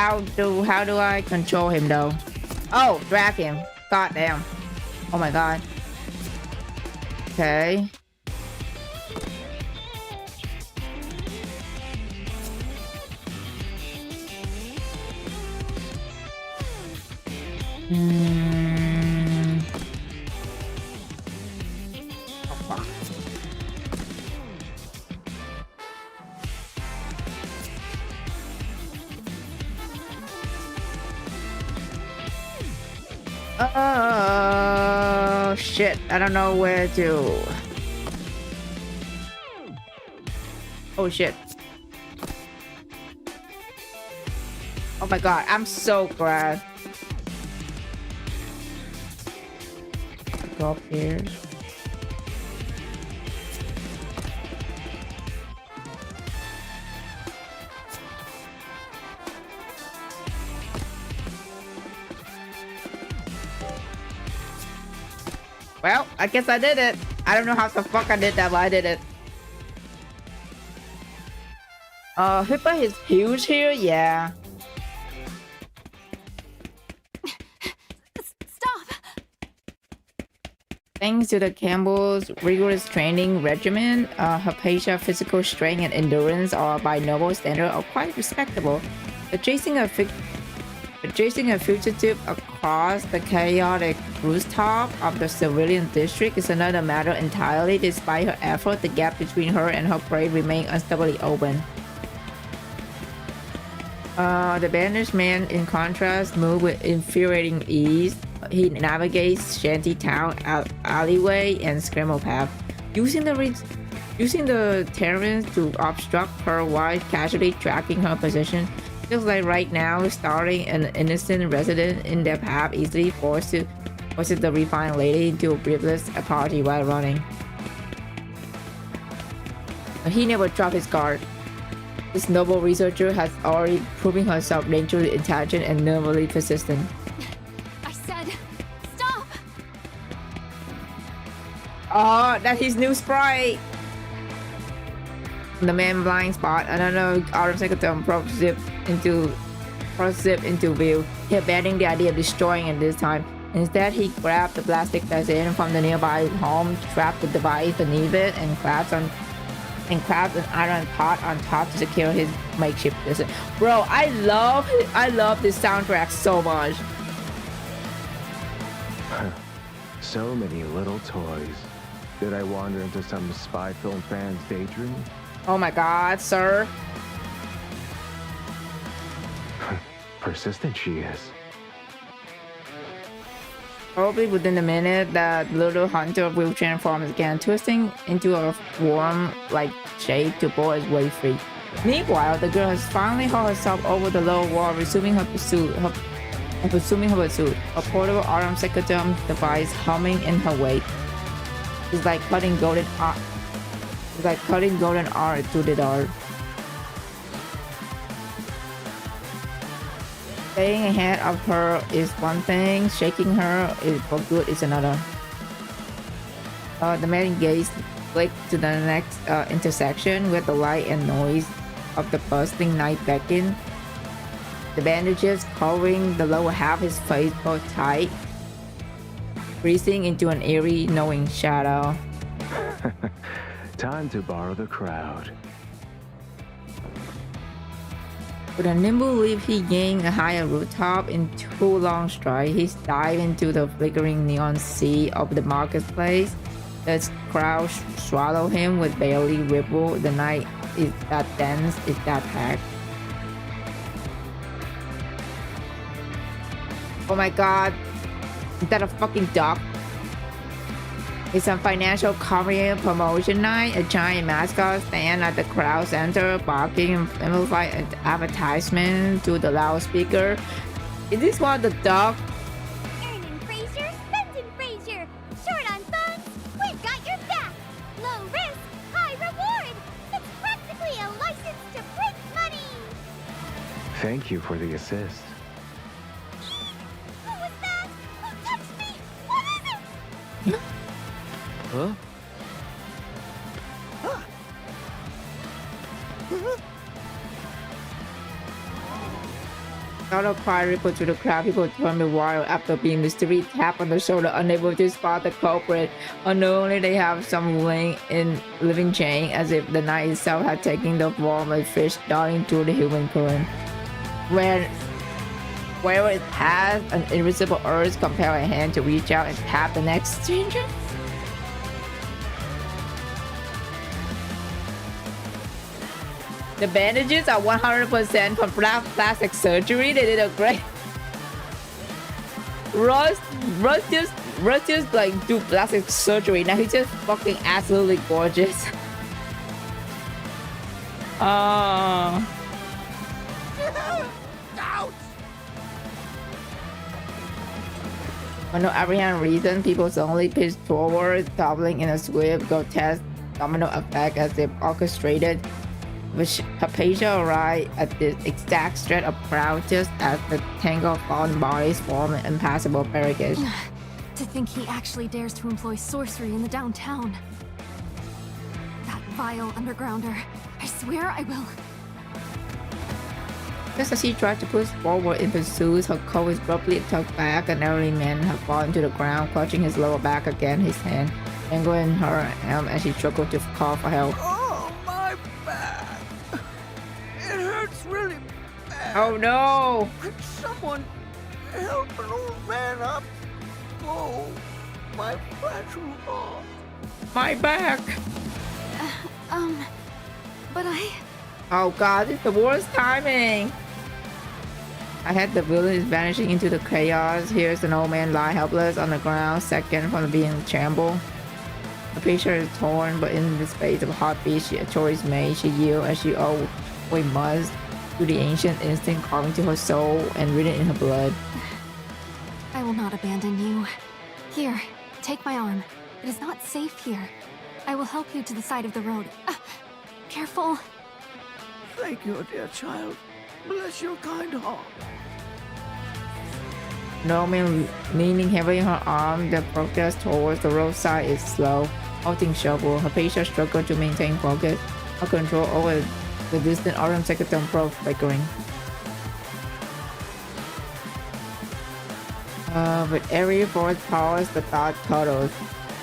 how do I control him though? Oh, drag him. God damn. Oh my god. Okay. Oh, fuck. Oh shit, I don't know where to. Oh shit. Oh my god, I'm so glad. Go up here. Well, I guess I did it. I don't know how the fuck I did that, but I did it. Hippo is huge here, yeah. Stop! Thanks to the Campbell's rigorous training regimen, Hypatia physical strength and endurance are by noble standard are quite respectable. Chasing a fugitive across the chaotic rooftop of the civilian district is another matter entirely. Despite her effort, the gap between her and her prey remains unstably open. The banished man, in contrast, moves with infuriating ease. He navigates shanty town alleyway and scramble path, using the terrain to obstruct her while casually tracking her position. Feels like right now, starting an innocent resident in their path easily forces the refined lady into a breathless party while running. He never dropped his guard. This noble researcher has already proven herself dangerously intelligent and nervously persistent. I said, stop! Oh, that's his new sprite! The man blind spot, another Autumn Secretary prototype into view. He abandoned the idea of destroying it this time. Instead, he grabbed the plastic basin from the nearby home, trapped the device beneath it, and clapped an iron pot on top to secure his makeshift basin. Bro, I love this soundtrack so much. So many little toys. Did I wander into some spy film fan's daydream? Oh my god, sir. Persistent she is. Probably within a minute, the little hunter will transform again, twisting into a worm-like shape to bore his way free. Meanwhile, the girl has finally hauled herself over the low wall, resuming her pursuit. A portable Autumn Secretary device humming in her wake. It's like cutting golden art. It's like cutting golden art through the dark. Staying ahead of her is one thing, shaking her for good is another. The man gazed quick to the next intersection where the light and noise of the bustling night beckon. The bandages covering the lower half of his face pulled tight, freezing into an eerie, knowing shadow. Time to borrow the crowd. With a nimble leap, he gained a higher rooftop. In 2 long strides, he dived into the flickering neon sea of the marketplace. The crowd swallowed him with barely ripple. The night is that dense, is that packed. Oh my god, is that a fucking duck? It's a financial career promotion night. A giant mascot stand at the crowd center, barking and amplified advertisement to the loudspeaker. Is this one the duck? Earning Fraser, spending Fraser. Short on funds, we've got your back. Low risk, high reward. It's practically a license to print money. Thank you for the assist. Who was that? Who touched me? What is it? Huh? Without a cry rippled through the crowd, people turned wild after being mysteriously tapped on the shoulder, unable to spot the culprit. Unknowingly, they have some living chain, as if the night itself had taken the form of a fish darting through the human current. Wherever it has, an invisible urge compel a hand to reach out and tap the next stranger. The bandages are 100% from plastic surgery. They did a great. Russ just like do plastic surgery. Now he's just fucking absolutely gorgeous. For no apparent reason, people suddenly pitch forward, toppling in a swift, grotesque domino effect as if orchestrated. Which Hypatia arrived at this exact stretch of crowd just as the tangle of fallen bodies formed an impassable barricade. To think he actually dares to employ sorcery in the downtown. That vile undergrounder. I swear I will. Just as she tried to push forward in pursuit, her coat is abruptly tucked back. An elderly man had fallen to the ground, clutching his lower back against his hand, angling her arm as she struggled to call for help. Really bad. Oh no! Could someone help an old man up? Oh, my fragile arm. My back! But I... Oh god, it's the worst timing! I had the village vanishing into the chaos. Here's an old man lie helpless on the ground, second from being shambled. The picture is torn, but in the space of a heartbeat, a choice made. She yields as she always must, to the ancient instinct carving to her soul and written in her blood. I will not abandon you. Here, take my arm. It is not safe here. I will help you to the side of the road. Careful. Thank you, dear child. Bless your kind heart. Norman leaning heavily on her arm, the progress towards the roadside is slow, halting shovel. Her patient struggled to maintain focus, her control over the distant autumn secretary probe flickering. With every force powers, the thought cuddles.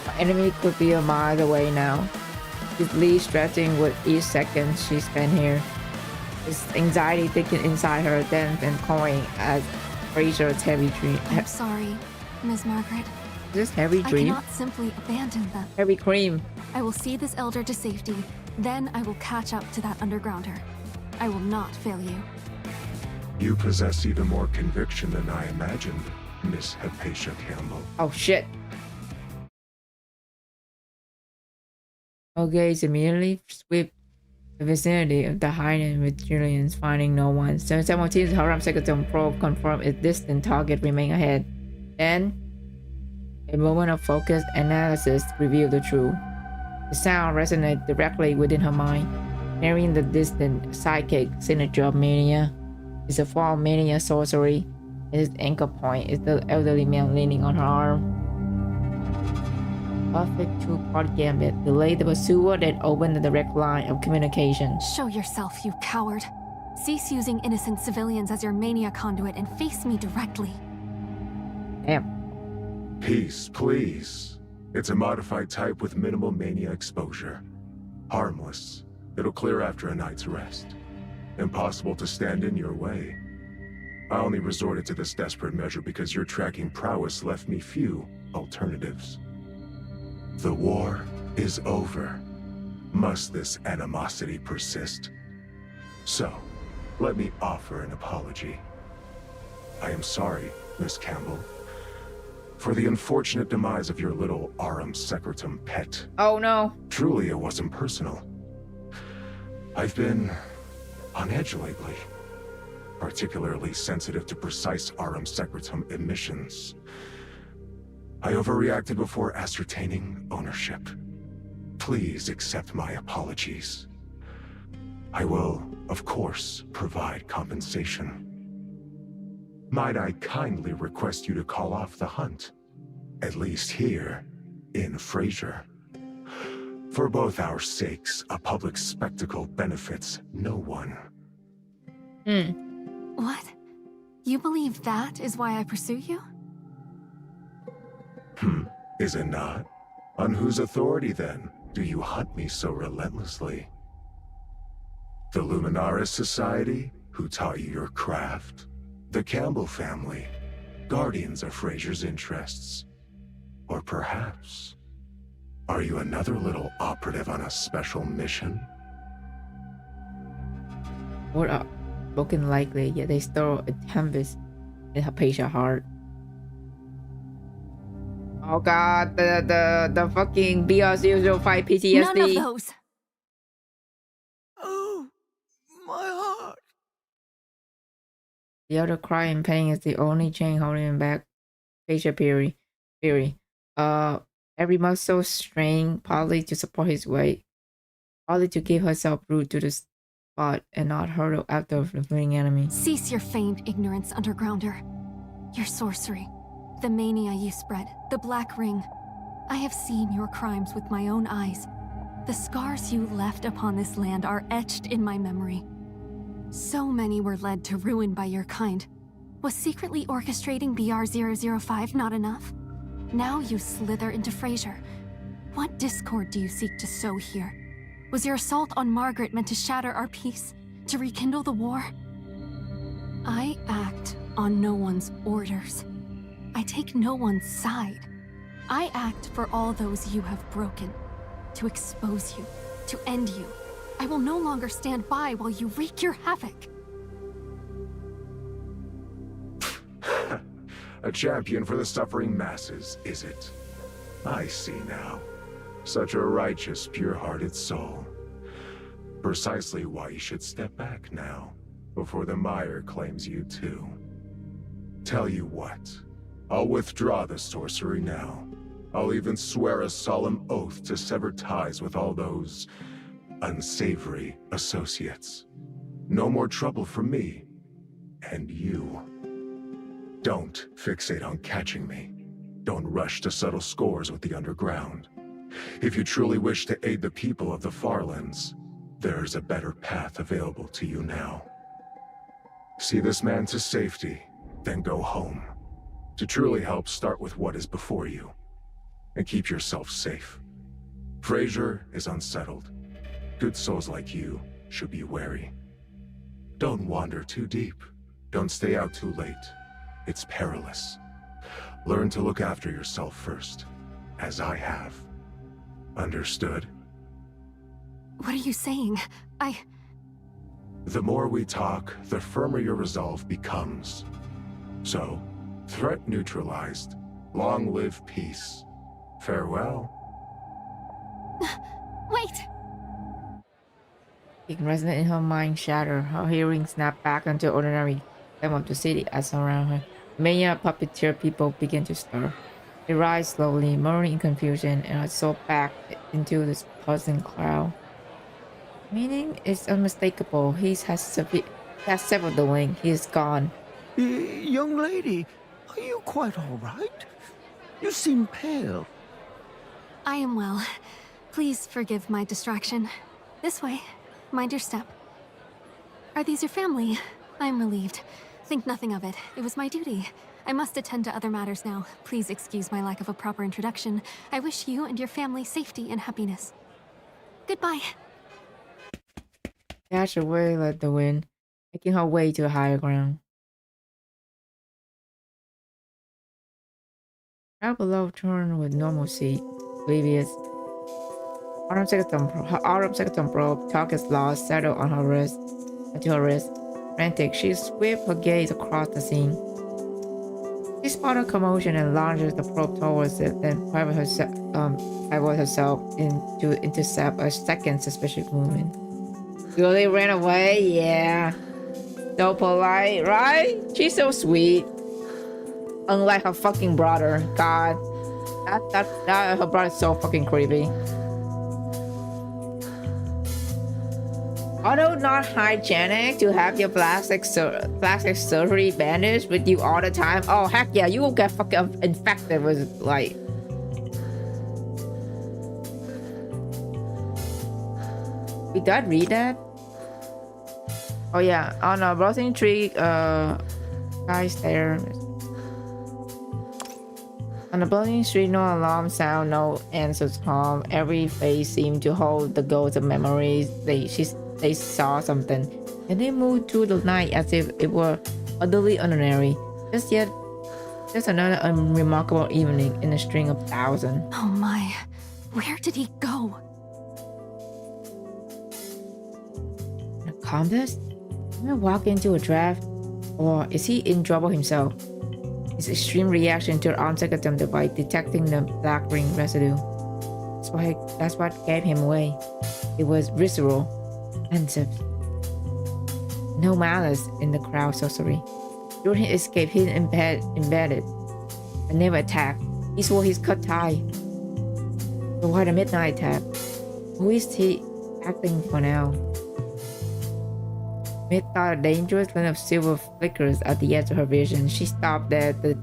Our enemy could be a mile away now. His lead stretching with each second she spent here. His anxiety thickened inside her, dense and cloying as Fraser's heavy dream. I'm sorry, Miss Margaret. This heavy dream? I cannot simply abandon them. Heavy cream. I will see this elder to safety. Then I will catch up to that undergrounder. I will not fail you. You possess even more conviction than I imagined, Miss Hypatia Campbell. Oh shit. Gaze immediately sweep the vicinity of the hiding with Julian's, finding no one. So simultaneously, the Haram Secretary probe confirmed its distant target remained ahead. Then, a moment of focused analysis revealed the truth. The sound resonated directly within her mind, carrying the distant psychic signature of mania. It's a form of mania sorcery, and its anchor point is the elderly man leaning on her arm. Perfect two-part gambit, delay the pursuer, then open the direct line of communication. Show yourself, you coward. Cease using innocent civilians as your mania conduit and face me directly. Damn. Peace, please. It's a modified type with minimal mania exposure. Harmless. It'll clear after a night's rest. Impossible to stand in your way. I only resorted to this desperate measure because your tracking prowess left me few alternatives. The war is over. Must this animosity persist? So, let me offer an apology. I am sorry, Miss Campbell, for the unfortunate demise of your little Arum Secretum pet. Oh no. Truly, it wasn't personal. I've been on edge lately, particularly sensitive to precise Arum Secretum emissions. I overreacted before ascertaining ownership. Please accept my apologies. I will, of course, provide compensation. Might I kindly request you to call off the hunt? At least here, in Fraser. For both our sakes, a public spectacle benefits no one. What? You believe that is why I pursue you? Is it not? On whose authority, then, do you hunt me so relentlessly? The Luminaris Society, who taught you your craft? The Campbell family, guardians of Frazier's interests? Or perhaps, are you another little operative on a special mission? What are looking likely, yet they store a tempest in her patient heart. Oh god, the fucking BR005 PTSD. None of those. Oh, my heart. The other cry in pain is the only chain holding him back. Patient Fury. Every muscle strained, partly to support his weight, partly to give herself root to the spot and not hurtle after the fleeing enemy. Cease your feigned ignorance, Undergrounder. Your sorcery, the mania you spread, the Black Ring. I have seen your crimes with my own eyes. The scars you left upon this land are etched in my memory. So many were led to ruin by your kind. Was secretly orchestrating BR005 not enough? Now you slither into Frazier. What discord do you seek to sow here? Was your assault on Margaret meant to shatter our peace? To rekindle the war? I act on no one's orders. I take no one's side. I act for all those you have broken. To expose you. To end you. I will no longer stand by while you wreak your havoc. A champion for the suffering masses, is it? I see now. Such a righteous, pure-hearted soul. Precisely why you should step back now, before the mire claims you too. Tell you what, I'll withdraw the sorcery now. I'll even swear a solemn oath to sever ties with all those unsavory associates. No more trouble for me. And you. Don't fixate on catching me. Don't rush to settle scores with the underground. If you truly wish to aid the people of the Farlands, there's a better path available to you now. See this man to safety, then go home. To truly help, start with what is before you. And keep yourself safe. Frazier is unsettled. Good souls like you should be wary. Don't wander too deep. Don't stay out too late. It's perilous. Learn to look after yourself first, as I have. Understood? What are you saying? The more we talk, the firmer your resolve becomes. So, threat neutralized. Long live peace. Farewell. Wait! Being resonant in her mind shattered, her hearing snapped back into ordinary them of the city as around her. Mania puppeteer people begin to stir. They rise slowly, murmuring in confusion, and are so back into this buzzing cloud. Meaning is unmistakable. He has severed the link. He is gone. Young lady, are you quite all right? You seem pale. I am well. Please forgive my distraction. This way. Mind your step. Are these your family? I'm relieved. Think nothing of it. It was my duty. I must attend to other matters now. Please excuse my lack of a proper introduction. I wish you and your family safety and happiness. Goodbye. Dash away like the wind, making her way to higher ground. Crowd below turned with normalcy, oblivious. Autumn second probe, talk is lost, settled on her wrist, to her wrist. Frantic, she sweeps her gaze across the scene. She spotted commotion and launches the probe towards it, then pivot herself to intercept a second suspicious movement. Really ran away? Yeah. So polite, right? She's so sweet. Unlike her fucking brother. God. Her brother's so fucking creepy. Although not hygienic to have your plastic surgery bandaged with you all the time. Oh heck yeah, you will get fucking infected with like. We did read that? Oh yeah, on a browsing tree, Sky stairs. On the building street, no alarm sound, no answers calm. Every face seemed to hold the ghost of memories. They saw something, and they moved through the night as if it were utterly ordinary. Just another unremarkable evening in a string of thousands. Oh my, where did he go? A compass? Did I walk into a draft? Or is he in trouble himself? His extreme reaction to the arm attempt device detecting the black ring residue. That's what gave him away. It was visceral, offensive. No malice in the crowd sorcery. During his escape, he embedded and never attacked. He swore his cut tie. So why the midnight attack? Who is he acting for now? Mid thought a dangerous line of silver flickers at the edge of her vision. She stopped there. The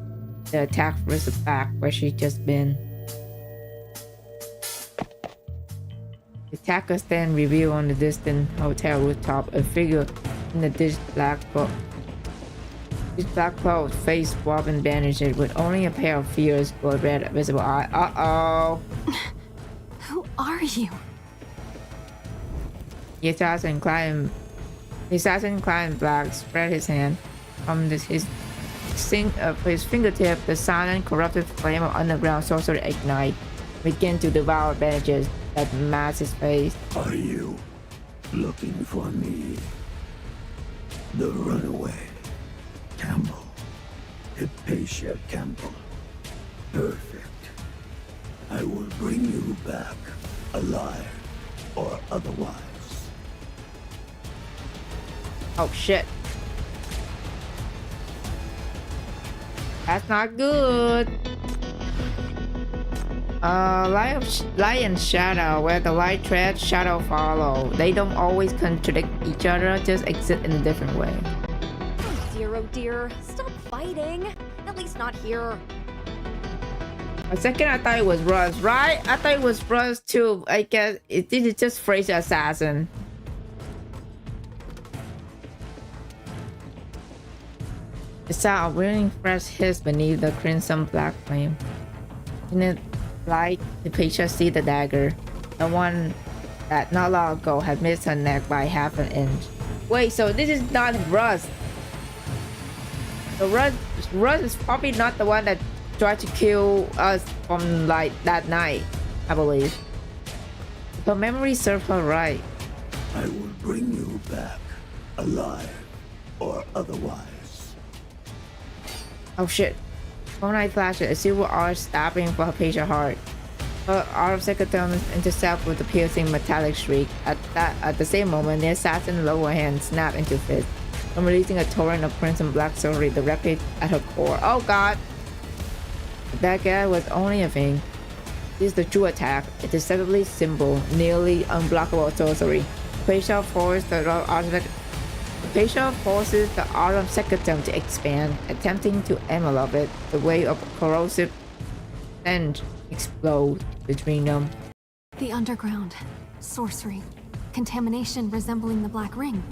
attack was back where she'd just been. The attacker stand revealed on the distant hotel rooftop a figure in a ditch black clothes, face swabbed and bandaged with only a pair of fierce blood red visible eye. Uh-oh. Who are you? The assassin clad in black spread his hand. From his fingertip, the silent, corrupted flame of underground sorcery ignite, begin to devour bandages that mask his face. Are you looking for me? The runaway. Campbell. Hypatia Campbell. Perfect. I will bring you back, alive or otherwise. Oh shit. That's not good. Light and shadow. Where the light treads, shadow follow. They don't always contradict each other, just exist in a different way. Oh dear. Stop fighting. At least not here. A second I thought it was Russ, right? I thought it was Russ too. I guess it did just phrase assassin. The sound of whirling fresh hiss beneath the crimson black flame. In the light, the patient see the dagger, the one that not long ago had missed her neck by half an inch. Wait, so this is not Russ. So Russ is probably not the one that tried to kill us from like that night, I believe. If her memory serves her right. I will bring you back, alive or otherwise. Oh shit. Phone light flashes, a silver arch stabbing for her patient heart. Her arm secretary intercept with a piercing metallic shriek. At the same moment, the assassin's lower hand snapped into fist, and releasing a torrent of crimson black sorcery directly at her core. Oh god! That guy was only a thing. This is the true attack, a deceptively simple, nearly unblockable sorcery. Patient forces the Autumn Secretary to expand, attempting to envelop it. The wave of corrosive stench explodes between them. The underground. Sorcery. Contamination resembling the Black Ring.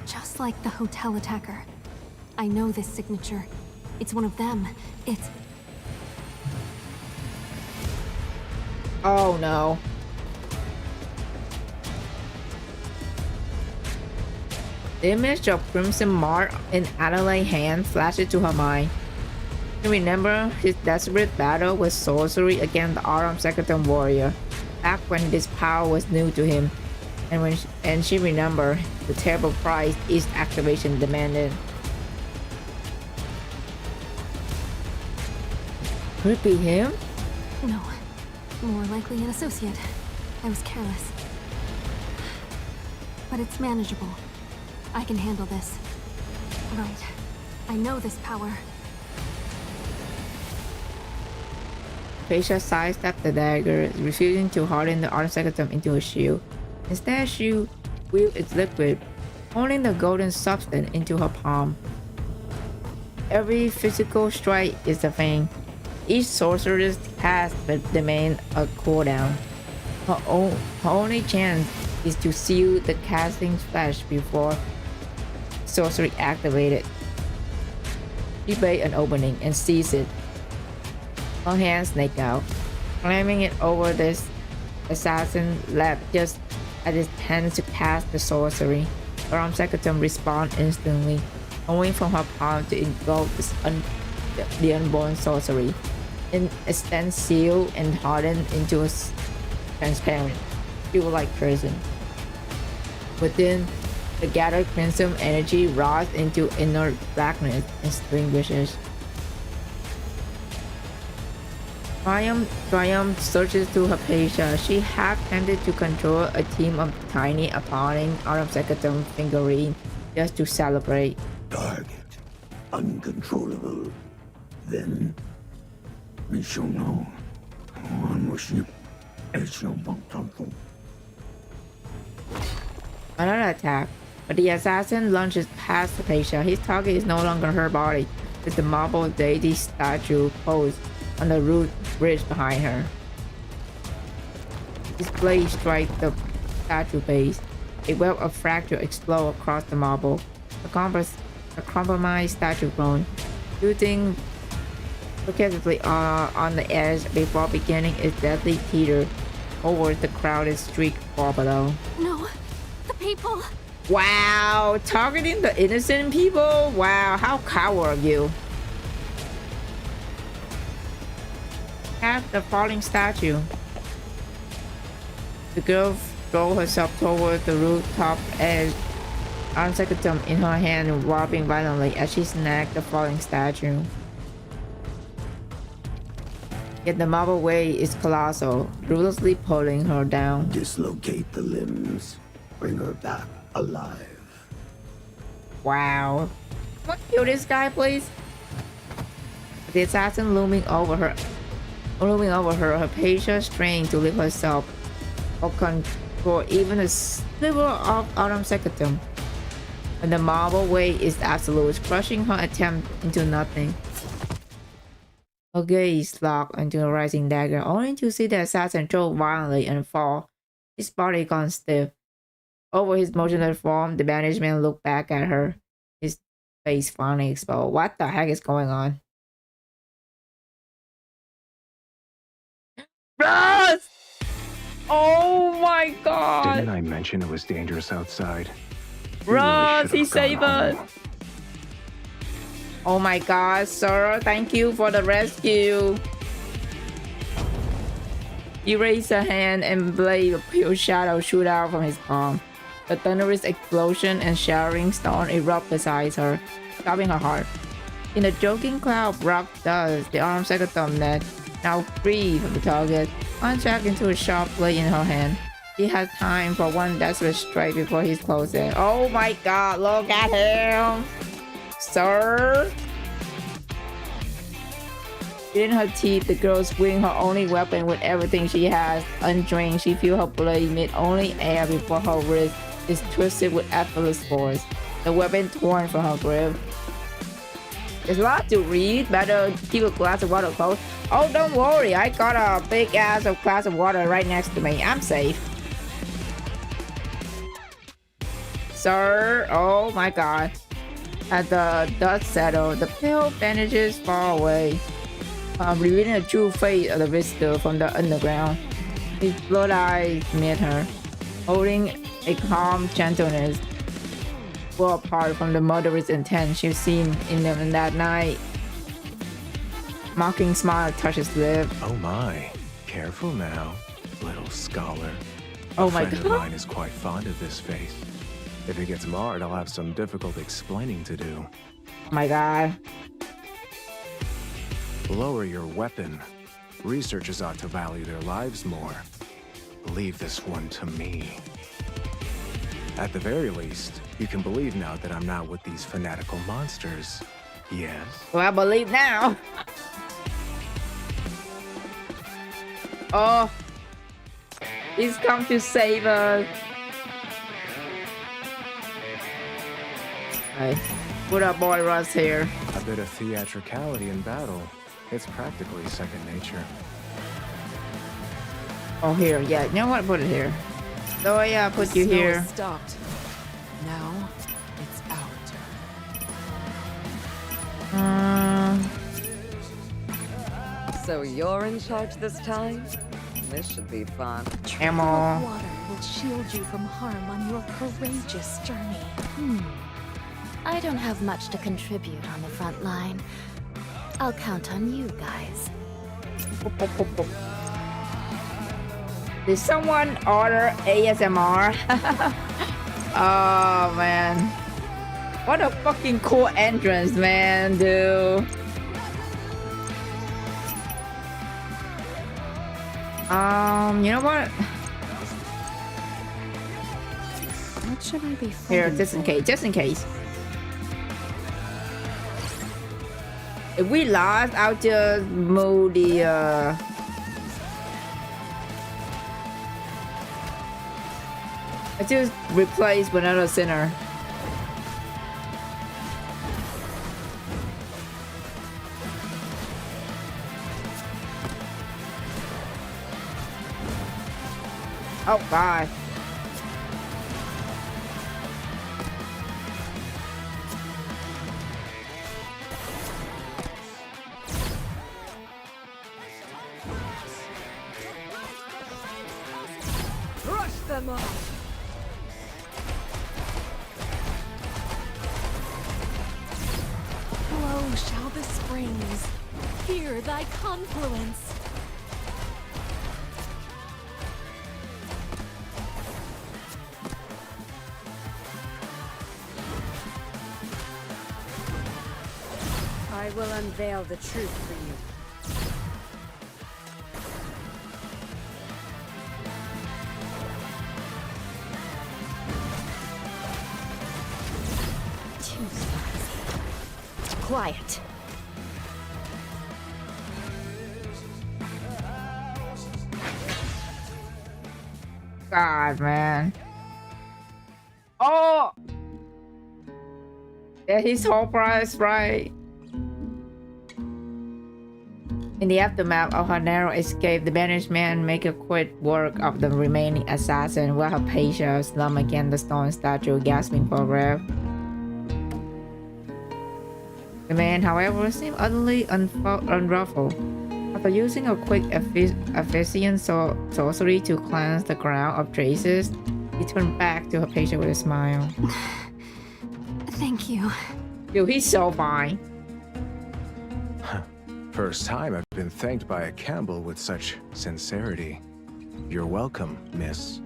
Just like the hotel attacker. I know this signature. It's one of them. It's... Oh no. The image of Crimson Mark in Adelaide's hand flashes to her mind. She remembers his desperate battle with sorcery against the Autumn Secretary warrior, back when this power was new to him, and she remembers the terrible price each activation demanded. Could it be him? No. More likely an associate. I was careless. But it's manageable. I can handle this. Right. I know this power. Facia sidestepped the dagger, refusing to harden the Autumn Secretary into a shield. Instead, she wielded its liquid, holding the golden substance into her palm. Every physical strike is a thing. Each sorceress cast but demand a cooldown. Her only chance is to seal the casting's flesh before sorcery activated. She bait an opening and sees it. Her hands snake out, slamming it over this assassin lap just as it tends to cast the sorcery. Her secretary responds instantly, going from her palm to engulf the unborn sorcery. It stands sealed and hardened into a transparent, fuel-like prison. Within, the gathered crimson energy rots into inert blackness and extinguishes. Triumph surges to Hypatia. She half tempted to control a team of tiny appalling secretary figurine just to celebrate. Target uncontrollable. Then we shall know. Another attack, but the assassin lunges past Hypatia. His target is no longer her body, it's the marble deity statue posed on the root bridge behind her. His blade strikes the statue base. A web of fracture explodes across the marble. A compromised statue groans, shooting percussively on the edge before beginning its deadly teeter over the crowded street far below. No, the people. Wow, targeting the innocent people? Wow, how coward of you. At the falling statue, the girl throws herself toward the rooftop edge, secretary in her hand wobbling violently as she snagged the falling statue. Yet the marble weight is colossal, ruthlessly pulling her down. Dislocate the limbs. Bring her back alive. Wow. What? Kill this guy, please? The assassin looming over her, Hypatia strained to lift herself or control even a sliver of Autumn Secretum. And the marble weight is absolute, crushing her attempt into nothing. Her gaze locked into a rising dagger, only to see the assassin choke violently and fall, his body gone stiff. Over his motionless form, the banished man looked back at her, his face finally exposed. What the heck is going on? Russ! Oh my god! Didn't I mention it was dangerous outside? Russ, he saved us! Oh my god, sir, thank you for the rescue. He raised a hand and blade of pure shadow shoot out from his palm. The thunderous explosion and showering stone erupt beside her, stopping her heart. In a joking cloud of rock dust, the armed secretary net, now free from the target, untracked into a sharp blade in her hand. He has time for one desperate strike before he's closing. Oh my god, look at him! Sir? In her teeth, the girl swings her only weapon with everything she has. Untrained, she feels her blade mid only air before her wrist is twisted with effortless force. The weapon torn from her grip. There's a lot to read. Better keep a glass of water close. Oh, don't worry. I got a big ass of glass of water right next to me. I'm safe. Sir, oh my god. As the dust settles, the pale bandages fall away, revealing the true face of the visitor from the underground. His blood eyes meet her, holding a calm gentleness, well apart from the murderous intent she'd seen in them that night. Mocking smile touches his lip. Oh my, careful now, little scholar. Oh my god. A friend of mine is quite fond of this face. If it gets marred, I'll have some difficult explaining to do. Oh my god. Lower your weapon. Researchers ought to value their lives more. Leave this one to me. At the very least, you can believe now that I'm not with these fanatical monsters. Yes? Well, I believe now. Oh. He's come to save us. Hey, what up, boy Russ here? A bit of theatricality in battle. It's practically second nature. Oh, here, yeah. You know what? Put it here. So yeah, put you here. Stopped. Now it's our turn. So you're in charge this time? This should be fun. Ammo. Water will shield you from harm on your courageous journey. I don't have much to contribute on the front line. I'll count on you guys. Did someone order ASMR? Oh man. What a fucking cool entrance, man, dude. You know what? What should I be Here, just in case, just in case. If we lost, I'll just move the I just replace with another sinner. Oh god. Crush them all! Flow shall the springs. Hear thy confluence. I will unveil the truth for you. Too spicy. Quiet. God, man. Oh! Yeah, his whole price, right? In the aftermath of her narrow escape, the banished man make a quick work of the remaining assassin while her patient slumped against the stone statue, gasping for breath. The man, however, seemed utterly unruffled. After using a quick efficient sorcery to cleanse the ground of traces, he turned back to her patient with a smile. Thank you. Dude, he's so fine. First time I've been thanked by a Campbell with such sincerity. You're welcome, miss.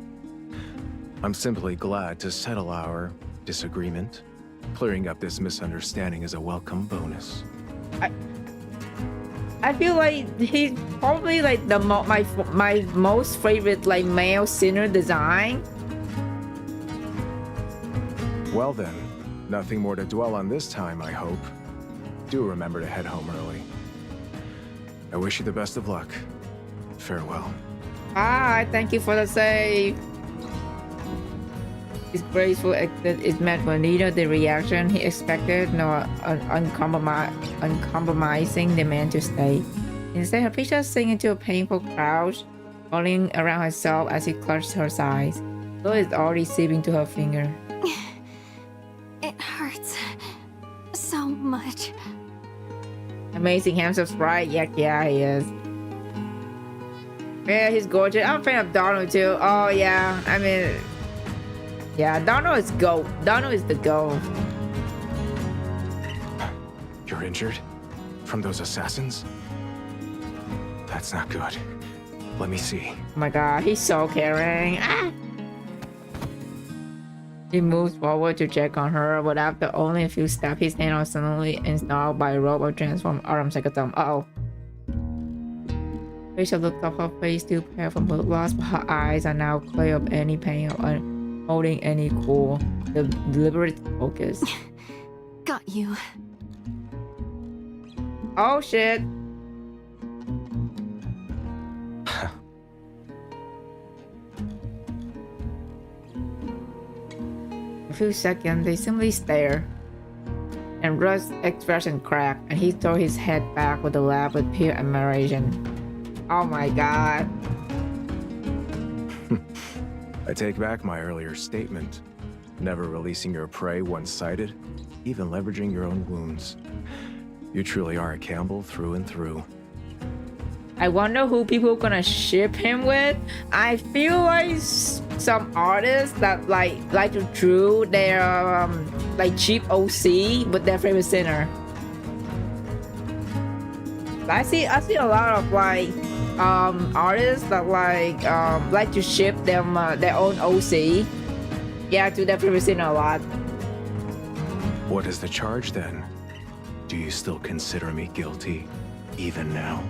I'm simply glad to settle our disagreement. Clearing up this misunderstanding is a welcome bonus. I feel like he's probably like the my most favorite like male sinner design. Well then, nothing more to dwell on this time, I hope. Do remember to head home early. I wish you the best of luck. Farewell. Ah, thank you for the save. His graceful exit is met with neither the reaction he expected nor an uncompromising demand to stay. Instead, her picture sank into a painful crouch, falling around herself as he clutched her sides. Blood is already seeping to her finger. It hurts so much. Amazing handsome sprite. Yeah, he is. Yeah, he's gorgeous. I'm a fan of Donald too. Oh yeah, I mean, yeah, Donald is GOAT. Donald is the GOAT. You're injured? From those assassins? That's not good. Let me see. Oh my god, he's so caring. Ah! He moves forward to check on her, but after only a few steps, his hand was suddenly installed by a rope of transformed arms like a thumb. Uh-oh. Rachel looked up, her face still pale from blood loss, but her eyes are now clear of any pain or holding any cool, deliberate focus. Got you. Oh shit. A few seconds, they simply stare. And Russ's expression cracked, and he threw his head back with a laugh with pure admiration. Oh my god. I take back my earlier statement. Never releasing your prey one-sided, even leveraging your own wounds. You truly are a Campbell through and through. I wonder who people gonna ship him with. I feel like some artists that like to draw their like cheap OC with their favorite sinner. I see a lot of like artists that like to ship them their own OC. Yeah, to their favorite sinner a lot. What is the charge then? Do you still consider me guilty, even now?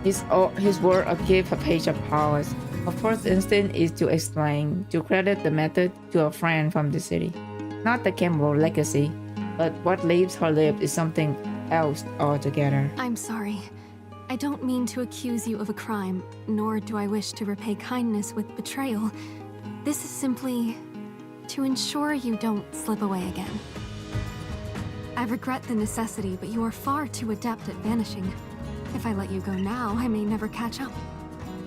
His word of give a page of powers. Our first instinct is to explain, to credit the method to a friend from the city. Not the Campbell legacy, but what leaves her lips is something else altogether. I'm sorry. I don't mean to accuse you of a crime, nor do I wish to repay kindness with betrayal. This is simply to ensure you don't slip away again. I regret the necessity, but you are far too adept at vanishing. If I let you go now, I may never catch up.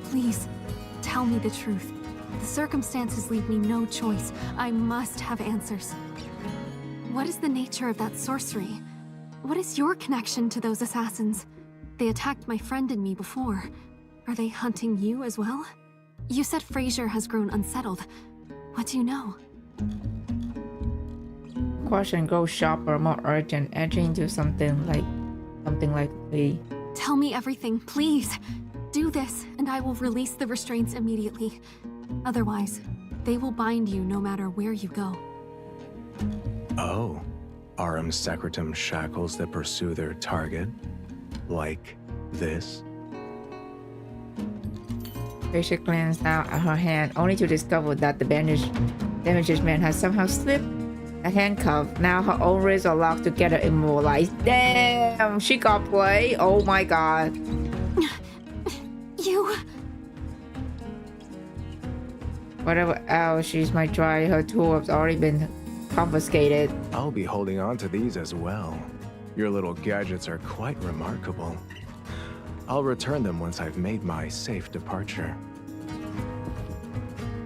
Please, tell me the truth. The circumstances leave me no choice. I must have answers. What is the nature of that sorcery? What is your connection to those assassins? They attacked my friend and me before. Are they hunting you as well? You said Fraser has grown unsettled. What do you know? Question grows sharper, more urgent, edging into something like the. Tell me everything, please. Do this, and I will release the restraints immediately. Otherwise, they will bind you no matter where you go. Oh, Arum Secretum shackles that pursue their target? Like this? Fraser glanced down at her hand, only to discover that the bandaged man had somehow slipped a handcuff. Now her own wrists are locked together, immobilized. Damn, she got play. Oh my god. You... Whatever else she's might try, her tool has already been confiscated. I'll be holding on to these as well. Your little gadgets are quite remarkable. I'll return them once I've made my safe departure.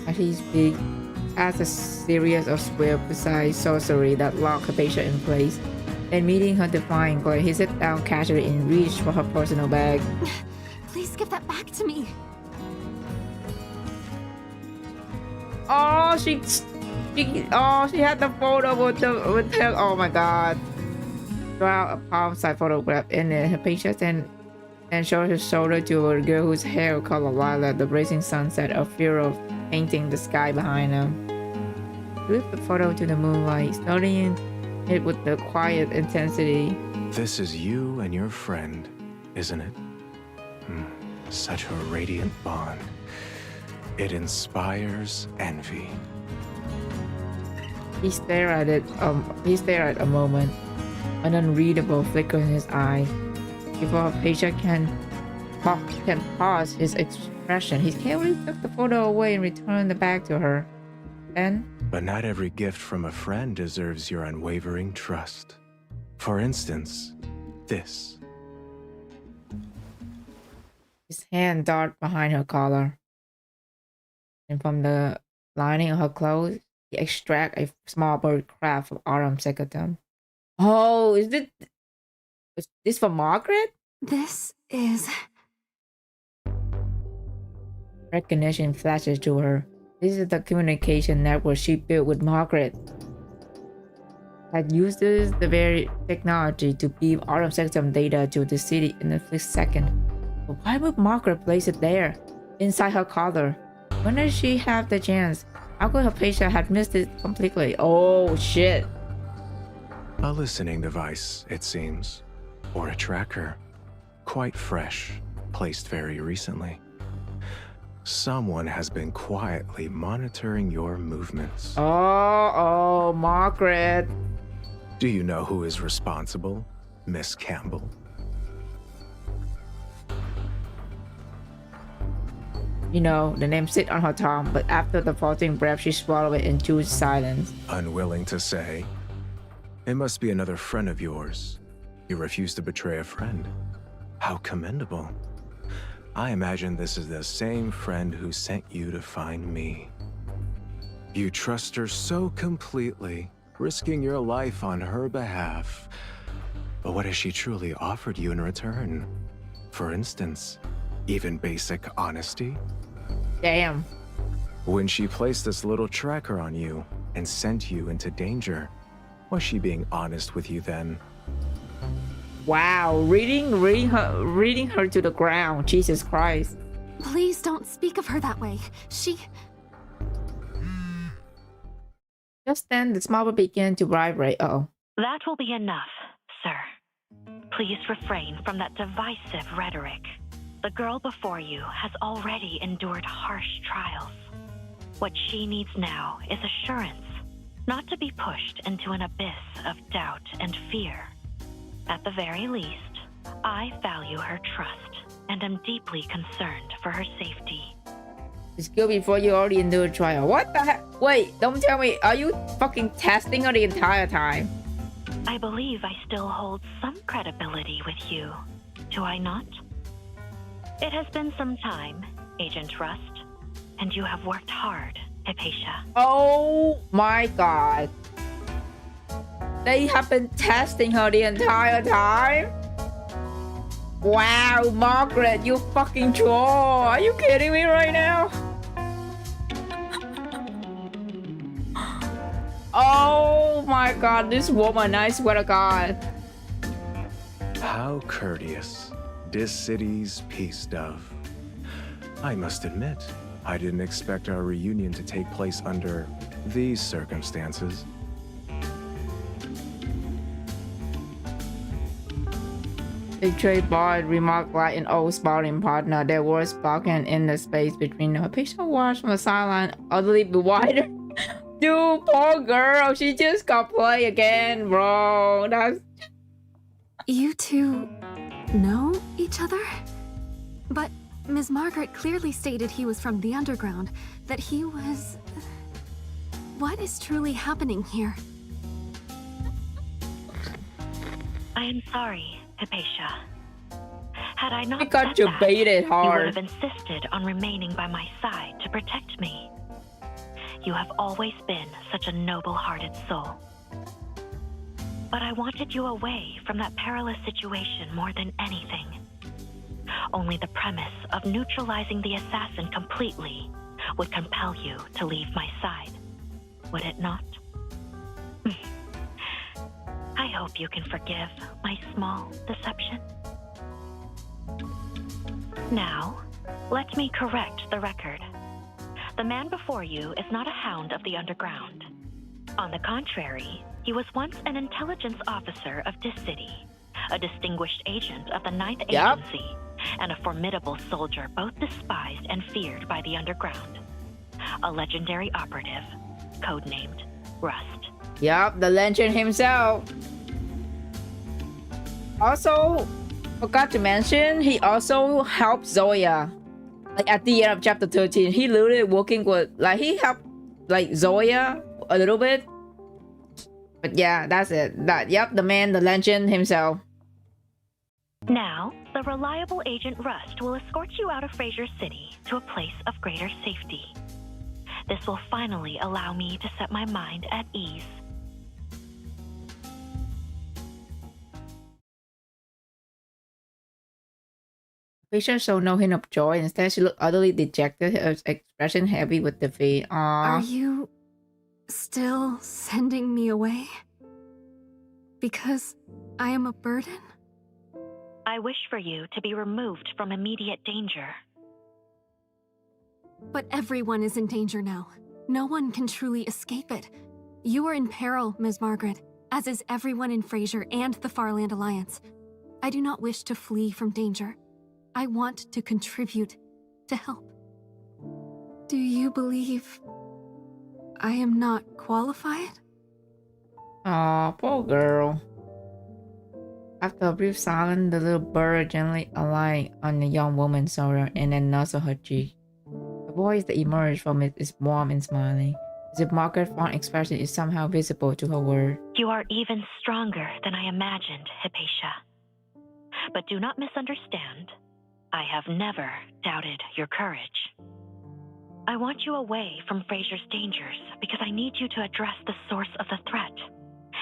As he speaks, as a series of swift, precise sorcery that lock her patient in place. Then meeting her defying glare, he sat down casually and reached for her personal bag. Please give that back to me. Oh, she had the photo with her. Oh my god. Draw a palm-sized photograph in it. Her patient and showed his shoulder to a girl whose hair color violet. The blazing sunset, a fear of painting the sky behind them. Lift the photo to the moonlight, studying it with the quiet intensity. This is you and your friend, isn't it? Such a radiant bond. It inspires envy. He stared at it. He stared at a moment, an unreadable flicker in his eye. Before a patient can pause his expression, he carefully took the photo away and returned the bag to her. Then, but not every gift from a friend deserves your unwavering trust. For instance, this. His hand darted behind her collar, and from the lining of her clothes, he extracted a small bird craft from Arum Secretum. Oh, is this for Margaret? This is... Recognition flashes to her. This is the communication network she built with Margaret. That uses the very technology to beam Arum Secretum data to the city in a split second. But why would Margaret place it there, inside her collar? When did she have the chance? How could her patient have missed it completely? Oh shit. A listening device, it seems. Or a tracker. Quite fresh, placed very recently. Someone has been quietly monitoring your movements. Oh, Margaret. Do you know who is responsible, Miss Campbell? You know, the name sit on her tongue, but after the faltering breath, she swallowed it and chose silence. Unwilling to say? It must be another friend of yours. You refuse to betray a friend. How commendable. I imagine this is the same friend who sent you to find me. You trust her so completely, risking your life on her behalf. But what has she truly offered you in return? For instance, even basic honesty? Damn. When she placed this little tracker on you and sent you into danger, was she being honest with you then? Wow, reading her to the ground. Jesus Christ. Please don't speak of her that way. She... Just then, the small began to vibrate. Uh-oh. That will be enough, sir. Please refrain from that divisive rhetoric. The girl before you has already endured harsh trials. What she needs now is assurance, not to be pushed into an abyss of doubt and fear. At the very least, I value her trust and am deeply concerned for her safety. It's good before you already endured trial. What the heck? Wait, don't tell me. Are you fucking testing her the entire time? I believe I still hold some credibility with you. Do I not? It has been some time, Agent Rust, and you have worked hard, Hypatia. Oh my god. They have been testing her the entire time? Wow, Margaret, you fucking troll. Are you kidding me right now? Oh my god, this woman, I swear to god. How courteous. This city's peace dove. I must admit, I didn't expect our reunion to take place under these circumstances. The trade bard remarked like an old sparring partner. There was sparking in the space between them. A patient watched from the sideline, utterly bewildered. Dude, poor girl. She just got played again, bro. That's... You two know each other? But Ms. Margaret clearly stated he was from the underground, that he was... What is truly happening here? I am sorry, Hypatia. Had I not got you baited hard. You would have insisted on remaining by my side to protect me. You have always been such a noble-hearted soul. But I wanted you away from that perilous situation more than anything. Only the premise of neutralizing the assassin completely would compel you to leave my side, would it not? I hope you can forgive my small deception. Now, let me correct the record. The man before you is not a hound of the underground. On the contrary, he was once an intelligence officer of this city, a distinguished agent of the 9th Agency, and a formidable soldier both despised and feared by the underground. A legendary operative, codenamed Rust. Yup, the legend himself. Also, forgot to mention, he also helped Zoya. Like at the end of chapter 13, he literally working with, like he helped like Zoya a little bit. But yeah, that's it. Yep, the man, the legend himself. Now, the reliable Agent Rust will escort you out of Fraser City to a place of greater safety. This will finally allow me to set my mind at ease. Fisher showed no hint of joy. Instead, she looked utterly dejected, her expression heavy with defeat. Aww. Are you still sending me away? Because I am a burden? I wish for you to be removed from immediate danger. But everyone is in danger now. No one can truly escape it. You are in peril, Ms. Margaret, as is everyone in Fraser and the Farland Alliance. I do not wish to flee from danger. I want to contribute to help. Do you believe I am not qualified? Aw, poor girl. After a brief silence, the little bird gently alighted on the young woman's shoulder and then nuzzled her cheek. The voice that emerged from it is warm and smiling, as if Margaret's fond expression is somehow visible to her word. You are even stronger than I imagined, Hypatia. But do not misunderstand. I have never doubted your courage. I want you away from Fraser's dangers because I need you to address the source of the threat,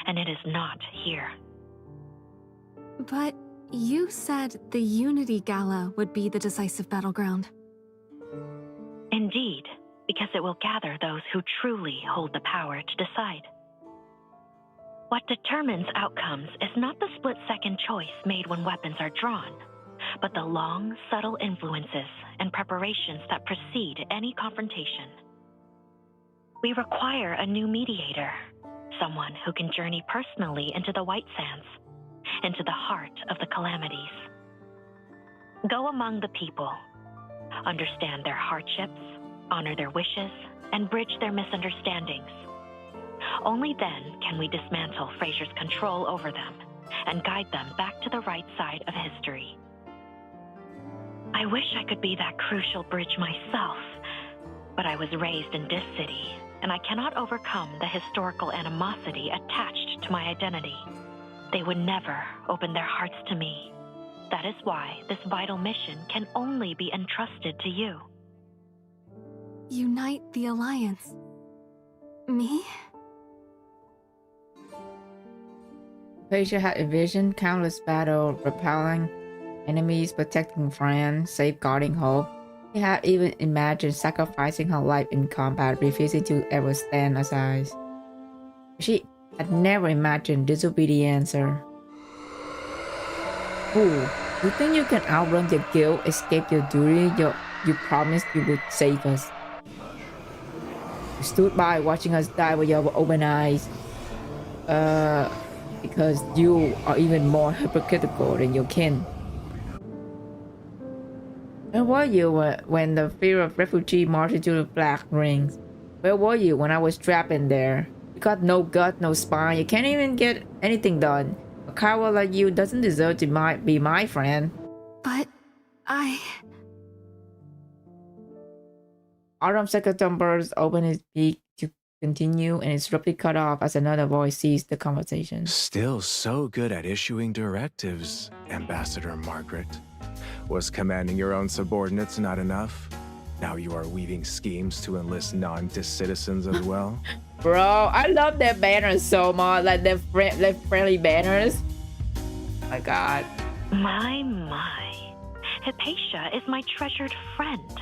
and it is not here. But you said the Unity Gala would be the decisive battleground. Indeed, because it will gather those who truly hold the power to decide. What determines outcomes is not the split-second choice made when weapons are drawn, but the long, subtle influences and preparations that precede any confrontation. We require a new mediator, someone who can journey personally into the White Sands, into the heart of the calamities. Go among the people, understand their hardships, honor their wishes, and bridge their misunderstandings. Only then can we dismantle Frazier's control over them and guide them back to the right side of history. I wish I could be that crucial bridge myself, but I was raised in this city, and I cannot overcome the historical animosity attached to my identity. They would never open their hearts to me. That is why this vital mission can only be entrusted to you. Unite the Alliance. Me? Frazier had envisioned countless battles, repelling enemies, protecting friends, safeguarding hope. He had even imagined sacrificing her life in combat, refusing to ever stand aside. She had never imagined this would be the answer. Ooh, you think you can outrun your guilt, escape your duty? You promised you would save us. You stood by watching us die with your open eyes. Because you are even more hypocritical than your kin. Where were you when the fear of refugee marched into the Black Rings? Where were you when I was trapped in there? You got no gut, no spine. You can't even get anything done. A coward like you doesn't deserve to be my friend. But Autumn Secretary opened his beak to continue and is abruptly cut off as another voice seized the conversation. Still so good at issuing directives, Ambassador Margaret. Was commanding your own subordinates not enough? Now you are weaving schemes to enlist non-citizens as well? Bro, I love their banners so much, like their friendly banners. My god. My. Hypatia is my treasured friend.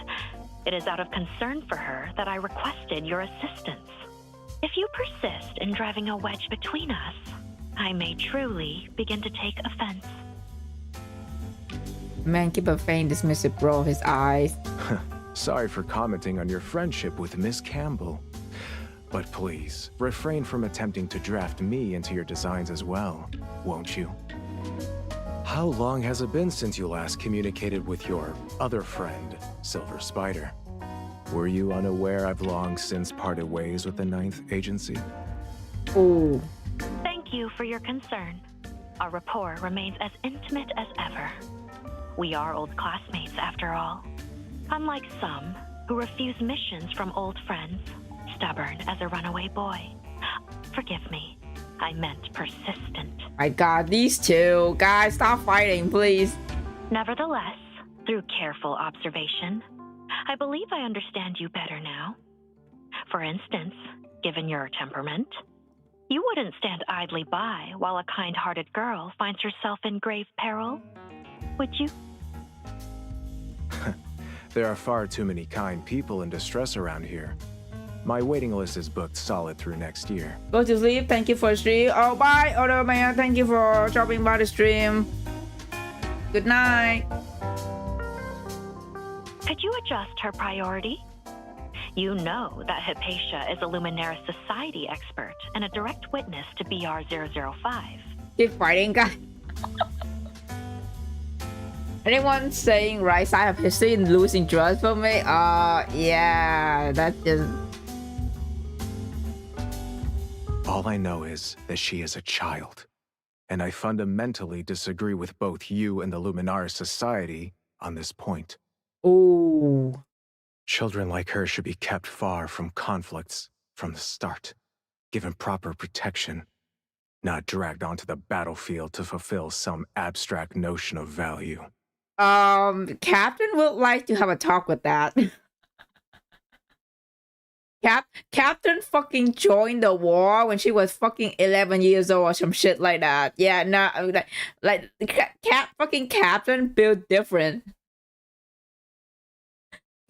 It is out of concern for her that I requested your assistance. If you persist in driving a wedge between us, I may truly begin to take offense. Man, keep a faint dismissive roll of his eyes. Sorry for commenting on your friendship with Miss Campbell. But please, refrain from attempting to draft me into your designs as well, won't you? How long has it been since you last communicated with your other friend, Silver Spider? Were you unaware I've long since parted ways with the 9th Agency? Ooh. Thank you for your concern. Our rapport remains as intimate as ever. We are old classmates, after all. Unlike some who refuse missions from old friends, stubborn as a runaway boy. Forgive me, I meant persistent. My god, these two. Guys, stop fighting, please. Nevertheless, through careful observation, I believe I understand you better now. For instance, given your temperament, you wouldn't stand idly by while a kind-hearted girl finds herself in grave peril, would you? There are far too many kind people in distress around here. My waiting list is booked solid through next year. Go to sleep. Thank you for the stream. Oh, bye, Otto Man. Thank you for dropping by the stream. Good night. Could you adjust her priority? You know that Hypatia is a Luminaris Society expert and a direct witness to BR-005. Keep fighting, guys. Anyone saying right side of history and losing trust for me? Yeah, that's just... All I know is that she is a child, and I fundamentally disagree with both you and the Luminaris Society on this point. Ooh. Children like her should be kept far from conflicts from the start, given proper protection, not dragged onto the battlefield to fulfill some abstract notion of value. Captain would like to have a talk with that. Captain fucking joined the war when she was fucking 11 years old or some shit like that. Yeah, no, like fucking Captain built different.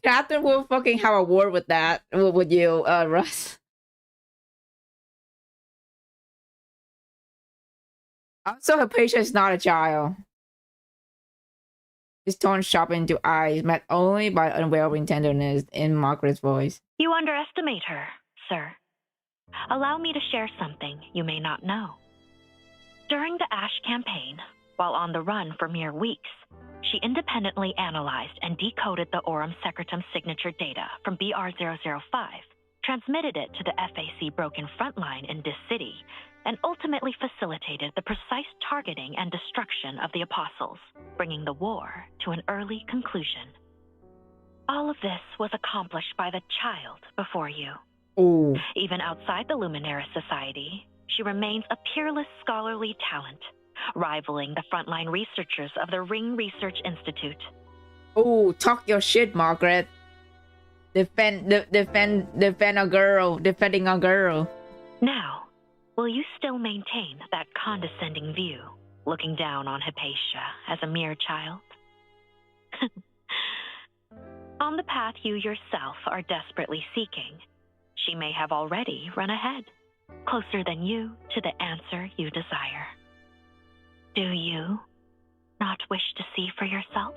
Captain will fucking have a war with that with you, Russ. Also, her patient is not a child. His tone sharp into eyes, met only by unwavering tenderness in Margaret's voice. You underestimate her, sir. Allow me to share something you may not know. During the Ash campaign, while on the run for mere weeks, she independently analyzed and decoded the Aurum Secretum signature data from BR-005, transmitted it to the FAC Broken Frontline in this city, and ultimately facilitated the precise targeting and destruction of the Apostles, bringing the war to an early conclusion. All of this was accomplished by the child before you. Ooh. Even outside the Luminaris Society, she remains a peerless scholarly talent, rivaling the frontline researchers of the Ring Research Institute. Oh, talk your shit, Margaret. Defending a girl. Now, will you still maintain that condescending view, looking down on Hypatia as a mere child? On the path you yourself are desperately seeking, she may have already run ahead, closer than you to the answer you desire. Do you not wish to see for yourself?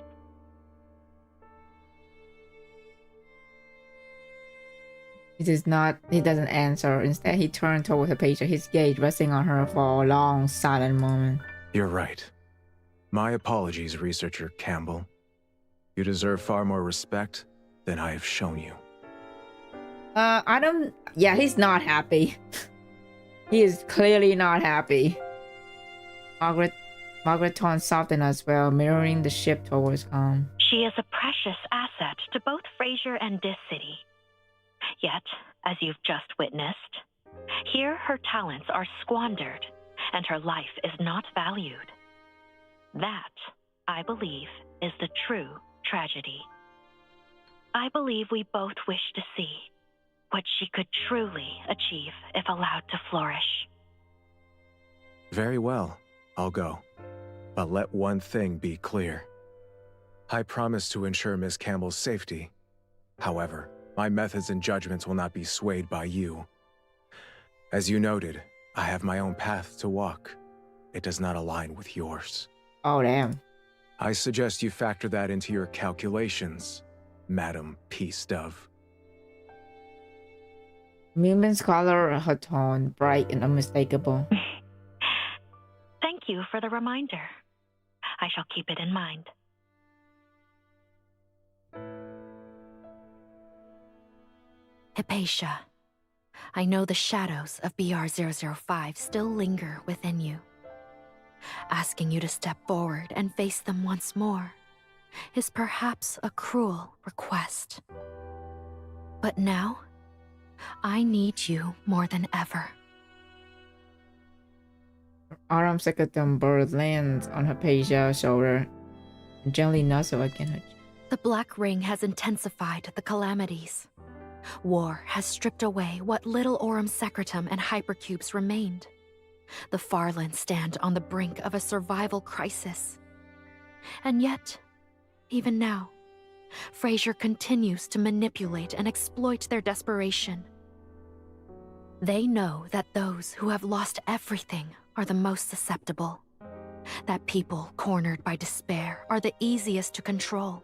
He doesn't answer. Instead, he turned toward Hypatia, his gaze resting on her for a long, silent moment. You're right. My apologies, Researcher Campbell. You deserve far more respect than I have shown you. Yeah, he's not happy. He is clearly not happy. Margaret tone softened as well, mirroring the ship towards calm. She is a precious asset to both Frasier and this city. Yet, as you've just witnessed, here her talents are squandered and her life is not valued. That, I believe, is the true tragedy. I believe we both wish to see what she could truly achieve if allowed to flourish. Very well, I'll go. But let one thing be clear. I promise to ensure Miss Campbell's safety. However, my methods and judgments will not be swayed by you. As you noted, I have my own path to walk. It does not align with yours. Oh, damn. I suggest you factor that into your calculations, Madam Peace Dove. Moonman's color, her tone, bright and unmistakable. Thank you for the reminder. I shall keep it in mind. Hypatia, I know the shadows of BR-005 still linger within you. Asking you to step forward and face them once more is perhaps a cruel request. But now, I need you more than ever. Aurum Secretum bird lands on Hypatia's shoulder and gently nuzzle against her. The Black Ring has intensified the calamities. War has stripped away what little Aurum Secretum and hypercubes remained. The Farlands stand on the brink of a survival crisis. And yet, even now, Frasier continues to manipulate and exploit their desperation. They know that those who have lost everything are the most susceptible. That people cornered by despair are the easiest to control.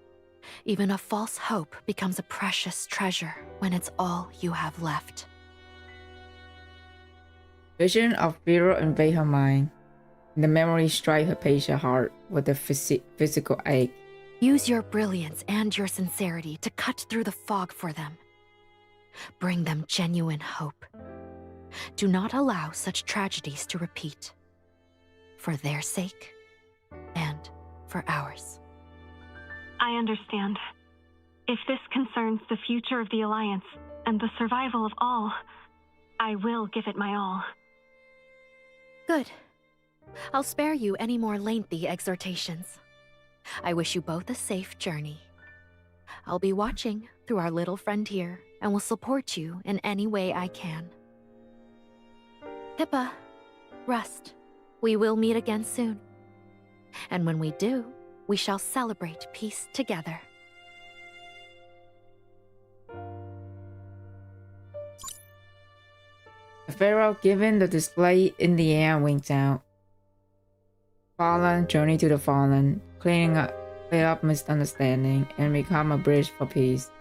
Even a false hope becomes a precious treasure when it's all you have left. Vision of fear invade her mind. The memory strike Hypatia's heart with a physical ache. Use your brilliance and your sincerity to cut through the fog for them. Bring them genuine hope. Do not allow such tragedies to repeat. For their sake, and for ours. I understand. If this concerns the future of the Alliance and the survival of all, I will give it my all. Good. I'll spare you any more lengthy exhortations. I wish you both a safe journey. I'll be watching through our little frontier and will support you in any way I can. Pippa, Rust, we will meet again soon. And when we do, we shall celebrate peace together. The pharaoh, given the display in the air, winks out. Fallen, journey to the fallen, clear up misunderstanding, and become a bridge for peace.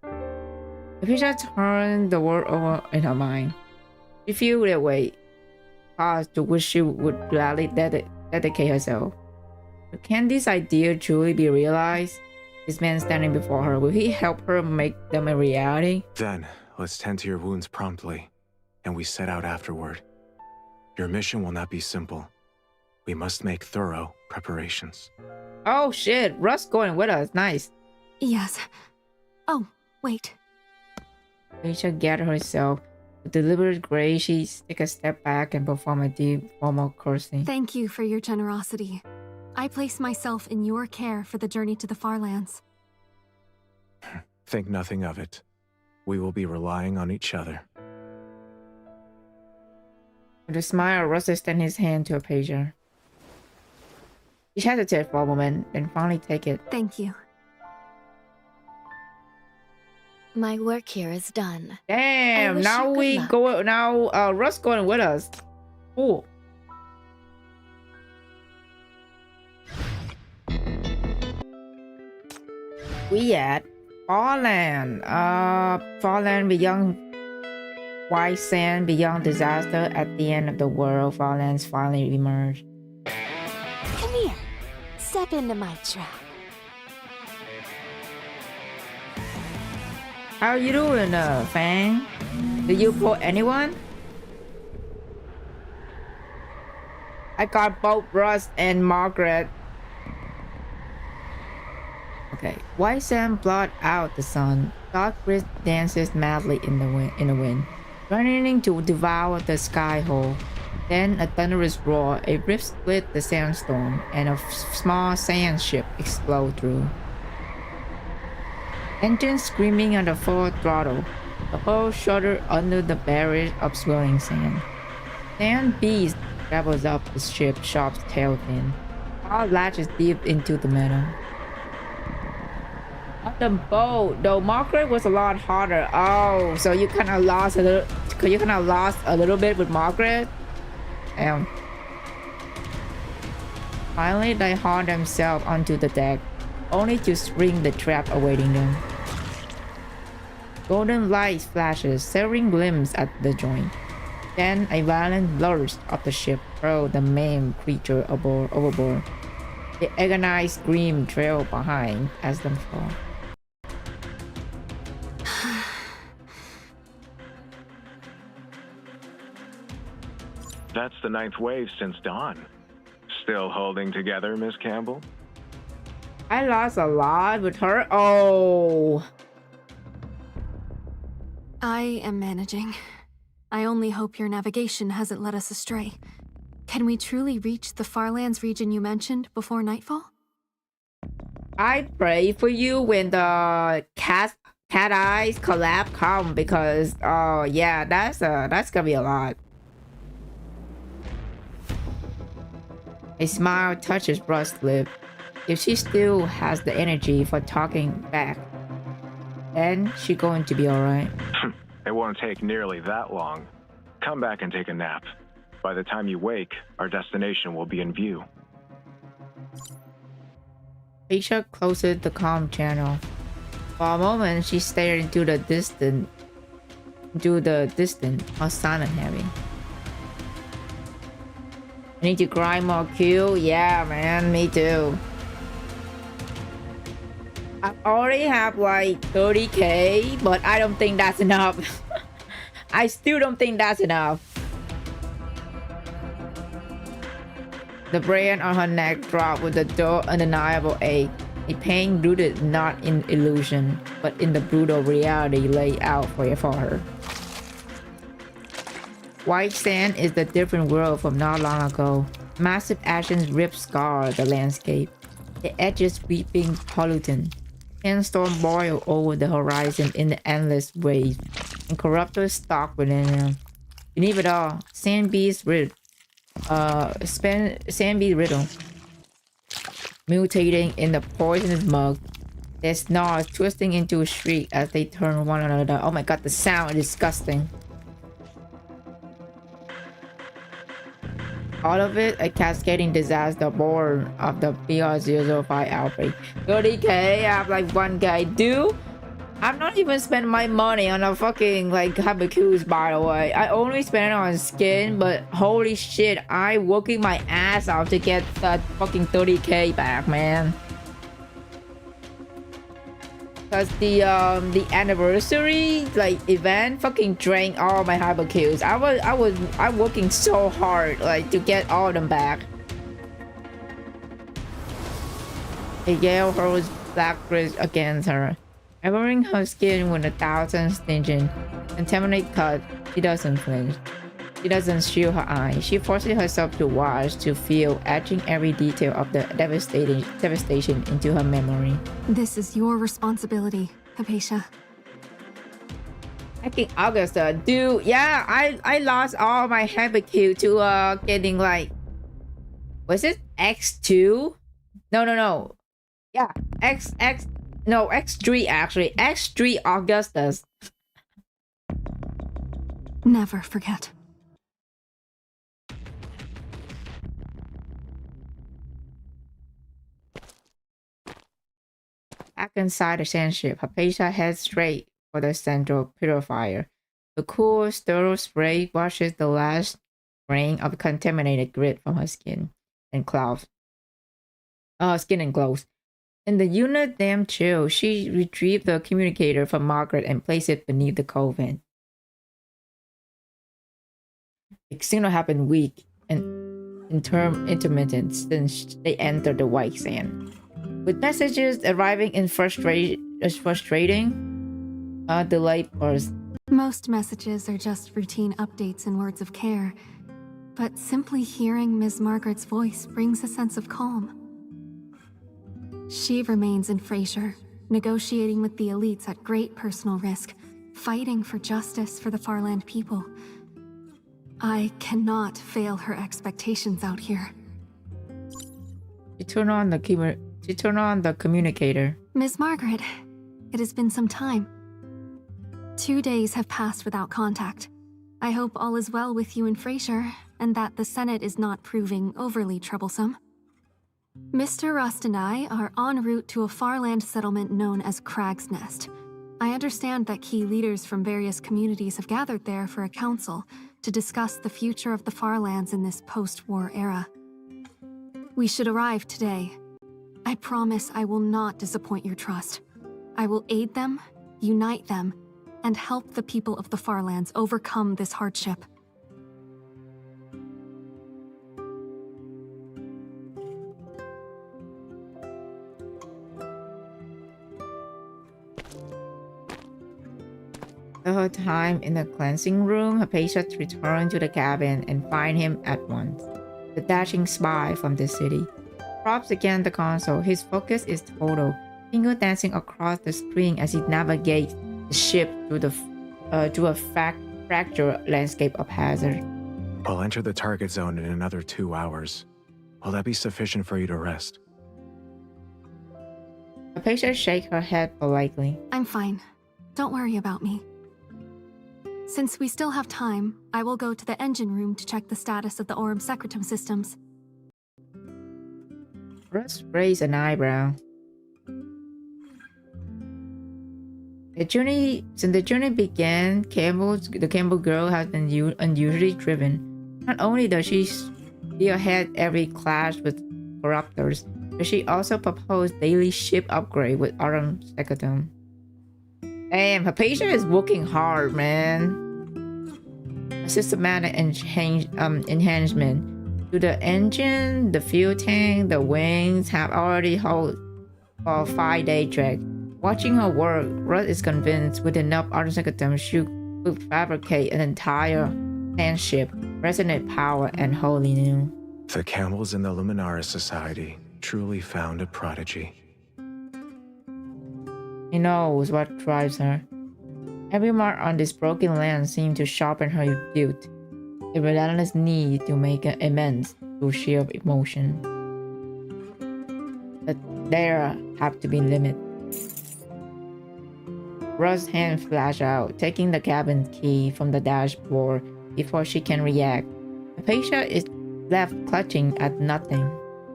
The picture turned the world over in her mind. She felt that way, paused to which she would gladly dedicate herself. But can this idea truly be realized? This man standing before her, will he help her make them a reality? Then, let's tend to your wounds promptly, and we set out afterward. Your mission will not be simple. We must make thorough preparations. Oh shit, Russ going with us, nice. Yes. Oh, wait. Aisha gathered herself. With deliberate grace, she took a step back and performed a deep, formal cursing. Thank you for your generosity. I place myself in your care for the journey to the Farlands. Think nothing of it. We will be relying on each other. With a smile, Russ extended his hand to a pager. He hesitated for a moment, then finally take it. Thank you. My work here is done. Damn, now we go. Now Russ going with us. Cool. We at Farland. Farland beyond white sand, beyond disaster. At the end of the world, Farlands finally emerged. Come here. Step into my trap. How you doing, Fang? Did you pull anyone? I got both Russ and Margaret. Okay. White sand blot out the sun. Dark grit dances madly in the wind, threatening to devour the sky whole. Then a thunderous roar, a rift split the sandstorm, and a small sand ship exploded through. Engine screaming at the full throttle. The hull shuddered under the barrage of swirling sand. Sand beast gobbles up the ship's sharp tail fin. All latches deep into the metal. On the boat, though, Margaret was a lot harder. Oh, so you kind of lost a little. You kind of lost a little bit with Margaret. Damn. Finally, they hauled themselves onto the deck, only to spring the trap awaiting them. Golden light flashes, severing limbs at the joint. Then a violent lurch of the ship hurled the maimed creature overboard. The agonized scream trailed behind as them fall. That's the 9th wave since dawn. Still holding together, Miss Campbell? I lost a lot with her. Oh. I am managing. I only hope your navigation hasn't led us astray. Can we truly reach the Farlands region you mentioned before nightfall? I pray for you when the cat eyes collab come, because oh yeah, that's gonna be a lot. A smile touches Rust's lip. If she still has the energy for talking back, then she's going to be alright. It won't take nearly that long. Come back and take a nap. By the time you wake, our destination will be in view. Aisha closed the comm channel. For a moment, she stared into the distant, all silent heavy. I need to grind more Q. Yeah, man, me too. I already have like 30k, but I don't think that's enough. I still don't think that's enough. The brain on her neck dropped with a dull, undeniable ache. A pain rooted not in illusion, but in the brutal reality laid out for her. White sand is the different world from not long ago. Massive actions rip scar the landscape. The edges weeping pollutant. sandstorm boil over the horizon in the endless waves, and corruptors stalk within them. Beneath it all, Sandbeast riddle, mutating in the poisonous mug. Their snarls twisting into a shriek as they turn one another. Oh my god, the sound is disgusting. All of it a cascading disaster born of the BR005 outbreak. 30k, I have like one guy. Dude, I'm not even spending my money on a fucking like hypercubes, by the way. I only spend it on skin, but holy shit, I'm working my ass off to get that fucking 30k back, man. Cause the anniversary like event fucking drained all my hypercubes. I'm working so hard like to get all of them back. A Yale hurls black grit against her, covering her skin with 1,000 stinging, contaminate cut. She doesn't flinch. She doesn't shield her eyes. She forces herself to watch, to feel, etching every detail of the devastation into her memory. This is your responsibility, Hypatia. Fucking Augusta, dude. Yeah, I lost all my hypercube to getting like, was it X2? No. Yeah, X3 actually. X3 Augustus. Never forget. Back inside the sandship, Hypatia heads straight for the central purifier. The cool, sterile spray washes the last grain of contaminated grit from her skin and clothes. In the unit damn chill, she retrieved the communicator from Margaret and placed it beneath the coven. The signal had been weak and intermittent since they entered the white sand. With messages arriving in frustrating delay bursts. Most messages are just routine updates and words of care, but simply hearing Ms. Margaret's voice brings a sense of calm. She remains in Frasier, negotiating with the elites at great personal risk, fighting for justice for the Farland people. I cannot fail her expectations out here. She turned on the communicator. Miss Margaret, it has been some time. 2 days have passed without contact. I hope all is well with you and Frasier, and that the Senate is not proving overly troublesome. Mr. Rust and I are en route to a Farland settlement known as Crag's Nest. I understand that key leaders from various communities have gathered there for a council to discuss the future of the Farlands in this post-war era. We should arrive today. I promise I will not disappoint your trust. I will aid them, unite them, and help the people of the Farlands overcome this hardship. The whole time in the cleansing room, Hypatia returned to the cabin and find him at once. The dashing spy from the city. Props against the console, his focus is total, finger dancing across the screen as he navigates the ship through a fractured landscape of hazard. I'll enter the target zone in another 2 hours. Will that be sufficient for you to rest? Hypatia shakes her head politely. I'm fine. Don't worry about me. Since we still have time, I will go to the engine room to check the status of the Aurum Secretum systems. Rust raised an eyebrow. Since the journey began, the Campbell girl has been unusually driven. Not only does she spearhead every clash with corruptors, but she also proposed daily ship upgrade with Aurum Secretum. Damn, Hypatia is working hard, man. A systematic enhancement to the engine, the fuel tank, the wings have already held for a 5-day trek. Watching her work, Russ is convinced with enough Aurum Secretum she could fabricate an entire sandship, resonant power, and wholly new. The Campbells in the Luminaris Society truly found a prodigy. He knows what drives her. Every mark on this broken land seemed to sharpen her guilt, a relentless need to make amends through sheer emotion. But there have to be limits. Rose's hand flashed out, taking the cabin key from the dashboard before she can react. Apatia is left clutching at nothing.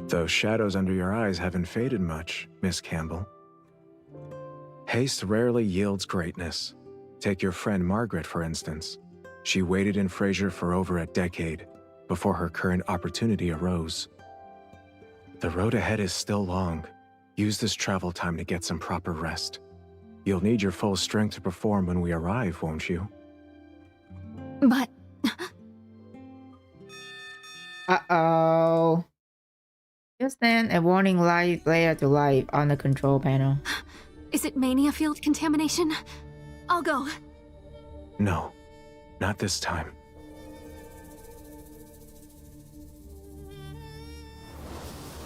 Those shadows under your eyes haven't faded much, Miss Campbell. Haste rarely yields greatness. Take your friend Margaret, for instance. She waited in Frasier for over a decade before her current opportunity arose. The road ahead is still long. Use this travel time to get some proper rest. You'll need your full strength to perform when we arrive, won't you? But... Uh-oh. Just then, a warning light flared to life on the control panel. Is it mania field contamination? I'll go. No, not this time.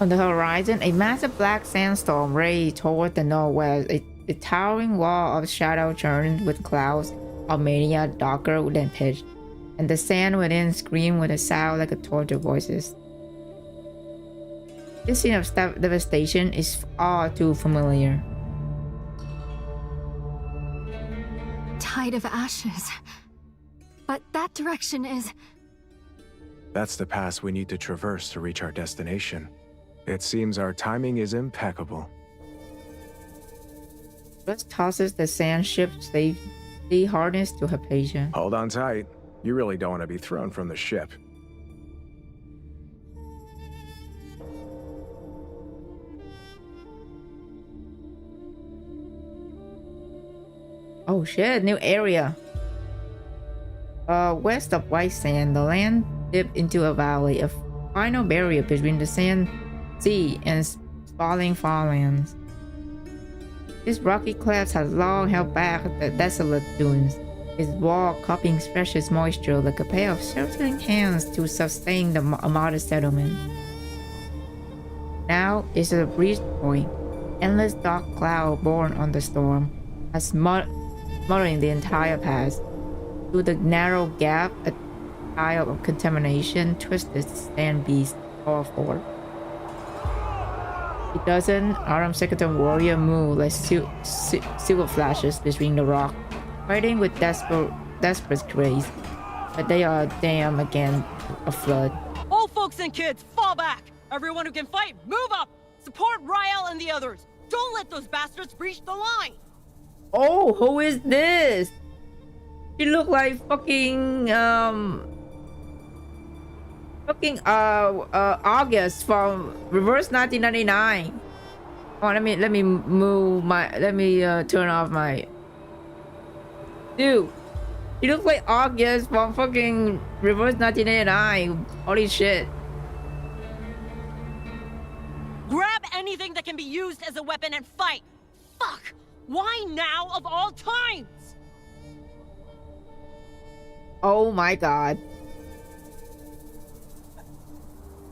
On the horizon, a massive black sandstorm raged toward the northwest. A towering wall of shadow churned with clouds of mania darker than pitch, and the sand within screamed with a sound like a torture voices. This scene of devastation is all too familiar. Tide of ashes. But that direction is... That's the path we need to traverse to reach our destination. It seems our timing is impeccable. Rose tosses the sand ship safety harness to Hypatia. Hold on tight. You really don't want to be thrown from the ship. Oh shit, new area. West of White Sand, the land dipped into a valley, a final barrier between the sand sea and sprawling farmlands. This rocky cleft has long held back the desolate dunes, its wall cupping precious moisture like a pair of sheltering hands to sustain the modest settlement. Now is a breach point, endless dark cloud born on the storm, has smothering the entire pass. Through the narrow gap, a tile of contamination twisted stand beast all forward. A dozen armed second warrior move like silver flashes between the rock, fighting with desperate grace, but they are damned against a flood. All folks and kids, fall back! Everyone who can fight, move up! Support Rael and the others! Don't let those bastards breach the line! Oh, who is this? She look like fucking August from Reverse 1999. Oh, let me move my turn off my dude. He looks like August from fucking Reverse 1999. Holy shit. Grab anything that can be used as a weapon and fight! Fuck! Why now of all times? Oh my god.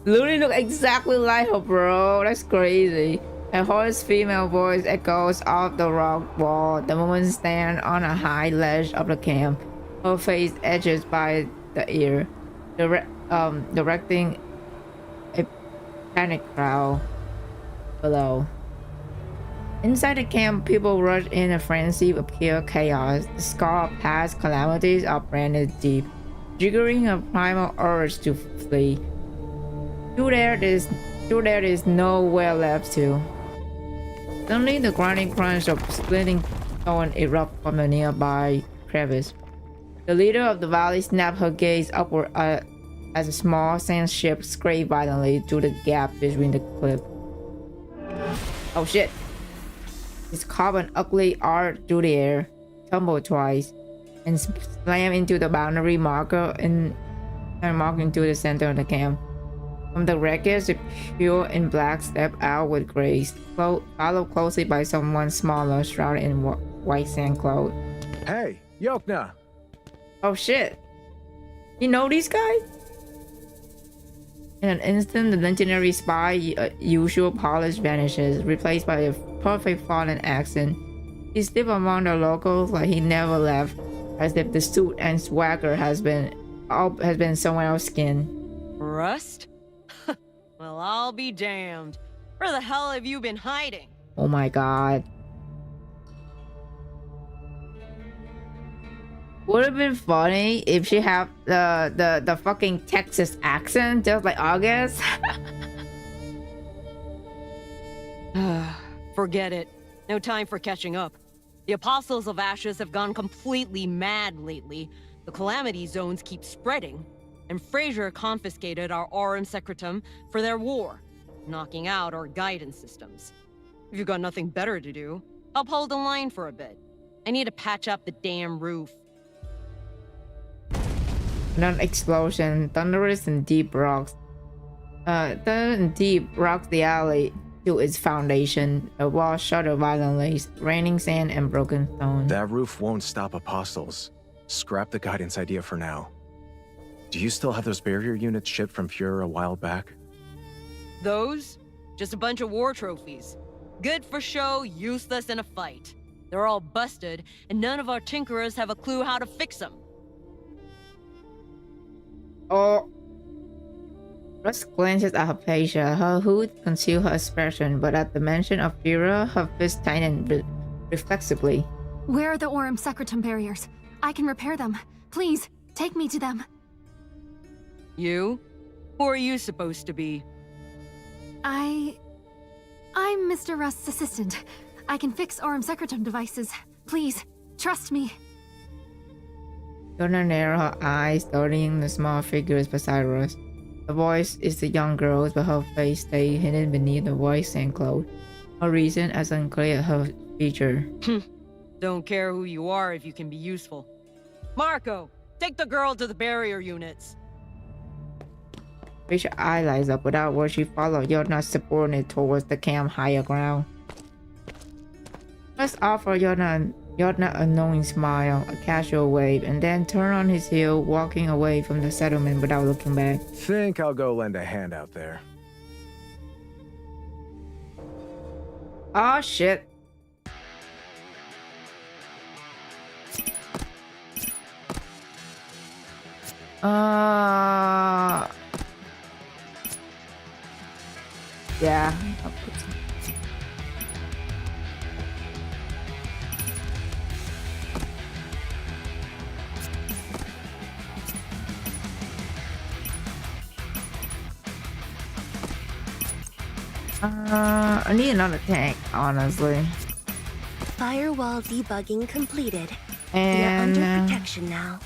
Literally look exactly like her, bro. That's crazy. A hoarse female voice echoes off the rock wall. The woman stands on a high ledge of the camp, her face edged by the ear, directing a panic crowd below. Inside the camp, people rush in a frenzy of pure chaos. The scar of past calamities are branded deep, triggering a primal urge to flee. Through there is nowhere left to. Suddenly, the grinding crunch of splitting stone erupts from a nearby crevice. The leader of the valley snapped her gaze upward as a small sand ship scraped violently through the gap between the cliff. Oh shit! Its carbon ugly arced through the air, tumbled twice, and slammed into the boundary marker and marking to the center of the camp. From the wreckage, the pure in black stepped out with grace, followed closely by someone smaller, shrouded in white sand cloth. Hey, Yokna! Oh shit! You know these guys? In an instant, the legendary spy usual polish vanishes, replaced by a perfect fallen accent. He's still among the locals, like he never left, as if the suit and swagger has been someone else's skin. Rust? Well, I'll be damned. Where the hell have you been hiding? Oh my god. Would have been funny if she had the fucking Texas accent, just like August. Forget it. No time for catching up. The Apostles of Ashes have gone completely mad lately. The Calamity Zones keep spreading. And Fraser confiscated our Aurum Secretum for their war, knocking out our guidance systems. If you've got nothing better to do, I'll hold the line for a bit. I need to patch up the damn roof. An explosion, thunderous and deep rocks. Thunder and deep rocks the alley to its foundation. The wall shudder violently, raining sand and broken stone. That roof won't stop Apostles. Scrap the guidance idea for now. Do you still have those barrier units shipped from Fuhrer a while back? Those? Just a bunch of war trophies. Good for show, useless in a fight. They're all busted, and none of our tinkerers have a clue how to fix them. Oh. Rust glances at Hypatia. Her hood conceals her expression, but at the mention of Fuhrer, her fist tightened reflexively. Where are the Aurum Secretum barriers? I can repair them. Please, take me to them. You? Who are you supposed to be? I'm Mr. Rust's assistant. I can fix Aurum Secretum devices. Please, trust me. Yona narrowed her eyes, studying the small figures beside Rust. The voice is the young girl's, but her face stayed hidden beneath the white sandcloth. Her reason as unclear as her feature. Don't care who you are if you can be useful. Marco, take the girl to the barrier units. Hypatia's eye lights up. Without words, she followed Yona subordinate towards the camp higher ground. Rust offered Yona a knowing smile, a casual wave, and then turned on his heel, walking away from the settlement without looking back. Think I'll go lend a hand out there. Oh shit. Yeah. I need another tank, honestly. Firewall debugging completed. And You're under protection now.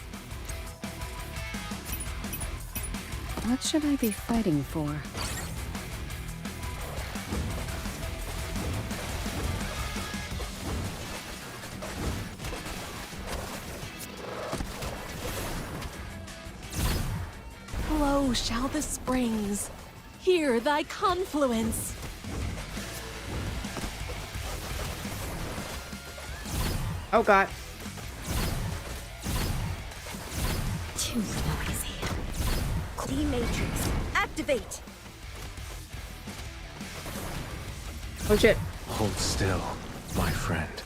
What should I be fighting for? Flow shall the springs. Hear thy confluence. Oh god. Too noisy. D-Matrix, activate. Oh shit. Hold still, my friend.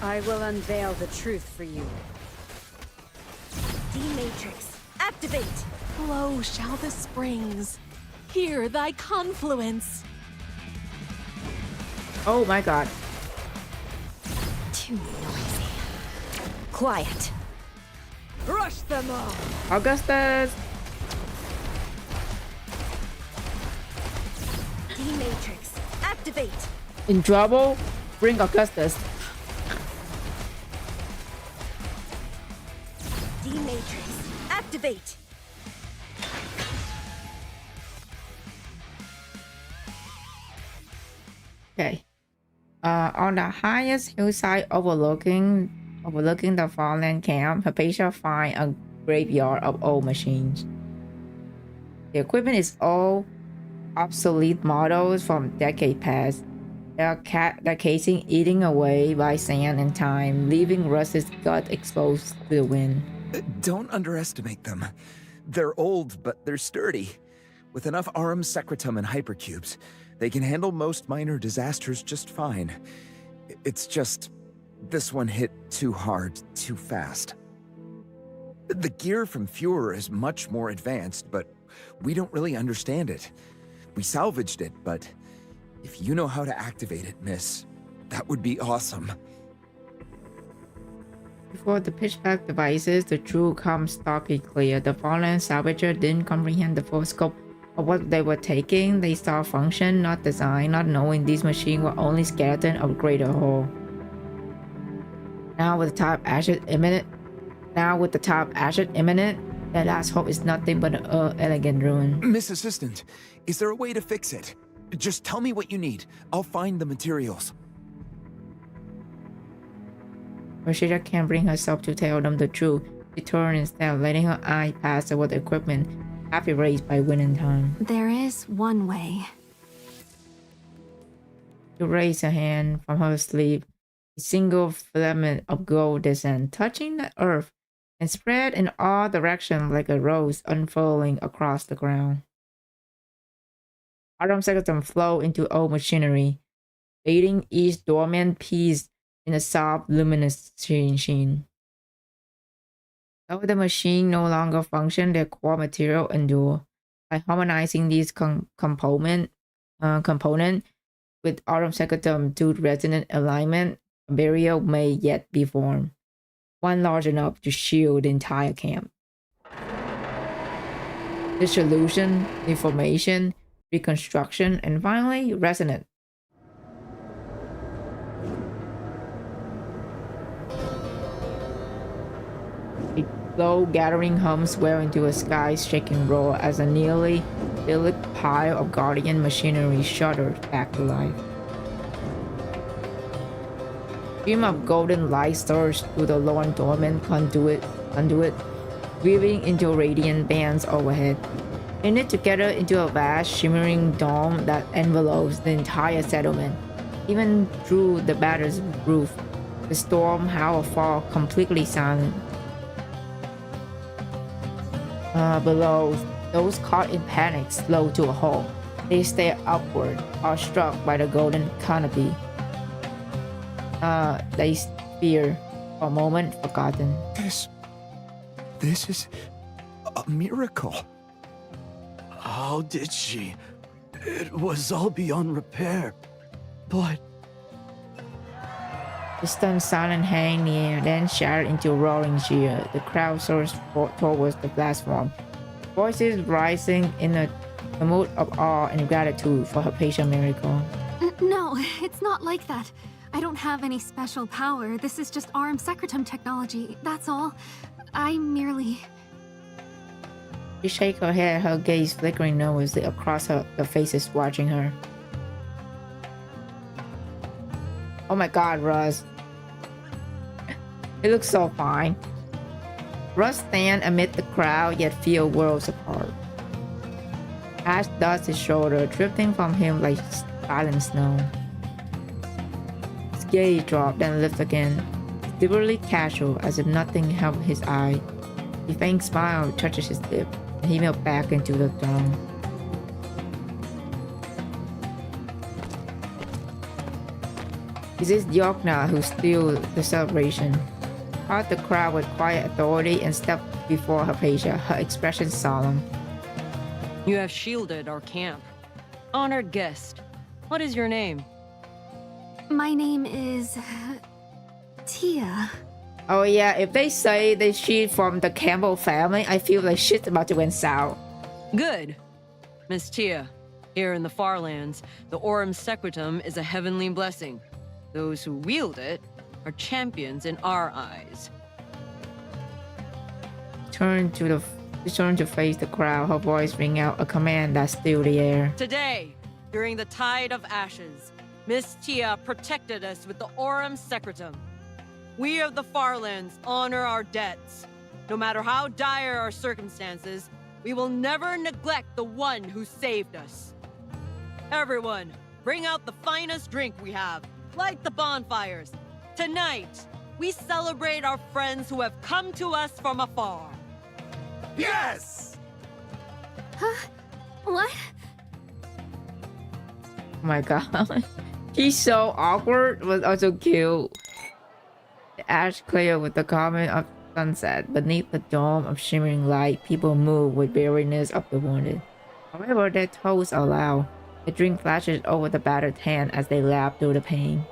I will unveil the truth for you. D-Matrix, activate. Flow shall the springs. Hear thy confluence. Oh my god. Too noisy. Quiet. Crush them all. Augustus. D-Matrix, activate. In trouble? Bring Augustus. D-Matrix, activate. Okay. On the highest hillside overlooking the farmland camp, Hypatia finds a graveyard of old machines. The equipment is all obsolete models from decades past. The casing eating away by sand and time, leaving Russ's gut exposed to the wind. Don't underestimate them. They're old, but they're sturdy. With enough Aurum Secretum and hypercubes, they can handle most minor disasters just fine. It's just... this one hit too hard, too fast. The gear from Führer is much more advanced, but we don't really understand it. We salvaged it, but if you know how to activate it, miss, that would be awesome. Before the pitchback devices, the true comms stocky clear. The fallen salvager didn't comprehend the full scope of what they were taking. They saw function, not design, not knowing these machines were only skeleton of greater whole. Now with the top ashes imminent, their last hope is nothing but an elegant ruin. Miss Assistant, is there a way to fix it? Just tell me what you need. I'll find the materials. Rashida can't bring herself to tell them the truth. She turned instead, letting her eye pass over the equipment, half erased by winning time. There is one way. She raised her hand from her sleeve. A single filament of gold descended, touching the earth, and spread in all directions like a rose unfurling across the ground. Autumn secretome flowed into old machinery, bathing each dormant piece in a soft, luminous sheen. Though the machine no longer functioned, their core material endured. By harmonizing these component with Autumn secretome to resonant alignment, a barrier may yet be formed, one large enough to shield the entire camp. Dissolution, deformation, reconstruction, and finally resonance. A slow gathering hum swelled into a sky-shaking roar as a nearly idyllic pile of guardian machinery shuddered back to life. A stream of golden light surged through the long dormant conduit, weaving into radiant bands overhead, knit together into a vast shimmering dome that envelopes the entire settlement. Even through the battered roof, the storm howled far completely silent. Below, those caught in panic slowed to a halt. They stared upward, awestruck by the golden canopy. They feared, for a moment forgotten. This is a miracle. How did she? It was all beyond repair. But... The stunned silence hung in the air, then shattered into a roaring cheer. The crowd surged towards the platform, voices rising in a tumult of awe and gratitude for her patient miracle. No, it's not like that. I don't have any special power. This is just RM secretome technology, that's all. I merely... She shook her head, her gaze flickering nervously across the faces watching her. Oh my god, Russ. It looks so fine. Russ stands amid the crowd, yet feel worlds apart. Ash does his shoulder, drifting from him like silent snow. His gaze dropped, then lifted again, deliberately casual, as if nothing helped his eye. A faint smile touches his lip, and he melted back into the throne. It is Yokna who steals the celebration. Caught the crowd with quiet authority and stepped before her patient, her expression solemn. You have shielded our camp. Honored guest, what is your name? My name is... Tia. Oh yeah, if they say that she's from the Campbell family, I feel like shit's about to went south. Good. Miss Tia, here in the Farlands, the Aurum Secretum is a heavenly blessing. Those who wield it are champions in our eyes. She turned to face the crowd, her voice ring out a command that stilled the air. Today, during the Tide of Ashes, Miss Tia protected us with the Aurum Secretum. We of the Farlands honor our debts. No matter how dire our circumstances, we will never neglect the one who saved us. Everyone, bring out the finest drink we have. Light the bonfires. Tonight, we celebrate our friends who have come to us from afar. Yes! Huh? What? Oh my god. She's so awkward, but also cute. The ash clear with the comment of sunset. Beneath the dome of shimmering light, people move with weariness of the wounded. However, their toes are loud. The drink flashes over the battered hand as they lap through the pain.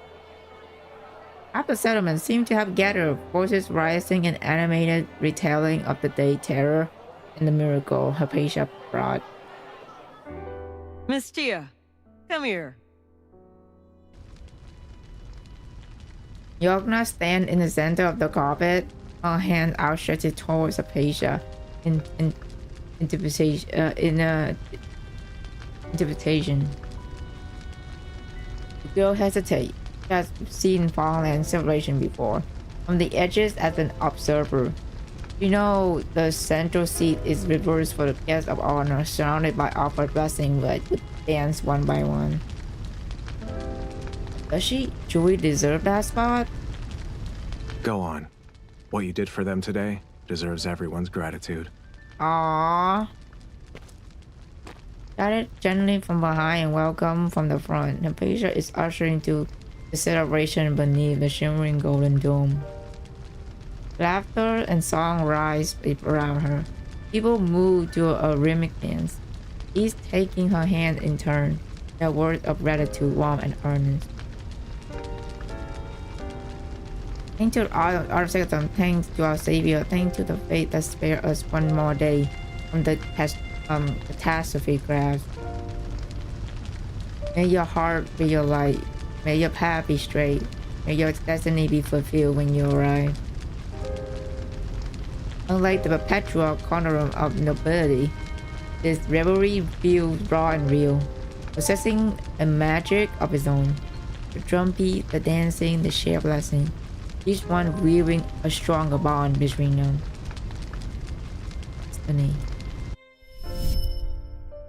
Half the settlement seemed to have gathered, voices rising in animated retelling of the day terror and the miracle Hypatia brought. Miss Tia, come here. Yogna stands in the center of the carpet, her hand outstretched towards Hypatia in interpretation. The girl hesitates. She has seen farmland separation before, from the edges as an observer. You know the central seat is reversed for the guests of honor, surrounded by offered blessing would dance one by one. Does she truly deserve that spot? Go on. What you did for them today deserves everyone's gratitude. Aww. Got it gently from behind and welcome from the front. Hypatia is ushering to the celebration beneath the shimmering golden dome. Laughter and song rise around her. People move to a rhythmic dance, each taking her hand in turn, their words of gratitude warm and earnest. Thanks to our second, thanks to our Savior, thanks to the fate that spared us one more day from the catastrophe grasp. May your heart be your light. May your path be straight. May your destiny be fulfilled when you arrive. Unlike the perpetual conundrum of nobility, this revelry feels raw and real, possessing a magic of its own. The drumbeat, the dancing, the shared blessing, each one weaving a stronger bond between them. Destiny.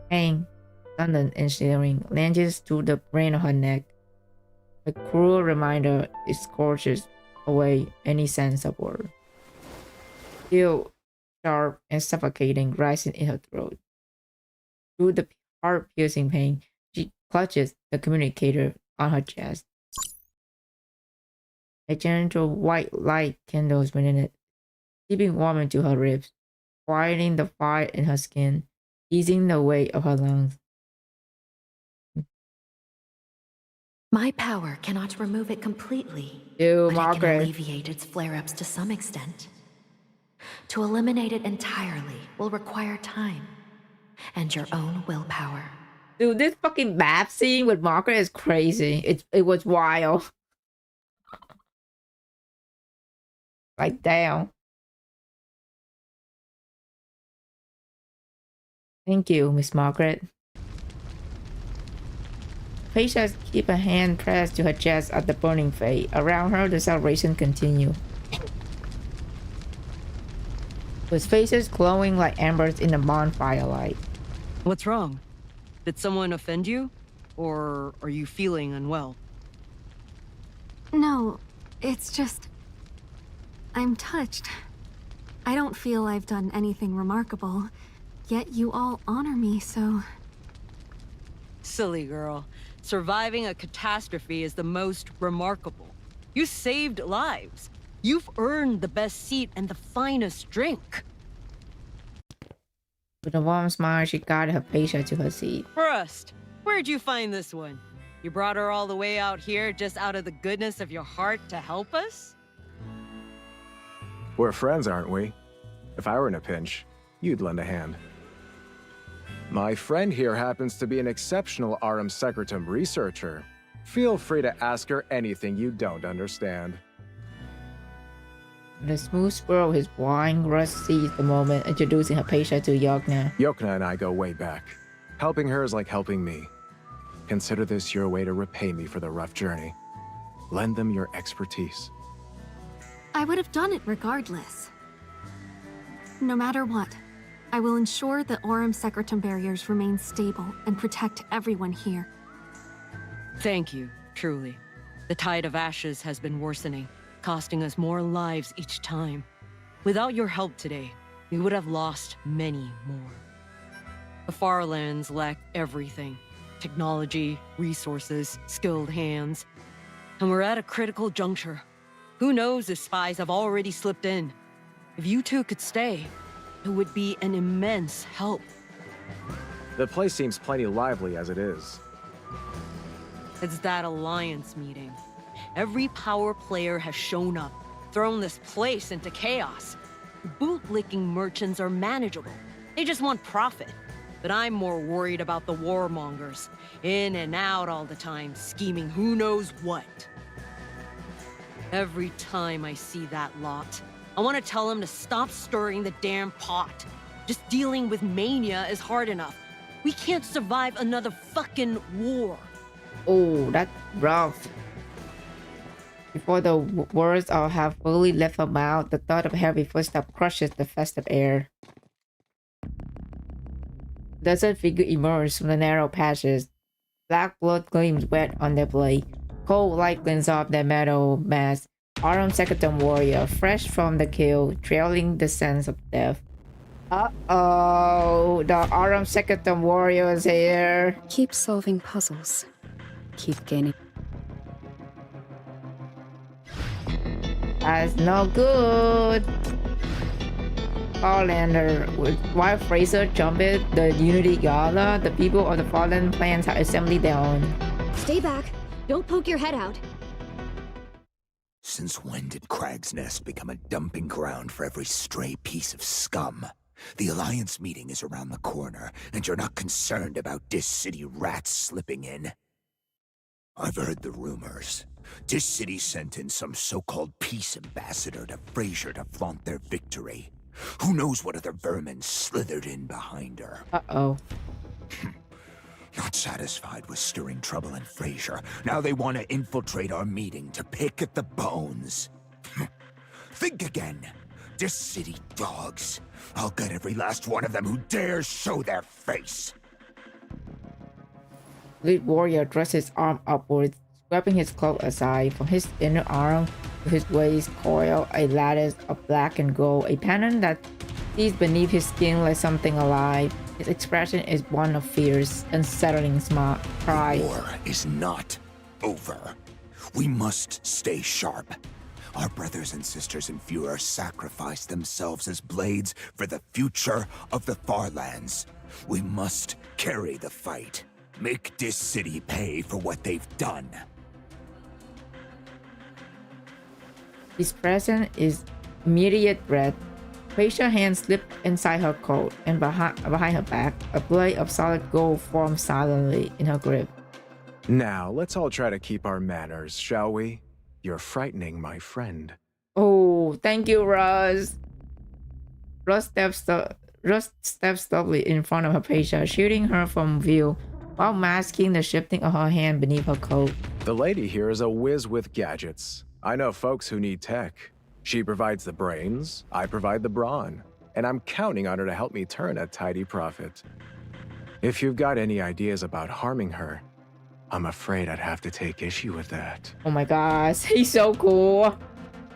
Pain, sudden and searing, lunges to the brain of her neck. A cruel reminder, it scorches away any sense of order. Still, sharp and suffocating, rising in her throat. Through the heart-piercing pain, she clutches the communicator on her chest. A gentle white light kindles within it, keeping warm into her ribs, quieting the fire in her skin, easing the weight of her lungs. My power cannot remove it completely, Ew, but Margaret. it can alleviate its flare-ups to some extent. To eliminate it entirely will require time and your own willpower. Dude, this fucking bath scene with Margaret is crazy. It was wild. Like, damn. Thank you, Miss Margaret. Patients keep a hand pressed to her chest at the burning fate. Around her, the celebration continues. With faces glowing like embers in the bonfire light. What's wrong? Did someone offend you? Or are you feeling unwell? No, it's just... I'm touched. I don't feel I've done anything remarkable, yet you all honor me, so... Silly girl. Surviving a catastrophe is the most remarkable. You saved lives. You've earned the best seat and the finest drink. With a warm smile, she guided her patient to her seat. First, where'd you find this one? You brought her all the way out here just out of the goodness of your heart to help us? We're friends, aren't we? If I were in a pinch, you'd lend a hand. My friend here happens to be an exceptional RM Secretum researcher. Feel free to ask her anything you don't understand. The smooth swirl of his wine rust seized the moment, introducing her patient to Yogna. Yogna and I go way back. Helping her is like helping me. Consider this your way to repay me for the rough journey. Lend them your expertise. I would have done it regardless. No matter what, I will ensure that Aurum Secretum barriers remain stable and protect everyone here. Thank you, truly. The tide of ashes has been worsening, costing us more lives each time. Without your help today, we would have lost many more. The Farlands lack everything. Technology, resources, skilled hands. And we're at a critical juncture. Who knows if spies have already slipped in? If you two could stay, it would be an immense help. The place seems plenty lively as it is. It's that alliance meeting. Every power player has shown up, thrown this place into chaos. Bootlicking merchants are manageable. They just want profit. But I'm more worried about the warmongers. In and out all the time, scheming who knows what. Every time I see that lot, I want to tell them to stop stirring the damn pot. Just dealing with mania is hard enough. We can't survive another fucking war. Oh, that's rough. Before the words all have fully left her mouth, the thought of heavy footsteps crushes the festive air. Desert figure emerges from the narrow patches. Black blood gleams wet on their blade. Cold light glints off their metal mask. Armed second warrior, fresh from the kill, trailing the sense of death. Uh-oh, the armed second warrior is here. Keep solving puzzles. Keep gaining. That's no good. Farlander, while Fraser jumped the Unity Gala, the people of the Fallen Plans are assembling their own. Stay back. Don't poke your head out. Since when did Crag's Nest become a dumping ground for every stray piece of scum? The Alliance meeting is around the corner, and you're not concerned about Dis City rats slipping in. I've heard the rumors. Dis City sent in some so-called peace ambassador to Frasier to flaunt their victory. Who knows what other vermin slithered in behind her? Uh-oh. Not satisfied with stirring trouble in Frasier, now they want to infiltrate our meeting to pick at the bones. Think again. Dis City dogs. I'll get every last one of them who dares show their face. Lead warrior thrusts his arm upwards, sweeping his cloak aside. From his inner arm to his waist coiled a lattice of black and gold, a pattern that sees beneath his skin like something alive. His expression is one of fierce, unsettling pride. The war is not over. We must stay sharp. Our brothers and sisters in Fuhrer sacrificed themselves as blades for the future of the Farlands. We must carry the fight. Make Dis City pay for what they've done. His presence is immediate threat. Frasia's hand slipped inside her coat, and behind her back, a blade of solid gold formed silently in her grip. Now, let's all try to keep our manners, shall we? You're frightening my friend. Oh, thank you, Russ. Russ steps slowly in front of Hypatia, shielding her from view, while masking the shifting of her hand beneath her coat. The lady here is a whiz with gadgets. I know folks who need tech. She provides the brains, I provide the brawn, and I'm counting on her to help me turn a tidy profit. If you've got any ideas about harming her, I'm afraid I'd have to take issue with that. Oh my gosh, he's so cool.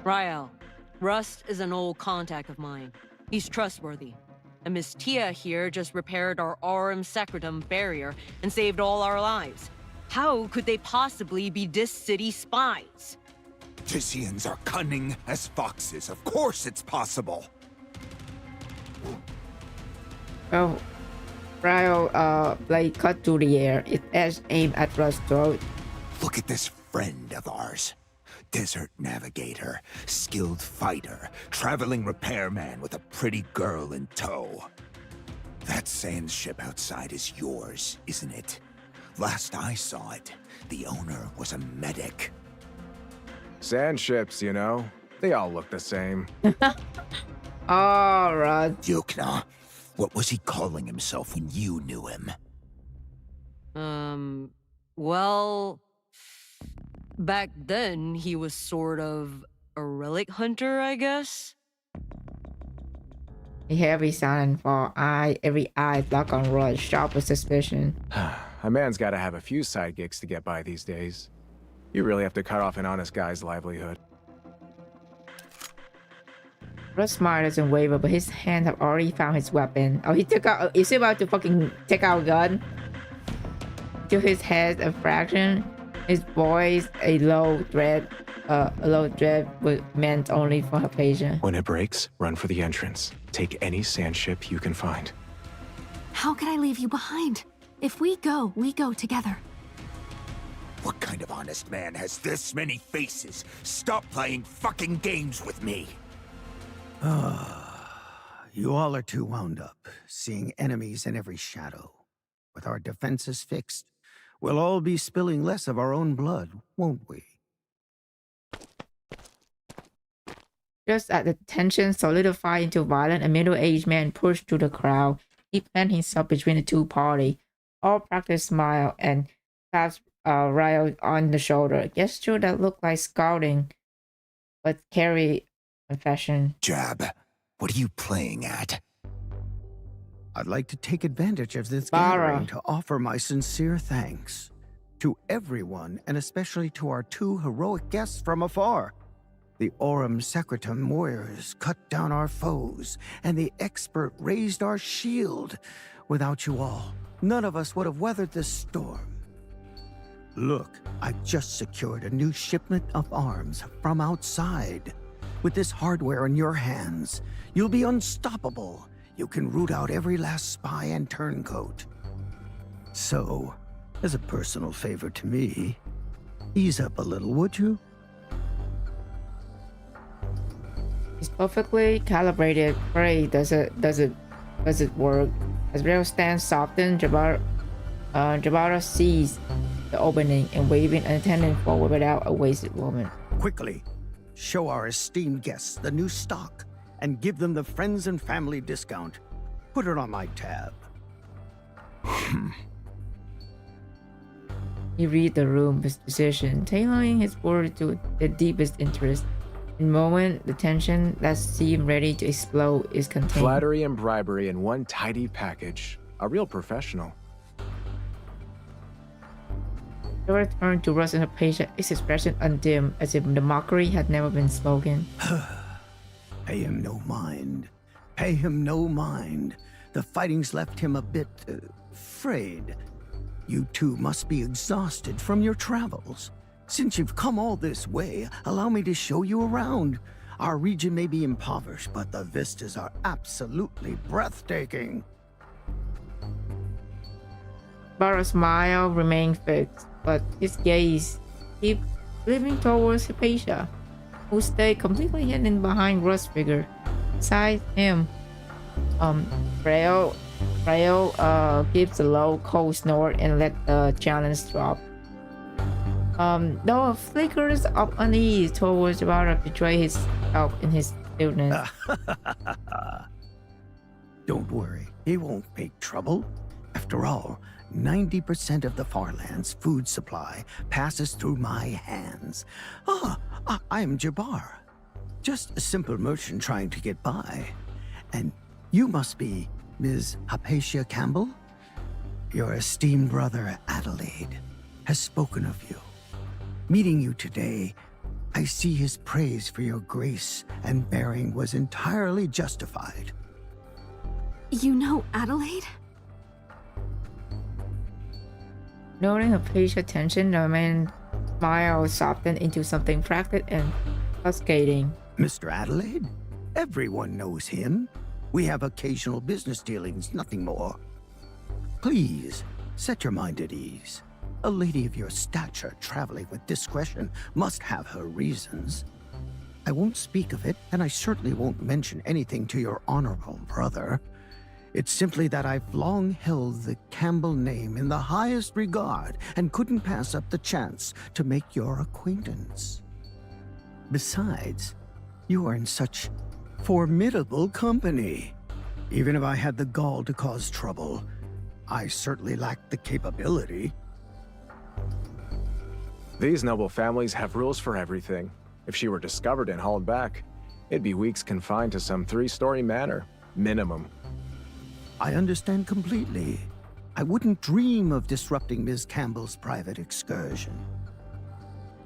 Rael, Rust is an old contact of mine. He's trustworthy. And Miss Tia here just repaired our Aurum Secretum barrier and saved all our lives. How could they possibly be Dis City spies? Tissians are cunning as foxes. Of course it's possible. Oh, Rael, blade cut through the air. It edged aimed at Rust's throat. Look at this friend of ours. Desert navigator, skilled fighter, traveling repairman with a pretty girl in tow. That sand ship outside is yours, isn't it? Last I saw it, the owner was a medic. Sand ships, you know, they all look the same. All right. Yukna, what was he calling himself when you knew him? Well, back then he was sort of a relic hunter, I guess. A heavy silence for every eye locked on Russ, sharp with suspicion. A man's gotta have a few side gigs to get by these days. You really have to cut off an honest guy's livelihood. Russ' smile doesn't waver, but his hands have already found his weapon. Oh, he took out. Is he about to fucking take out a gun? to his head a fraction. His voice a low dread meant only for Hypatia. When it breaks, run for the entrance. Take any sand ship you can find. How could I leave you behind? If we go together. What kind of honest man has this many faces? Stop playing fucking games with me! You all are too wound up, seeing enemies in every shadow. With our defenses fixed, we'll all be spilling less of our own blood, won't we? Just as the tension solidified into violence, a middle-aged man pushed through the crowd. He planted himself between the two parties. All practiced smile and tapped Ryo on the shoulder, a gesture that looked like scouting, but carried confession. Jab, what are you playing at? I'd like to take advantage of this Bara. gathering to offer my sincere thanks to everyone, and especially to our two heroic guests from afar. The Aurum Secretum warriors cut down our foes, and the expert raised our shield. Without you all, none of us would have weathered this storm. Look, I've just secured a new shipment of arms from outside. With this hardware in your hands, you'll be unstoppable. You can root out every last spy and turncoat. So, as a personal favor to me, ease up a little, would you? It's perfectly calibrated. Pray, does it work? As Ryo stands softened, Jabara sees the opening and waving an attendant forward without a wasted moment. Quickly, show our esteemed guests the new stock and give them the friends and family discount. Put it on my tab. He read the room with precision, tailoring his word to the deepest interest. In a moment, the tension that seemed ready to explode is contained. Flattery and bribery in one tidy package. A real professional. Dora turned to Russ and Hypatia, his expression undimmed, as if the mockery had never been spoken. Pay him no mind. Pay him no mind. The fighting's left him a bit frayed. You two must be exhausted from your travels. Since you've come all this way, allow me to show you around. Our region may be impoverished, but the vistas are absolutely breathtaking. Bara's smile remained fixed, but his gaze kept moving towards Hypatia, who stayed completely hidden behind Russ's figure. Beside him, Ryo gives a low, cold snort and let the challenge drop. Though flickers of unease towards Jabara betray his help in his stillness. Don't worry, he won't make trouble. After all, 90% of the Farland's food supply passes through my hands. I am Jabbar. Just a simple merchant trying to get by. And you must be Ms. Hypatia Campbell? Your esteemed brother, Adelaide, has spoken of you. Meeting you today, I see his praise for your grace and bearing was entirely justified. You know Adelaide? Noting Hypatia's tension, the man's smile softened into something fractured and cascading. Mr. Adelaide? Everyone knows him. We have occasional business dealings, nothing more. Please, set your mind at ease. A lady of your stature traveling with discretion must have her reasons. I won't speak of it, and I certainly won't mention anything to your honorable brother. It's simply that I've long held the Campbell name in the highest regard and couldn't pass up the chance to make your acquaintance. Besides, you are in such formidable company. Even if I had the gall to cause trouble, I certainly lack the capability. These noble families have rules for everything. If she were discovered and hauled back, it'd be weeks confined to some 3-story manor, minimum. I understand completely. I wouldn't dream of disrupting Ms. Campbell's private excursion.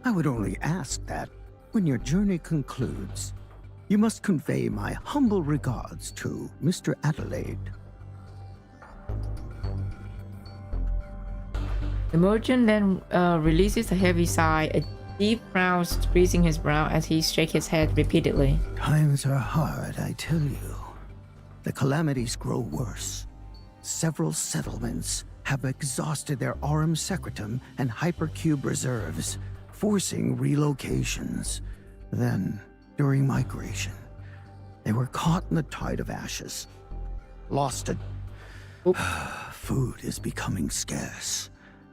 I would only ask that, when your journey concludes, you must convey my humble regards to Mr. Adelaide. The merchant then releases a heavy sigh, a deep frown squeezing his brow as he shakes his head repeatedly. Times are hard, I tell you. The calamities grow worse. Several settlements have exhausted their aurum secretum and hypercube reserves, forcing relocations. Then, during migration, they were caught in the tide of ashes. Lost it. Food is becoming scarce.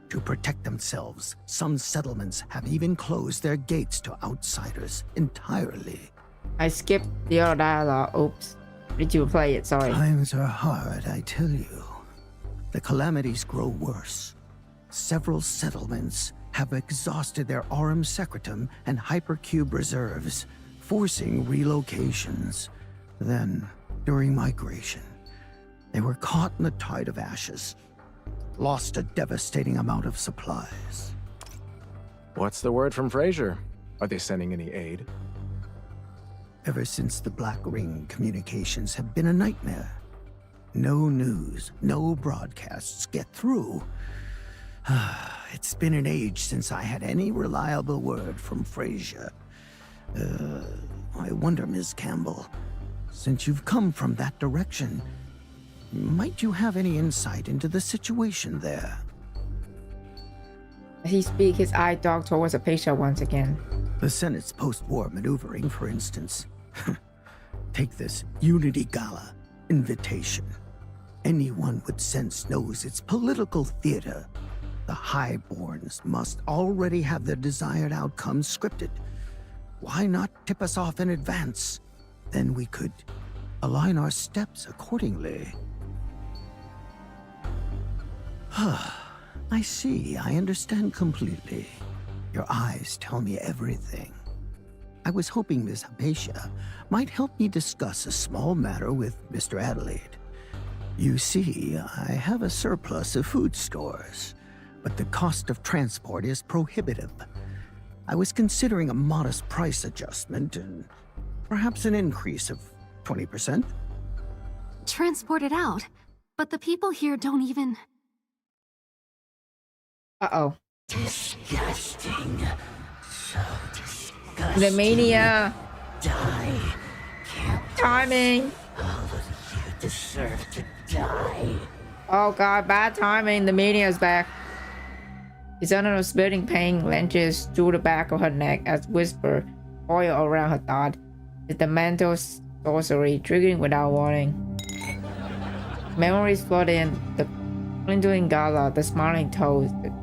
To protect themselves, some settlements have even closed their gates to outsiders entirely. I skipped the other dialogue. Oops. Did you play it? Sorry. Times are hard, I tell you. The calamities grow worse. Several settlements have exhausted their aurum secretum and hypercube reserves, forcing relocations. Then, during migration, they were caught in the tide of ashes. Lost a devastating amount of supplies. What's the word from Fraser? Are they sending any aid? Ever since the Black Ring, communications have been a nightmare. No news, no broadcasts get through. It's been an age since I had any reliable word from Fraser. I wonder, Ms. Campbell, since you've come from that direction, might you have any insight into the situation there? As he speaks, his eye dog towards Apatia once again. The Senate's post-war maneuvering, for instance. Take this Unity Gala invitation. Anyone with sense knows it's political theater. The Highborns must already have their desired outcome scripted. Why not tip us off in advance? Then we could align our steps accordingly. I see. I understand completely. Your eyes tell me everything. I was hoping Miss Apatia might help me discuss a small matter with Mr. Adelaide. You see, I have a surplus of food stores, but the cost of transport is prohibitive. I was considering a modest price adjustment and perhaps an increase of 20%. Transport it out, but the people here don't even... Uh-oh. Disgusting. So disgusting. The mania. Die. Timing. All of you deserve to die. Oh god, bad timing. The mania is back. His under spitting pain lunges through the back of her neck as whisper oil around her thought. It's the mental sorcery triggering without warning. Memories flood in. The dwindling gala, the smiling toes, the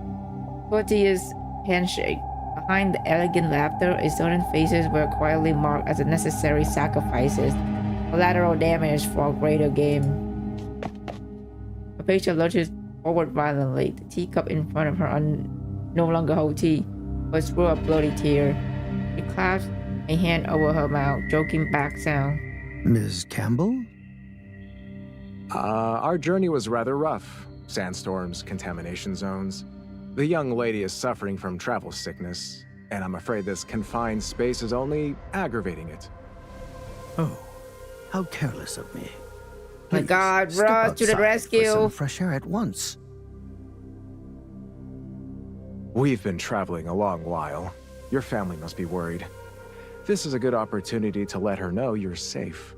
courteous handshake. Behind the elegant laughter, certain faces were quietly marked as necessary sacrifices, collateral damage for a greater game. Apatia lurches forward violently, the teacup in front of her no longer hold tea, but through a bloody tear. She clasps a hand over her mouth, joking back sound. Ms. Campbell? Our journey was rather rough. Sandstorms, contamination zones. The young lady is suffering from travel sickness, and I'm afraid this confined space is only aggravating it. Oh, how careless of me. My god, rush to the rescue! For some fresh air at once. We've been traveling a long while. Your family must be worried. This is a good opportunity to let her know you're safe.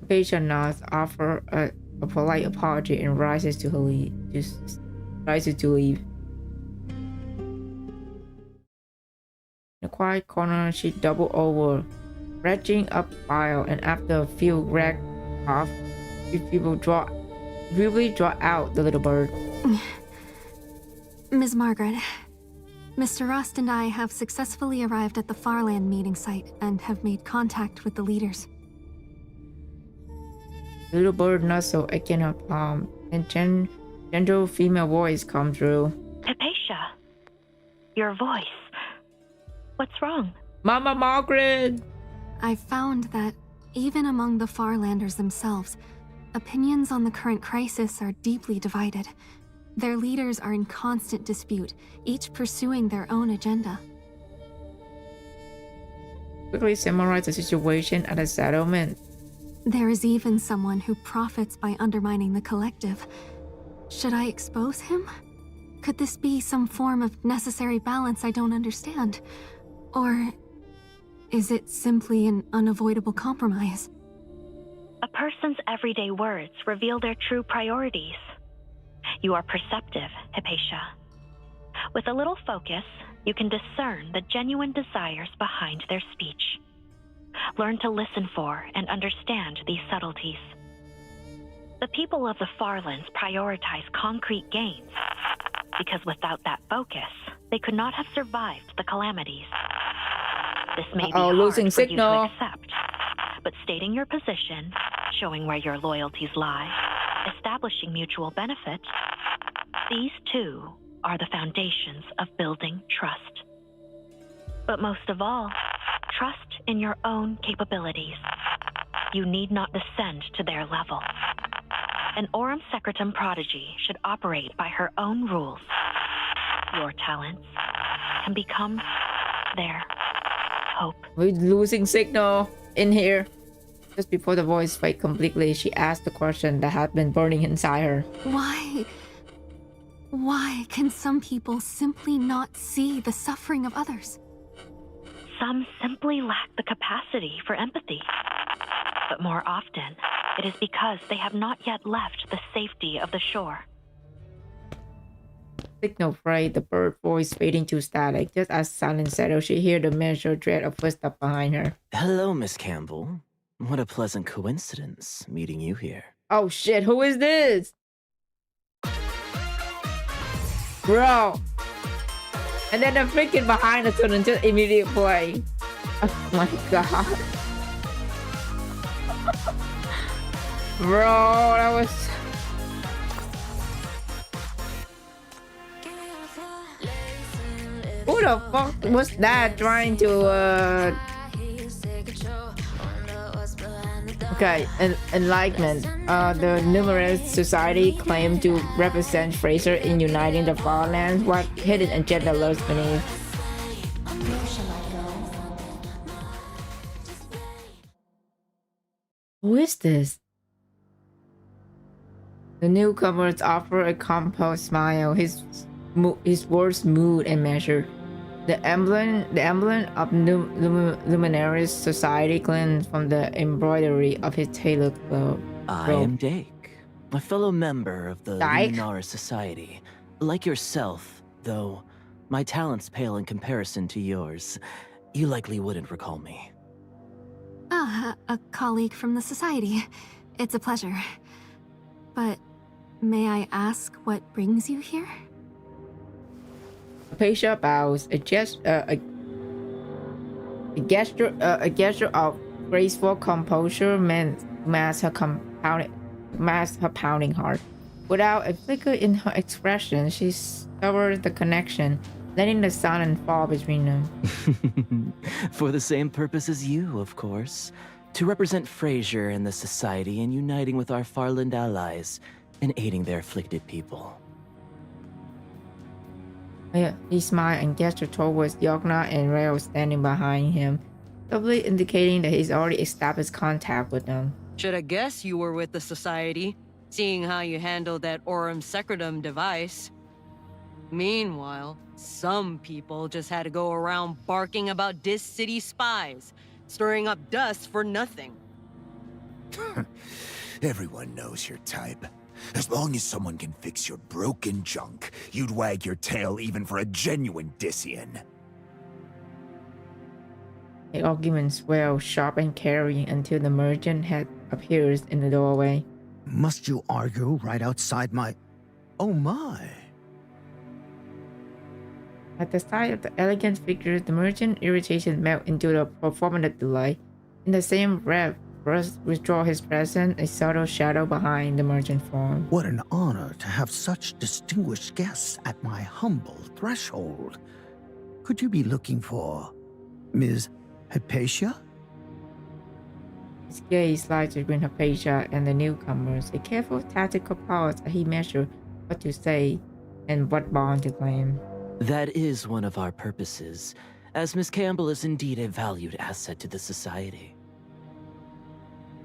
Apatia nods, offer a polite apology, and rises to leave. In a quiet corner, she doubled over, retching up bile, and after a few rag off, she feebly draw out the little bird. Ms. Margaret, Mr. Rust and I have successfully arrived at the Farland meeting site and have made contact with the leaders. The little bird nuzzled against her palm, and gentle female voice come through. Apatia, your voice. What's wrong? Mama Margaret! I've found that, even among the Farlanders themselves, opinions on the current crisis are deeply divided. Their leaders are in constant dispute, each pursuing their own agenda. Quickly summarize the situation at a settlement. There is even someone who profits by undermining the collective. Should I expose him? Could this be some form of necessary balance I don't understand? Or is it simply an unavoidable compromise? A person's everyday words reveal their true priorities. You are perceptive, Hypatia. With a little focus, you can discern the genuine desires behind their speech. Learn to listen for and understand these subtleties. The people of the Farlands prioritize concrete gains, because without that focus, they could not have survived the calamities. This may be hard losing for signal. you to accept, but stating your position, showing where your loyalties lie, establishing mutual benefit, these two are the foundations of building trust. But most of all, trust in your own capabilities. You need not descend to their level. An Aurum Secretum prodigy should operate by her own rules. Your talents can become their hope. We're losing signal in here. Just before the voice faded completely, she asked the question that had been burning inside her. Why can some people simply not see the suffering of others? Some simply lack the capacity for empathy. But more often, it is because they have not yet left the safety of the shore. Signal frayed, the bird voice fading to static. Just as silence settled, she heard the measured tread of footsteps behind her. Hello, Miss Campbell. What a pleasant coincidence meeting you here. Oh shit, who is this? Bro. And then the freaking behind us turned into immediate play. Oh my god. Bro, that was... Who the fuck was that trying to, Okay, Enlightenment. The numerous society claimed to represent Fraser in uniting the Farlands. What hidden agenda lurks beneath? Who is this? The newcomers offer a composed smile. His words smooth and measured. The emblem of Luminaries Society glints from the embroidery of his tailored robe. I am Dake, a fellow member of the Luminaries Society. Like yourself, though my talents pale in comparison to yours. You likely wouldn't recall me. A colleague from the Society. It's a pleasure. But may I ask what brings you here? Hypatia bows, a gesture of graceful composure masks her pounding heart. Without a flicker in her expression, she discovered the connection, letting the sun fall between them. For the same purpose as you, of course. To represent Fraser and the Society in uniting with our Farland allies and aiding their afflicted people. He smiled and gestured towards Yogna and Rael standing behind him, doubly indicating that he's already established contact with them. Should have guessed you were with the Society, seeing how you handled that Aurum Secretum device. Meanwhile, some people just had to go around barking about Dis City spies, stirring up dust for nothing. Everyone knows your type. As long as someone can fix your broken junk, you'd wag your tail even for a genuine Dissian. The argument swelled, sharp and carrying, until the merchant head appears in the doorway. Must you argue right outside my... Oh my! At the sight of the elegant figure, the merchant's irritation melted into a performative delight. In the same breath, Russ withdrew his presence, a subtle shadow behind the merchant's form. What an honor to have such distinguished guests at my humble threshold. Could you be looking for Ms. Hypatia? His gaze slides between Hypatia and the newcomers, a careful tactical pause as he measured what to say and what bond to claim. That is one of our purposes, as Miss Campbell is indeed a valued asset to the Society.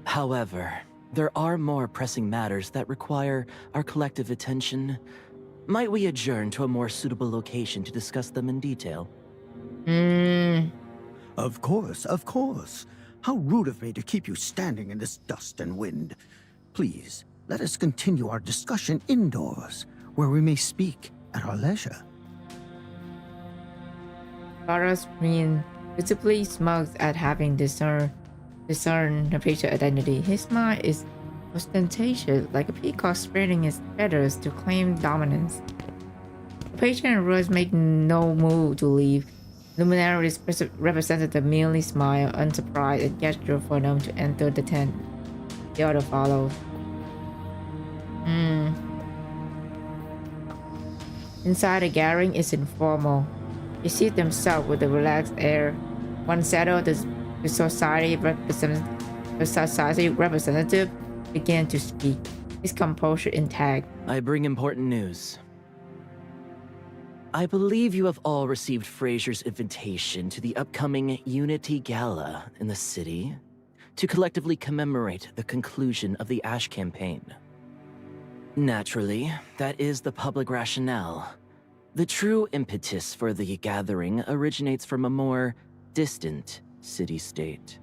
However, there are more pressing matters that require our collective attention. Might we adjourn to a more suitable location to discuss them in detail? Of course, of course. How rude of me to keep you standing in this dust and wind. Please, let us continue our discussion indoors, where we may speak at our leisure. Vara's screen visibly smugs at having discern the patient identity. His smile is ostentatious, like a peacock spreading its feathers to claim dominance. The patient and Rose make no move to leave. Luminary's representative merely smile, unsurprised, and gesture for them to enter the tent. The other follows. Inside the gathering is informal. They seat themselves with a relaxed air. One settled, the society representative began to speak, his composure intact. I bring important news. I believe you have all received Frazier's invitation to the upcoming Unity Gala in the city to collectively commemorate the conclusion of the Ash campaign. Naturally, that is the public rationale. The true impetus for the gathering originates from a more distant city-state.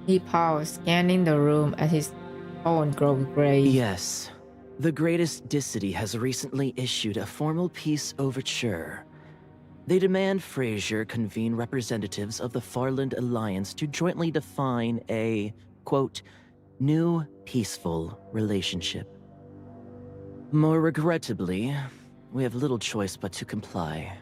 He paused, scanning the room as his own grows gray. Yes. The greatest dicity has recently issued a formal peace overture. They demand Frazier convene representatives of the Farland Alliance to jointly define a, quote, new peaceful relationship. More regrettably, we have little choice but to comply.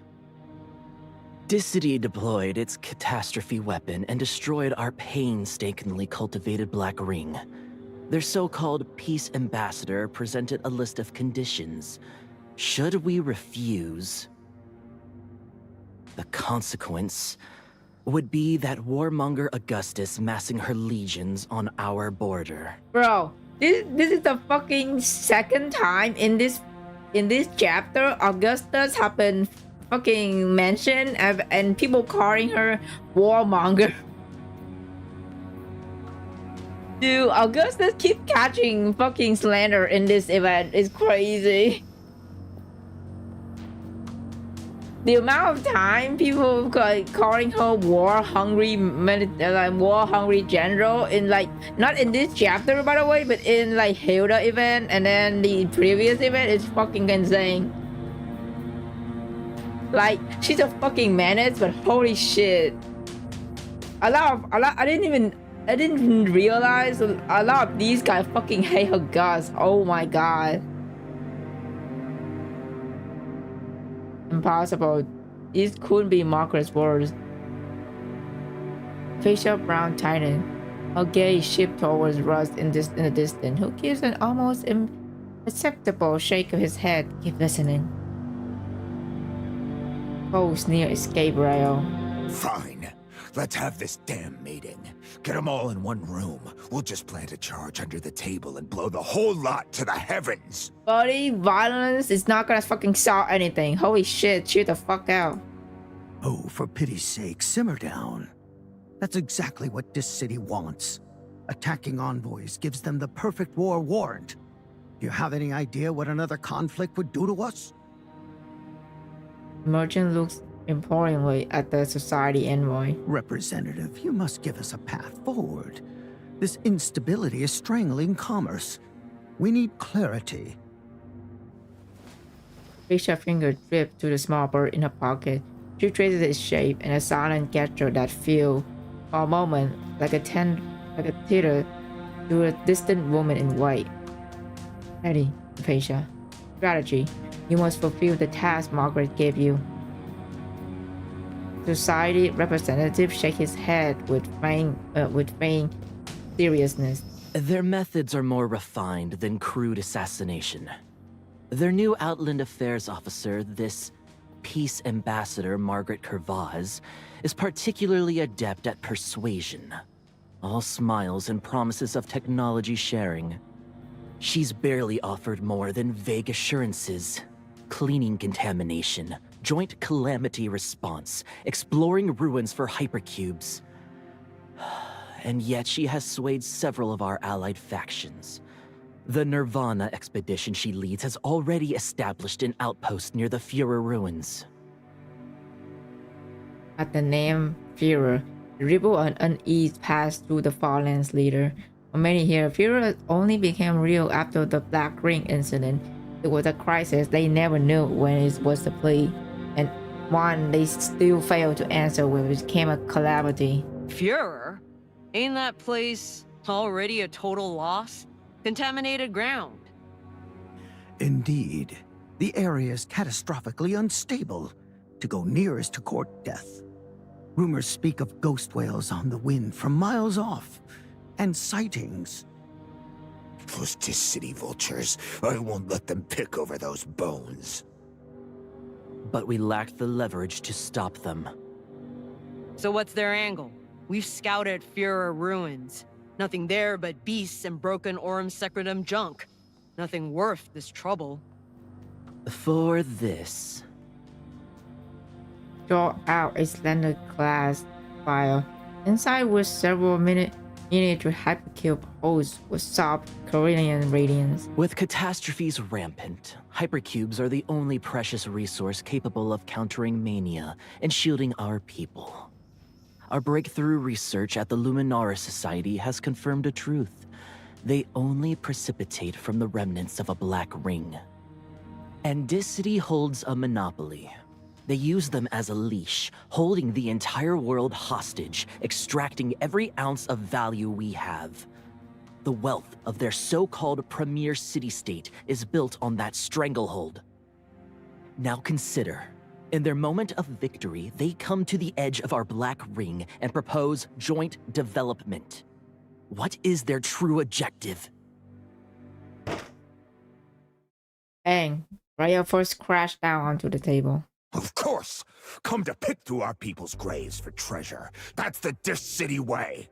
Dicity deployed its catastrophe weapon and destroyed our painstakingly cultivated Black Ring. Their so-called peace ambassador presented a list of conditions. Should we refuse, the consequence would be that warmonger Augustus massing her legions on our border. Bro, this is the fucking second time in this chapter Augustus have been fucking mentioned and people calling her warmonger. Dude, Augustus keep catching fucking slander in this event. It's crazy. The amount of time people calling her war-hungry general in like, not in this chapter by the way, but in like Hilda event and then the previous event is fucking insane. Like, she's a fucking menace, but holy shit. I didn't realize a lot of these guys fucking hate her guts. Oh my god. Impossible. These couldn't be Margaret's words. Facial brown tightened. Her gaze shifted towards Russ in the distance, who gives an almost imperceptible shake of his head. Keep listening. Cole's near escape rail. Fine. Let's have this damn meeting. Get them all in one room. We'll just plant a charge under the table and blow the whole lot to the heavens. Buddy, violence is not gonna fucking solve anything. Holy shit, chill the fuck out. Oh, for pity's sake, simmer down. That's exactly what this city wants. Attacking envoys gives them the perfect war warrant. Do you have any idea what another conflict would do to us? Merchant looks imploringly at the society envoy. Representative, you must give us a path forward. This instability is strangling commerce. We need clarity. Fisher's finger dripped to the small bird in her pocket. She traces its shape and a silent gesture that feel, for a moment, like a titter to a distant woman in white. Ready, Fisher. Strategy. You must fulfill the task Margaret gave you. Society representative shake his head with feigned seriousness. Their methods are more refined than crude assassination. Their new Outland Affairs officer, this peace ambassador Margaret Kervaz, is particularly adept at persuasion. All smiles and promises of technology sharing. She's barely offered more than vague assurances. Cleaning contamination, joint calamity response, exploring ruins for hypercubes. and yet she has swayed several of our allied factions. The Nirvana expedition she leads has already established an outpost near the Führer ruins. At the name Führer, the ripple of unease passed through the Farlands leader. For many here, Führer only became real after the Black Ring incident. It was a crisis they never knew when it was to play, and one they still failed to answer when it became a calamity. Führer? Ain't that place already a total loss? Contaminated ground. Indeed. The area is catastrophically unstable. To go near is to court death. Rumors speak of ghost whales on the wind from miles off, and sightings. Those city vultures. I won't let them pick over those bones. But we lacked the leverage to stop them. So what's their angle? We've scouted Führer ruins. Nothing there but beasts and broken Aurum Secretum junk. Nothing worth this trouble. For this... Draw out a slender glass vial. Inside were several miniature hypercube holes with soft Korean radiance. With catastrophes rampant, hypercubes are the only precious resource capable of countering mania and shielding our people. Our breakthrough research at the Luminaris Society has confirmed a truth. They only precipitate from the remnants of a black ring. And this city holds a monopoly. They use them as a leash, holding the entire world hostage, extracting every ounce of value we have. The wealth of their so-called premier city-state is built on that stranglehold. Now consider, in their moment of victory, they come to the edge of our black ring and propose joint development. What is their true objective? Bang! Raya first crashed down onto the table. Of course! Come to pick through our people's graves for treasure. That's the Dish City way!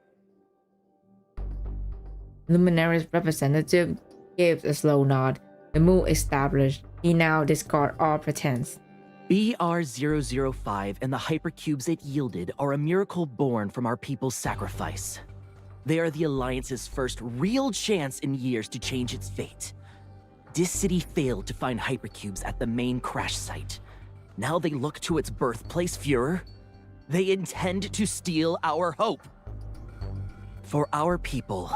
Luminary's representative gave a slow nod. The move established. He now discarded all pretense. BR-005 and the hypercubes it yielded are a miracle born from our people's sacrifice. They are the Alliance's first real chance in years to change its fate. This city failed to find hypercubes at the main crash site. Now they look to its birthplace, Führer. They intend to steal our hope. For our people,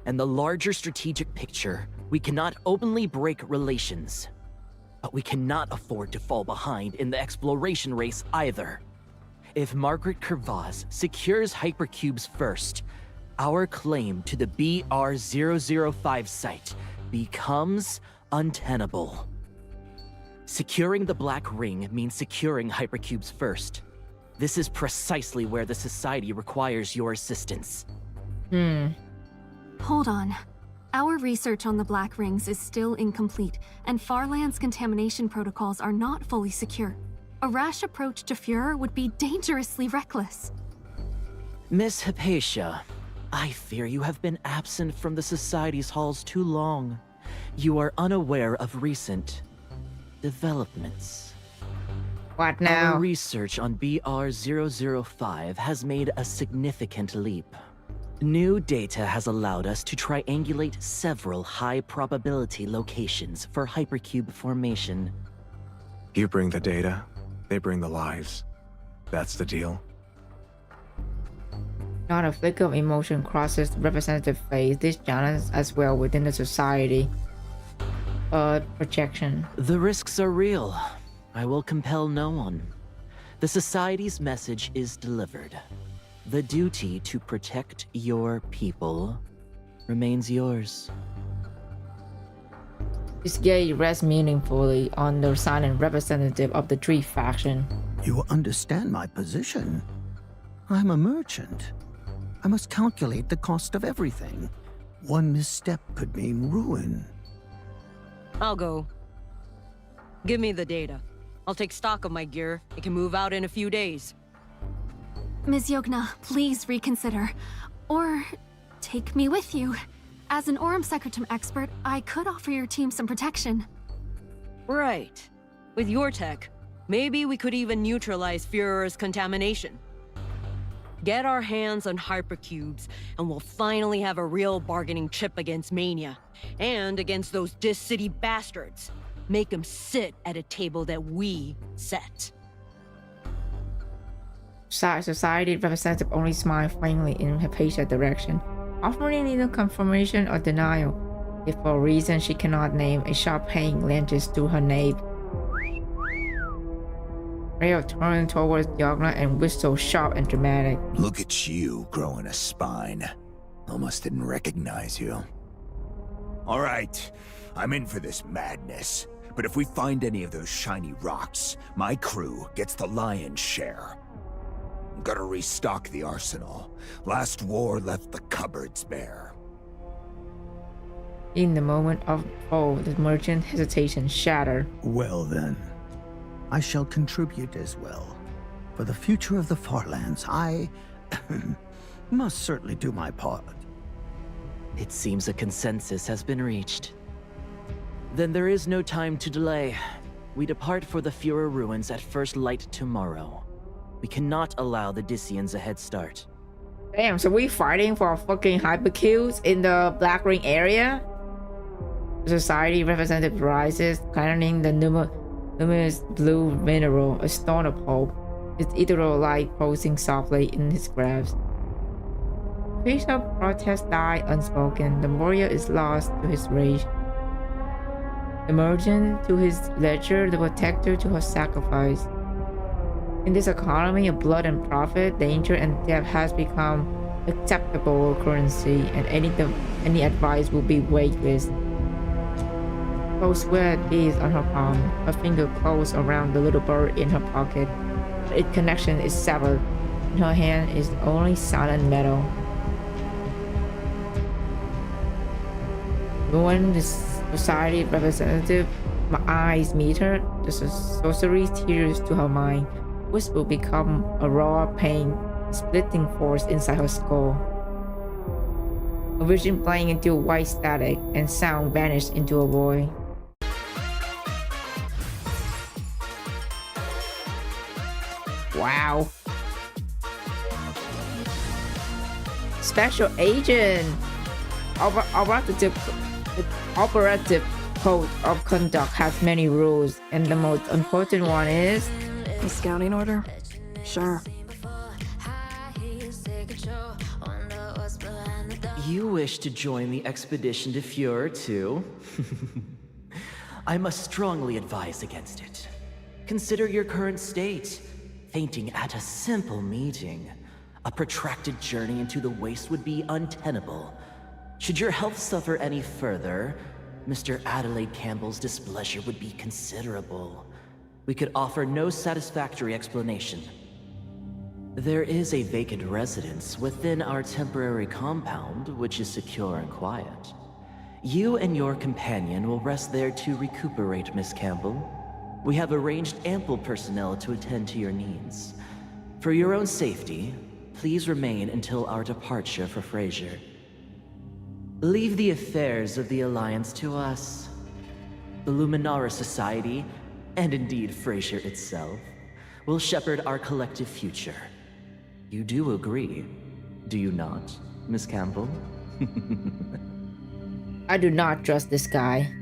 and the larger strategic picture, we cannot openly break relations. But we cannot afford to fall behind in the exploration race either. If Margaret Kervaz secures hypercubes first, our claim to the BR-005 site becomes untenable. Securing the Black Ring means securing hypercubes first. This is precisely where the Society requires your assistance. Hold on. Our research on the Black Rings is still incomplete, and Farland's contamination protocols are not fully secure. A rash approach to Führer would be dangerously reckless. Miss Hypatia, I fear you have been absent from the Society's halls too long. You are unaware of recent developments. What now? Our research on BR-005 has made a significant leap. New data has allowed us to triangulate several high-probability locations for hypercube formation. You bring the data, they bring the lives. That's the deal. Not a flicker of emotion crosses the representative face. This challenge as well within the Society. Projection. The risks are real. I will compel no one. The Society's message is delivered. The duty to protect your people remains yours. His gaze rests meaningfully on the silent representative of the Tree faction. You understand my position. I'm a merchant. I must calculate the cost of everything. One misstep could mean ruin. I'll go. Give me the data. I'll take stock of my gear. It can move out in a few days. Ms. Yogna, please reconsider. Or take me with you. As an Aurum Secretum expert, I could offer your team some protection. Right. With your tech, maybe we could even neutralize Führer's contamination. Get our hands on hypercubes, and we'll finally have a real bargaining chip against Mania. And against those Dis City bastards. Make them sit at a table that we set. Society representative only smiled faintly in her patient's direction, offering neither confirmation or denial. If for a reason she cannot name, a sharp pain lunges through her nape. Rayo turned towards Yagna and whistled sharp and dramatic. Look at you, growing a spine. Almost didn't recognize you. All right, I'm in for this madness. But if we find any of those shiny rocks, my crew gets the lion's share. Gotta restock the arsenal. Last war left the cupboards bare. In the moment of fall, the merchant's hesitation shattered. Well then, I shall contribute as well. For the future of the Farlands, I must certainly do my part. It seems a consensus has been reached. Then there is no time to delay. We depart for the Fuhrer ruins at first light tomorrow. We cannot allow the Dissians a head start. Damn, so we fighting for fucking hypercubes in the Black Ring area? The society representative rises, clanging the luminous blue mineral, a stone of hope, its ethereal light pulsing softly in his grasp. Facial protest died unspoken. The warrior is lost to his rage. The merchant to his ledger, the protector to her sacrifice. In this economy of blood and profit, danger and death has become acceptable currency, and any advice will be weightless. Cold sweat beads on her palm, her finger closed around the little bird in her pocket. Its connection is severed. In her hand is only silent metal. When the society representative, my eyes meet her, the sorcery tears to her mind. Which will become a raw pain, splitting force inside her skull. A vision playing into white static, and sound vanished into a void. Wow. Special agent. Operative code of conduct has many rules, and the most important one is a scouting order? Sure. You wish to join the expedition to Fuhrer too? I must strongly advise against it. Consider your current state. Fainting at a simple meeting. A protracted journey into the waste would be untenable. Should your health suffer any further, Mr. Adelaide Campbell's displeasure would be considerable. We could offer no satisfactory explanation. There is a vacant residence within our temporary compound, which is secure and quiet. You and your companion will rest there to recuperate, Miss Campbell. We have arranged ample personnel to attend to your needs. For your own safety, please remain until our departure for Fraser. Leave the affairs of the Alliance to us. The Luminara Society, and indeed Fraser itself, will shepherd our collective future. You do agree, do you not, Miss Campbell? I do not trust this guy.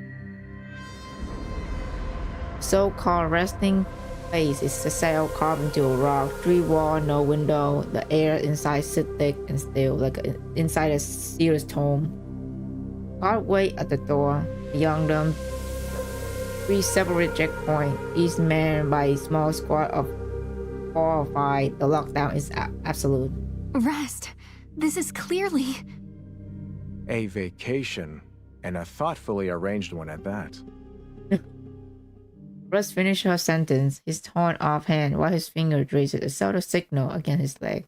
So-called resting place is a cell carved into a rock, 3 wall, no window. The air inside sits thick and still, like inside a sealed tomb. Guard wait at the door. Beyond them, 3 separate checkpoints, each manned by a small squad of 4 or 5. The lockdown is absolute. Rest. This is clearly a vacation, and a thoughtfully arranged one at that. Rest finished her sentence, his torn off hand, while his finger traces a subtle signal against his leg.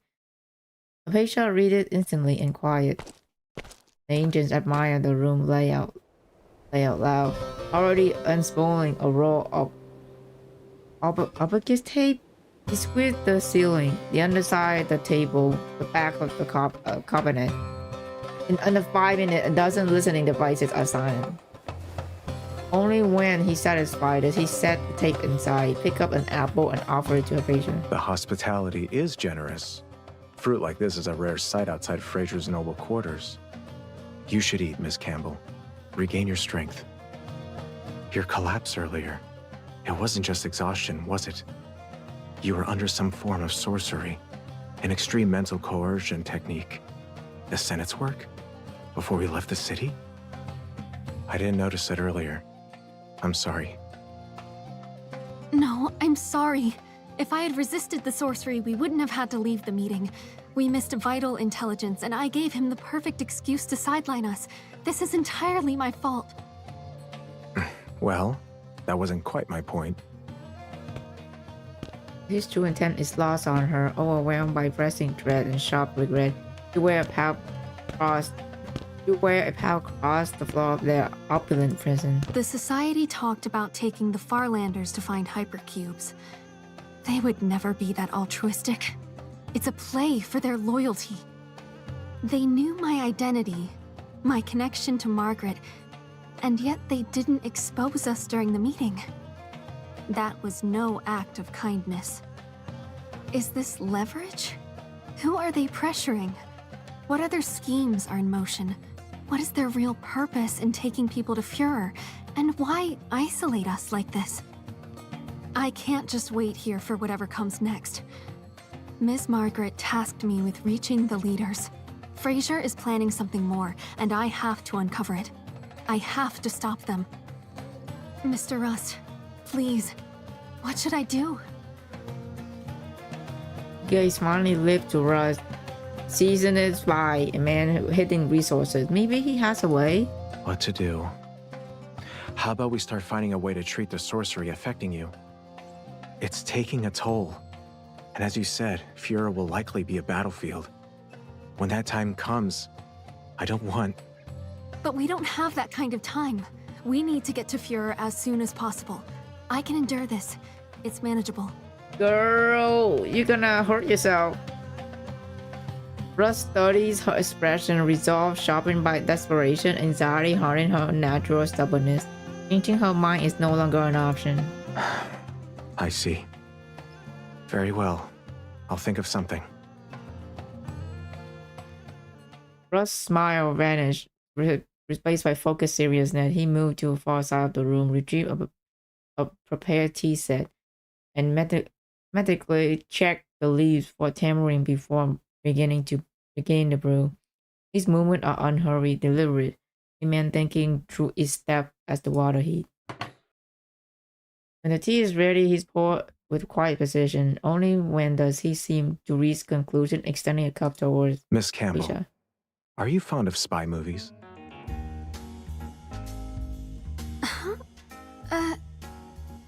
The patient read it instantly and quiet. The agents admire the room layout loud, already unspooling a roll of abacus tape. He squeezed the ceiling, the underside, the table, the back of the cabinet. In under 5 minutes, a dozen listening devices are silent. Only when he's satisfied does he set the tape inside, pick up an apple, and offer it to a patient. The hospitality is generous. Fruit like this is a rare sight outside Frazier's noble quarters. You should eat, Miss Campbell. Regain your strength. Your collapse earlier. It wasn't just exhaustion, was it? You were under some form of sorcery. An extreme mental coercion technique. The Senate's work? Before we left the city? I didn't notice it earlier. I'm sorry. No, I'm sorry. If I had resisted the sorcery, we wouldn't have had to leave the meeting. We missed vital intelligence, and I gave him the perfect excuse to sideline us. This is entirely my fault. Well, that wasn't quite my point. His true intent is lost on her, overwhelmed by pressing dread and sharp regret. You wear a path across the floor of their opulent prison. The Society talked about taking the Farlanders to find hypercubes. They would never be that altruistic. It's a play for their loyalty. They knew my identity, my connection to Margaret, and yet they didn't expose us during the meeting. That was no act of kindness. Is this leverage? Who are they pressuring? What other schemes are in motion? What is their real purpose in taking people to Führer? And why isolate us like this? I can't just wait here for whatever comes next. Ms. Margaret tasked me with reaching the leaders. Frazier is planning something more, and I have to uncover it. I have to stop them. Mr. Rust, please, what should I do? Gaze finally lived to Rust. Seasoned by a man hidden resources. Maybe he has a way? What to do? How about we start finding a way to treat the sorcery affecting you? It's taking a toll. And as you said, Führer will likely be a battlefield. When that time comes, I don't want... But we don't have that kind of time. We need to get to Führer as soon as possible. I can endure this. It's manageable. Girl, you're gonna hurt yourself. Rust studies her expression, resolve sharpened by desperation, anxiety hardening her natural stubbornness. Changing her mind is no longer an option. I see. Very well. I'll think of something. Rust's smile vanished, replaced by focused seriousness. He moved to the far side of the room, retrieved a prepared tea set, and methodically checked the leaves for tamarind before beginning the brew. His movements are unhurried, deliberate, a man thinking through each step as the water heats. When the tea is ready, he's poured with quiet precision. Only when does he seem to reach conclusion, extending a cup towards Miss Campbell, Alicia. Are you fond of spy movies?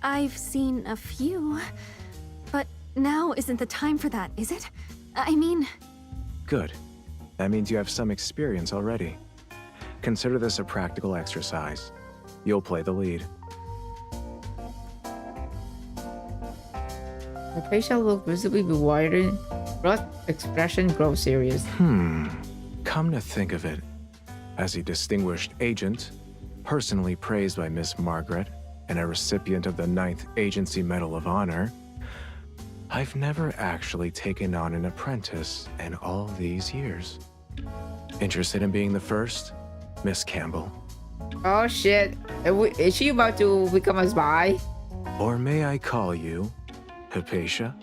I've seen a few, but now isn't the time for that, is it? I mean... Good. That means you have some experience already. Consider this a practical exercise. You'll play the lead. The facial look visibly bewildered. Rust's expression grows serious. Come to think of it, as a distinguished agent, personally praised by Miss Margaret, and a recipient of the 9th Agency Medal of Honor, I've never actually taken on an apprentice in all these years. Interested in being the first, Miss Campbell? Oh shit, is she about to become a spy? Or may I call you Hypatia?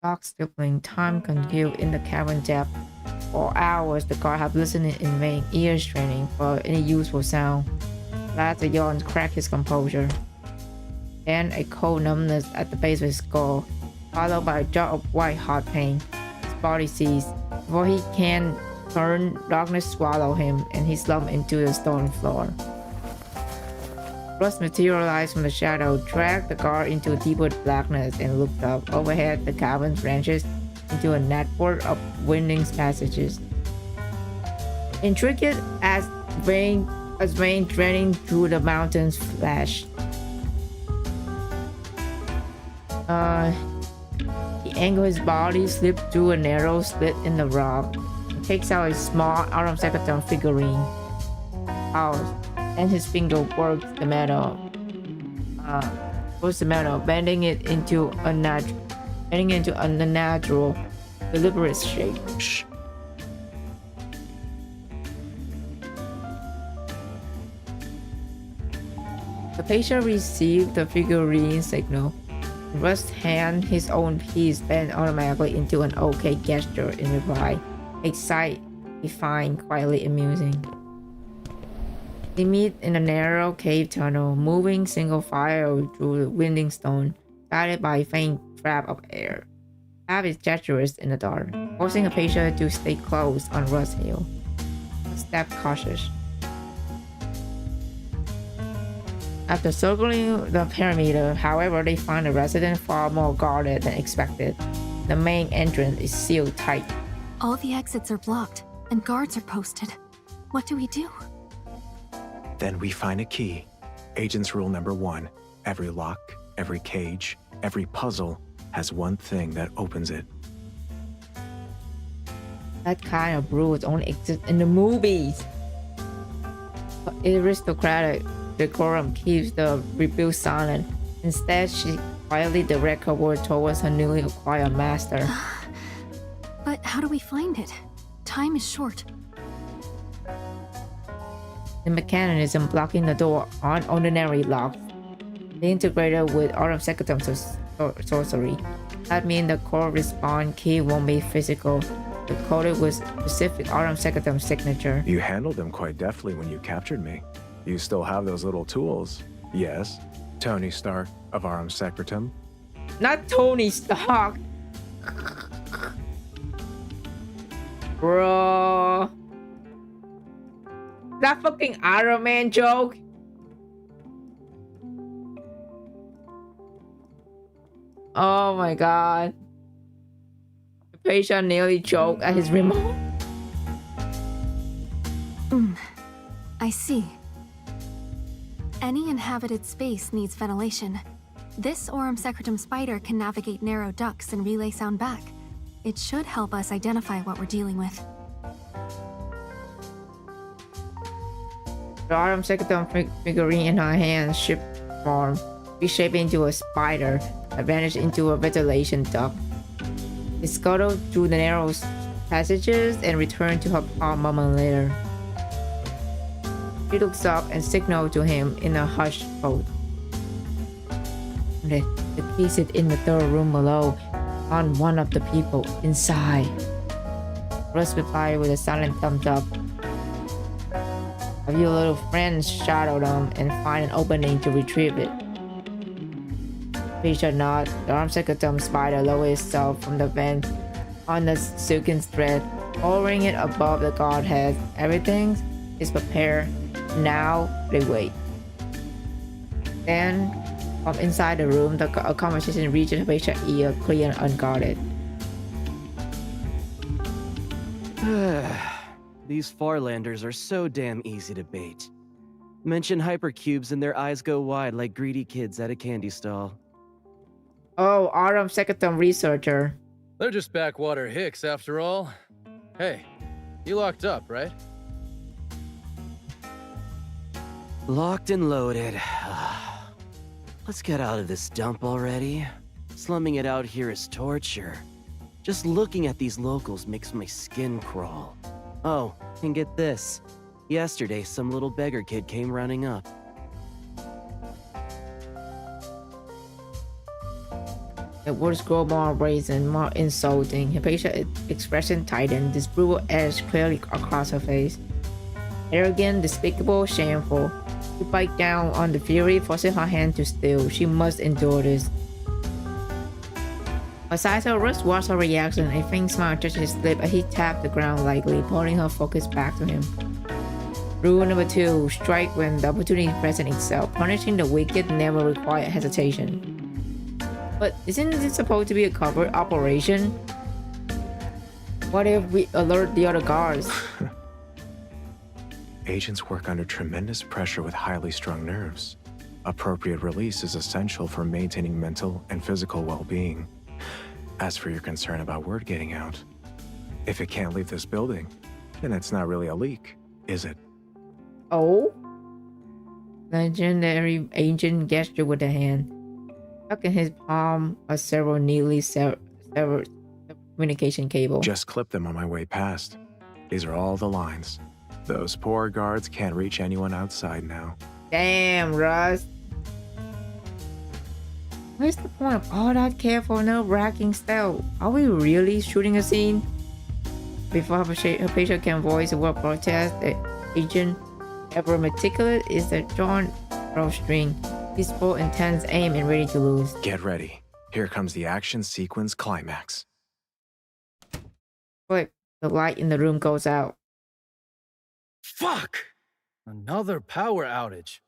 Clock stippling, time congealed in the cavern depth. For hours, the guard have listened in vain, ears straining for any useful sound. Last, a yawn cracked his composure. Then a cold numbness at the base of his skull, followed by a jar of white-hot pain. His body seized. Before he can turn, darkness swallowed him, and he slumped into the stone floor. Rust materialized from the shadow, dragged the guard into deeper blackness, and looked up. Overhead, the cavern branches into a network of winding passages. Intricate as vein draining through the mountain's flesh. He angled his body, slipped through a narrow slit in the rock, and takes out a small autumn figurine. Ours, and his finger worked the metal. What's the matter? Bending it into a unnatural, deliberate shape. Shh. The patient received the figurine signal. Russ hand his own piece bent automatically into an OK gesture in reply. A sight he find quietly amusing. They meet in a narrow cave tunnel, moving single file through the winding stone, guided by a faint drap of air. Ab is gesturous in the dark, forcing a patient to stay close on Russ' heel. Step cautious. After circling the perimeter, however, they find the resident far more guarded than expected. The main entrance is sealed tight. All the exits are blocked, and guards are posted. What do we do? Then we find a key. Agent's rule number 1. Every lock, every cage, every puzzle has one thing that opens it. That kind of rules only exist in the movies. But aristocratic decorum keeps the rebuild silent. Instead, she quietly directs her word towards her newly acquired master. But how do we find it? Time is short. The mechanism blocking the door aren't ordinary locks. They integrated with Autumn Secretum's sorcery. That means the core respawn key won't be physical, but coded with specific Autumn Secretum signature. You handled them quite deftly when you captured me. You still have those little tools. Yes, Tony Stark of Autumn Secretum. Not Tony Stark! Bro. That fucking Iron Man joke? Oh my god. The patient nearly choked at his remote. I see. Any inhabited space needs ventilation. This Aurum Secretum spider can navigate narrow ducts and relay sound back. It should help us identify what we're dealing with. The Autumn Secretum figurine in her hand shift form, reshaped into a spider that vanished into a ventilation duct. It scuttled through the narrow passages and returned to her palm a moment later. She looks up and signals to him in a hushed code. The key sits in the third room below, on one of the people inside. Russ replied with a silent thumbs up. Have your little friends shadow them and find an opening to retrieve it. Fisher nod. The Aurum Secretum spider lowers itself from the vent on the silken thread, hovering it above the guard head. Everything is prepared. Now they wait. Then, from inside the room, a conversation reaches the patient's ear, clear and unguarded. These Farlanders are so damn easy to bait. Mention hypercubes and their eyes go wide like greedy kids at a candy stall. Oh, Aurum Secretum researcher. They're just backwater hicks after all. Hey, you locked up, right? Locked and loaded. Let's get out of this dump already. Slumming it out here is torture. Just looking at these locals makes my skin crawl. Oh, and get this. Yesterday, some little beggar kid came running up. The words grow more brazen, more insulting. Her patient expression tightened, this brutal edge clearly across her face. Arrogant, despicable, shameful. She bite down on the fury, forcing her hand to still. She must endure this. Besides her, Russ watched her reaction. A faint smile touched his lip as he tapped the ground lightly, pulling her focus back to him. Rule number 2, strike when the opportunity presents itself. Punishing the wicked never requires hesitation. But isn't this supposed to be a covert operation? What if we alert the other guards? Agents work under tremendous pressure with highly strung nerves. Appropriate release is essential for maintaining mental and physical well-being. As for your concern about word getting out, if it can't leave this building, then it's not really a leak, is it? Oh? Legendary ancient gesture with a hand. Stuck in his palm are several neatly severed communication cable. Just clipped them on my way past. These are all the lines. Those poor guards can't reach anyone outside now. Damn, Russ. What's the point of all that careful, nerve-wracking stealth? Are we really shooting a scene? Before her patient can voice a word protest, the agent, ever meticulous, is the drawn drawstring. He's full intense aim and ready to lose. Get ready. Here comes the action sequence climax. Quick, the light in the room goes out. Fuck! Another power outage.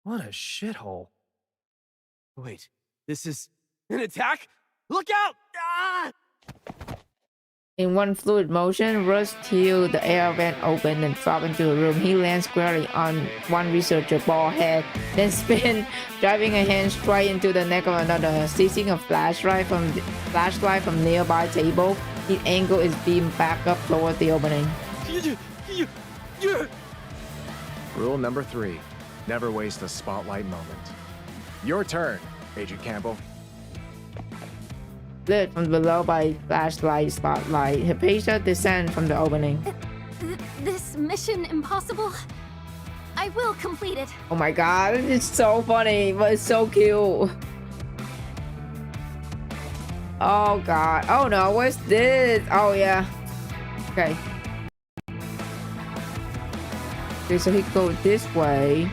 What a shithole. Wait, this is an attack? Look out! Ah! In one fluid motion, Russ tears the air vent open and drops into the room. He lands squarely on one researcher bald head, then spin, driving a hand straight into the neck of another. Seizing a flashlight from nearby table, his angle is beamed back up toward the opening. Rule number 3. Never waste a spotlight moment. Your turn, Agent Campbell. Lit from below by flashlight spotlight. Hypatia descends from the opening. This mission impossible? I will complete it. Oh my god, it's so funny, but it's so cute. Oh god. Oh no, what's this? Oh yeah. Okay. Okay, so he goes this way.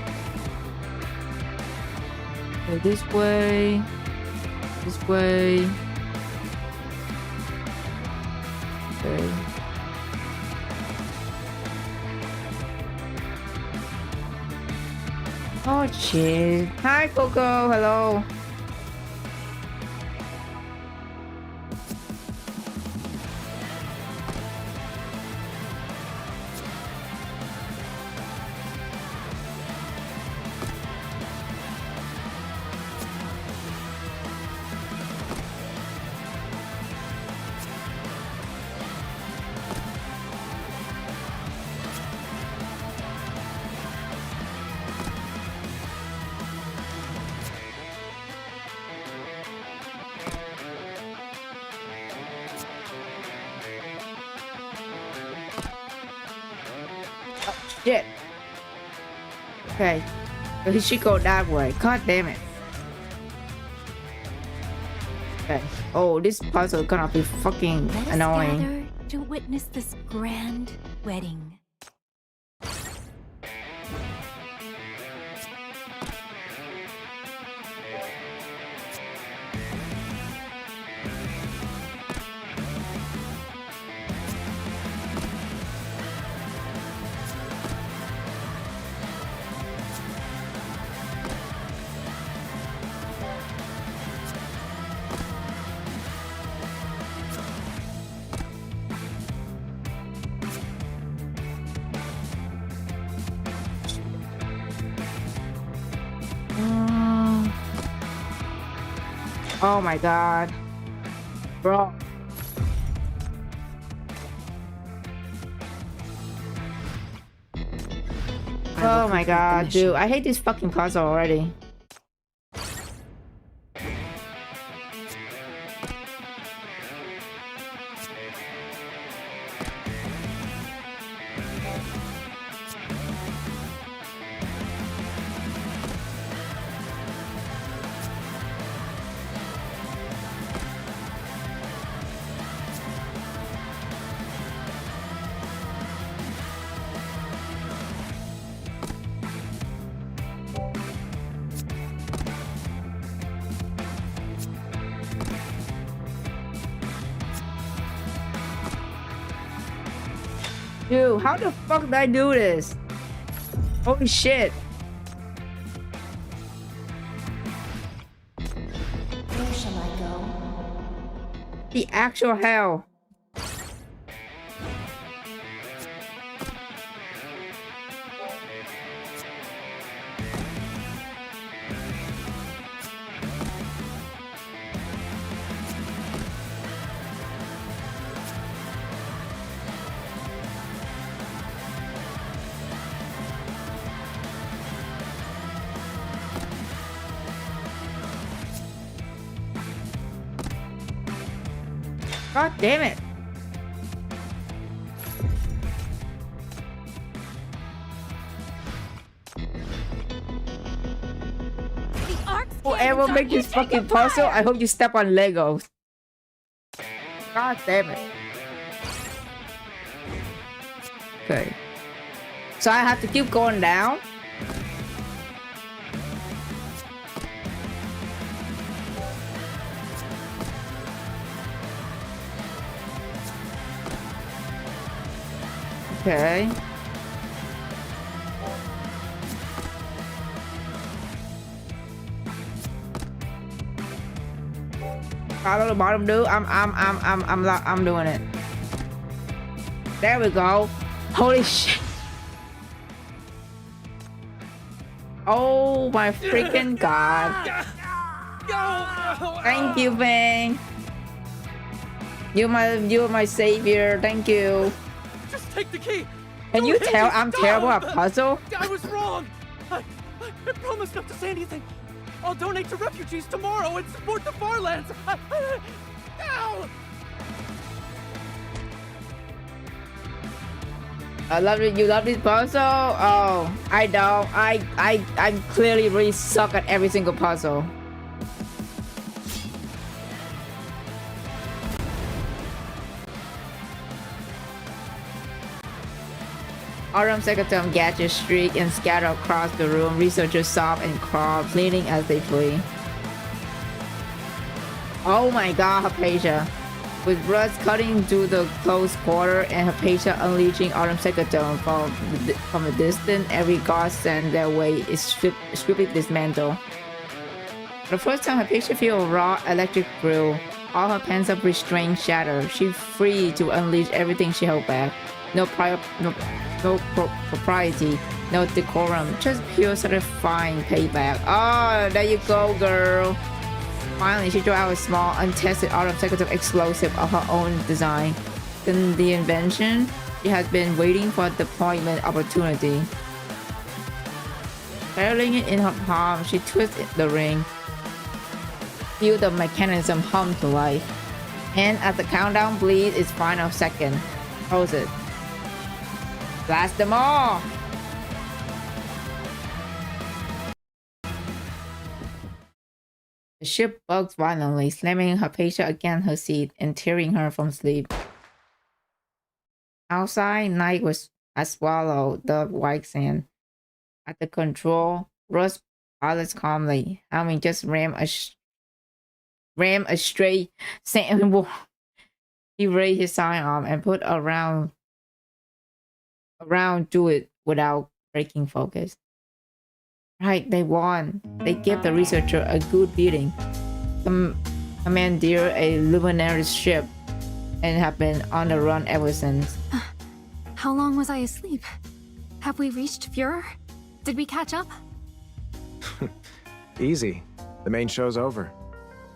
Go this way. This way. Okay. Oh shit. Hi Coco, hello. Shit. Okay. So he should go that way. God damn it. Okay. Oh, this puzzle is gonna be fucking Let us annoying. gather to witness this grand wedding. Oh my god. Bro. Oh my god, dude. I hate this fucking puzzle already. Dude, how the fuck did I do this? Holy shit. Where shall I go? The actual hell. God damn it. Whoever make this fucking puzzle, I hope you step on Legos. God damn it. Okay. So I have to keep going down. Okay. Follow the bottom, dude. I'm doing it. There we go. Holy shit. Oh my freaking god. Thank you, Bang. You're my savior. Thank you. Just take the key. Can you tell I'm terrible at puzzle? I was wrong. I promise not to say anything. I'll donate to refugees tomorrow and support the Farlands. Ow! I love it. You love this puzzle? Oh, I don't. I clearly really suck at every single puzzle. Autumn Secretary gadgets streak and scatter across the room. Researchers sob and crawl, pleading as they flee. Oh my god, Hypatia. With Rust cutting through the close quarter and Hypatia unleashing Autumn Secretary from a distance, every god sent their way is swiftly dismantled. For the first time, Hypatia feels a raw electric thrill. All her pent-up restraint shatter. She's free to unleash everything she held back. No propriety, no decorum, just pure satisfying payback. Oh, there you go, girl. Finally, she drew out a small, untested Autumn Secretary explosive of her own design. In the invention, she had been waiting for a deployment opportunity. Carrying it in her palm, she twisted the ring. Feel the mechanism hum to life. And as the countdown bleeds its final second, close it. Blast them all! The ship bugs violently, slamming Hypatia against her seat and tearing her from sleep. Outside, night has swallowed the white sand. At the control, Rust pilots calmly, having just rammed a stray sand wall. He raised his sidearm and put around to it without breaking focus. Right, they won. They gave the researcher a good beating. Commandeered a luminary ship and have been on the run ever since. How long was I asleep? Have we reached Führer? Did we catch up? Easy. The main show's over.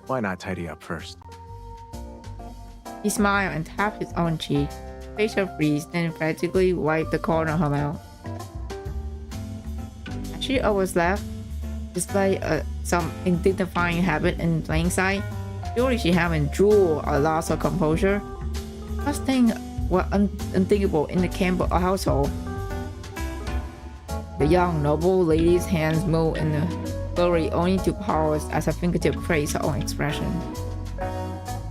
Why not tidy up first? He smiled and tapped his own cheek. Facial freeze, then practically wiped the corner of her mouth. She always left, display some identifying habit in plain sight. Surely she haven't drooled or lost her composure. Such things were unthinkable in the Campbell household. The young noble lady's hands moved in the flurry only to pause as her fingertip praised her own expression.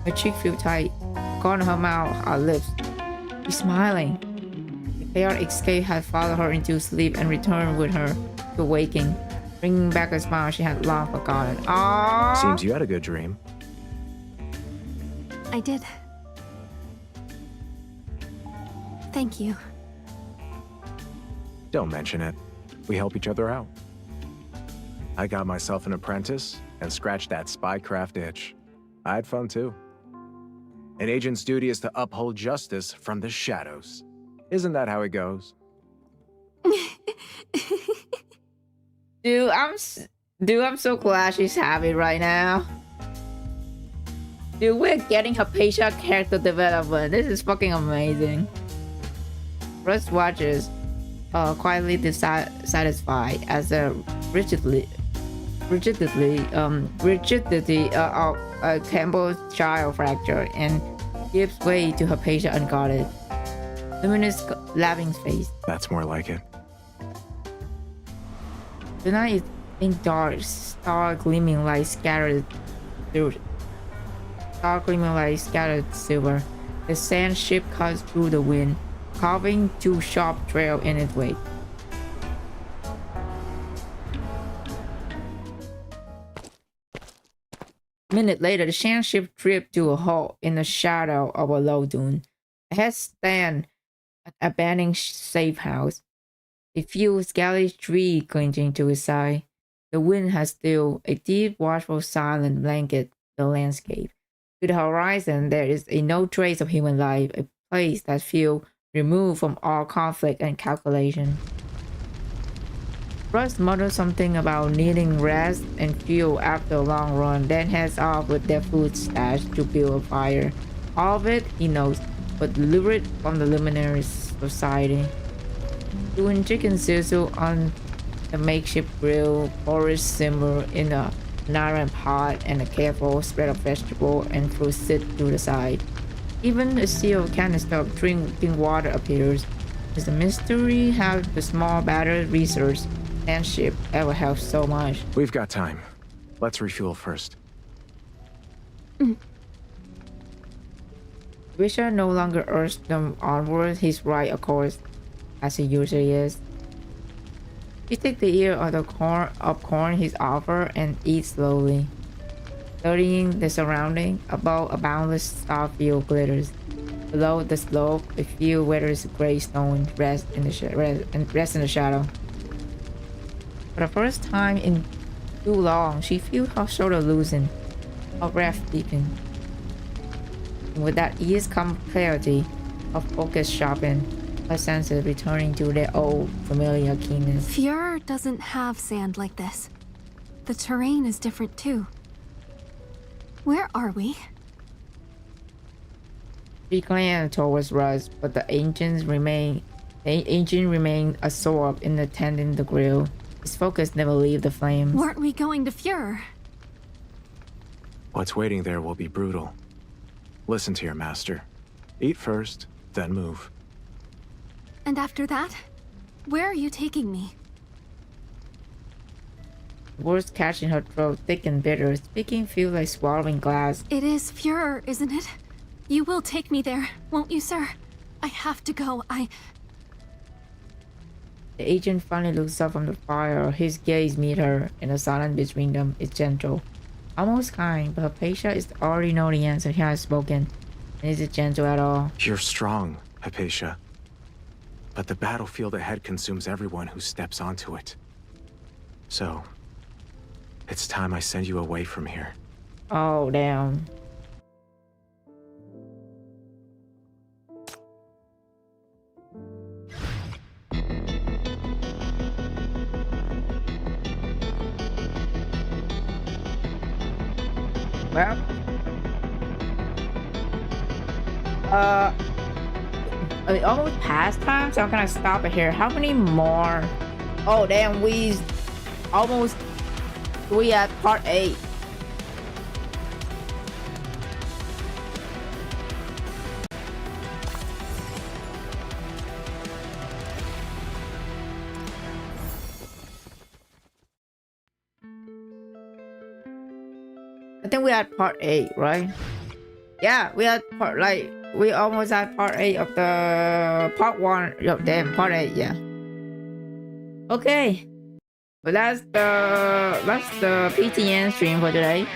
Her cheek felt tight, the corner of her mouth, her lips. She's smiling. The chaotic escape had followed her into sleep and returned with her to waking, bringing back a smile she had long forgotten. Aww. Seems you had a good dream. I did. Thank you. Don't mention it. We help each other out. I got myself an apprentice and scratched that spycraft itch. I had fun too. An agent's duty is to uphold justice from the shadows. Isn't that how it goes? Dude, I'm so glad she's happy right now. Dude, we're getting Hypatia character development. This is fucking amazing. Rust watches, quietly satisfied as the rigidity of Campbell's child fracture and gives way to Hypatia unguarded. Luminous laughing face. That's more like it. The night is in dark, star gleaming like scattered silver. The sand ship cuts through the wind, carving two sharp trails in its wake. A minute later, the sand ship dripped to a halt in the shadow of a low dune. Ahead stand an abandoned safe house. A few scaly trees clinging to its side. The wind has still a deep, watchful silence blanket the landscape. To the horizon, there is no trace of human life, a place that feels removed from all conflict and calculation. Russ mutters something about needing rest and fuel after a long run, then heads off with their food stash to build a fire. All of it, he knows, but deliberate from the luminary society. Doing chicken sizzle on the makeshift grill, porridge simmer in a iron pot, and a careful spread of vegetable and fruit sit to the side. Even a sealed canister of drinking water appears. It's a mystery how the small battered research and ship ever helps so much. We've got time. Let's refuel first. Richard no longer urged them onward. He's right, of course, as he usually is. He takes the ear of the corn he's offered and eats slowly, studying the surrounding. Above, a boundless starfield glitters. Below the slope, a few weathers gray stones rest in the shadow. For the first time in too long, she feels her shoulder loosen, her breath deepen. And with that ease comes clarity, her focus sharpened, her senses returning to their old familiar keenness. Fuhrer doesn't have sand like this. The terrain is different too. Where are we? She glanced towards Russ, but the agent remained absorbed in attending the grill. His focus never leaves the flames. Weren't we going to Fuhrer? What's waiting there will be brutal. Listen to your master. Eat first, then move. And after that? Where are you taking me? Words catching her throat, thick and bitter. Speaking feels like swallowing glass. It is Fuhrer, isn't it? You will take me there, won't you, sir? I have to go. The agent finally looks up from the fire. His gaze meets her, and the silence between them is gentle. Almost kind, but Hypatia is already know the answer. He has spoken. And is it gentle at all? You're strong, Hypatia. But the battlefield ahead consumes everyone who steps onto it. So, it's time I send you away from here. Oh, damn. Well, it's almost past time, so I'm gonna stop it here. How many more? Oh damn, we at part 8. I think we at part 8, right? Yeah, we at we almost at part 8 of the part 1. Oh, damn, part 8, yeah. Okay, but that's the PTN stream for today.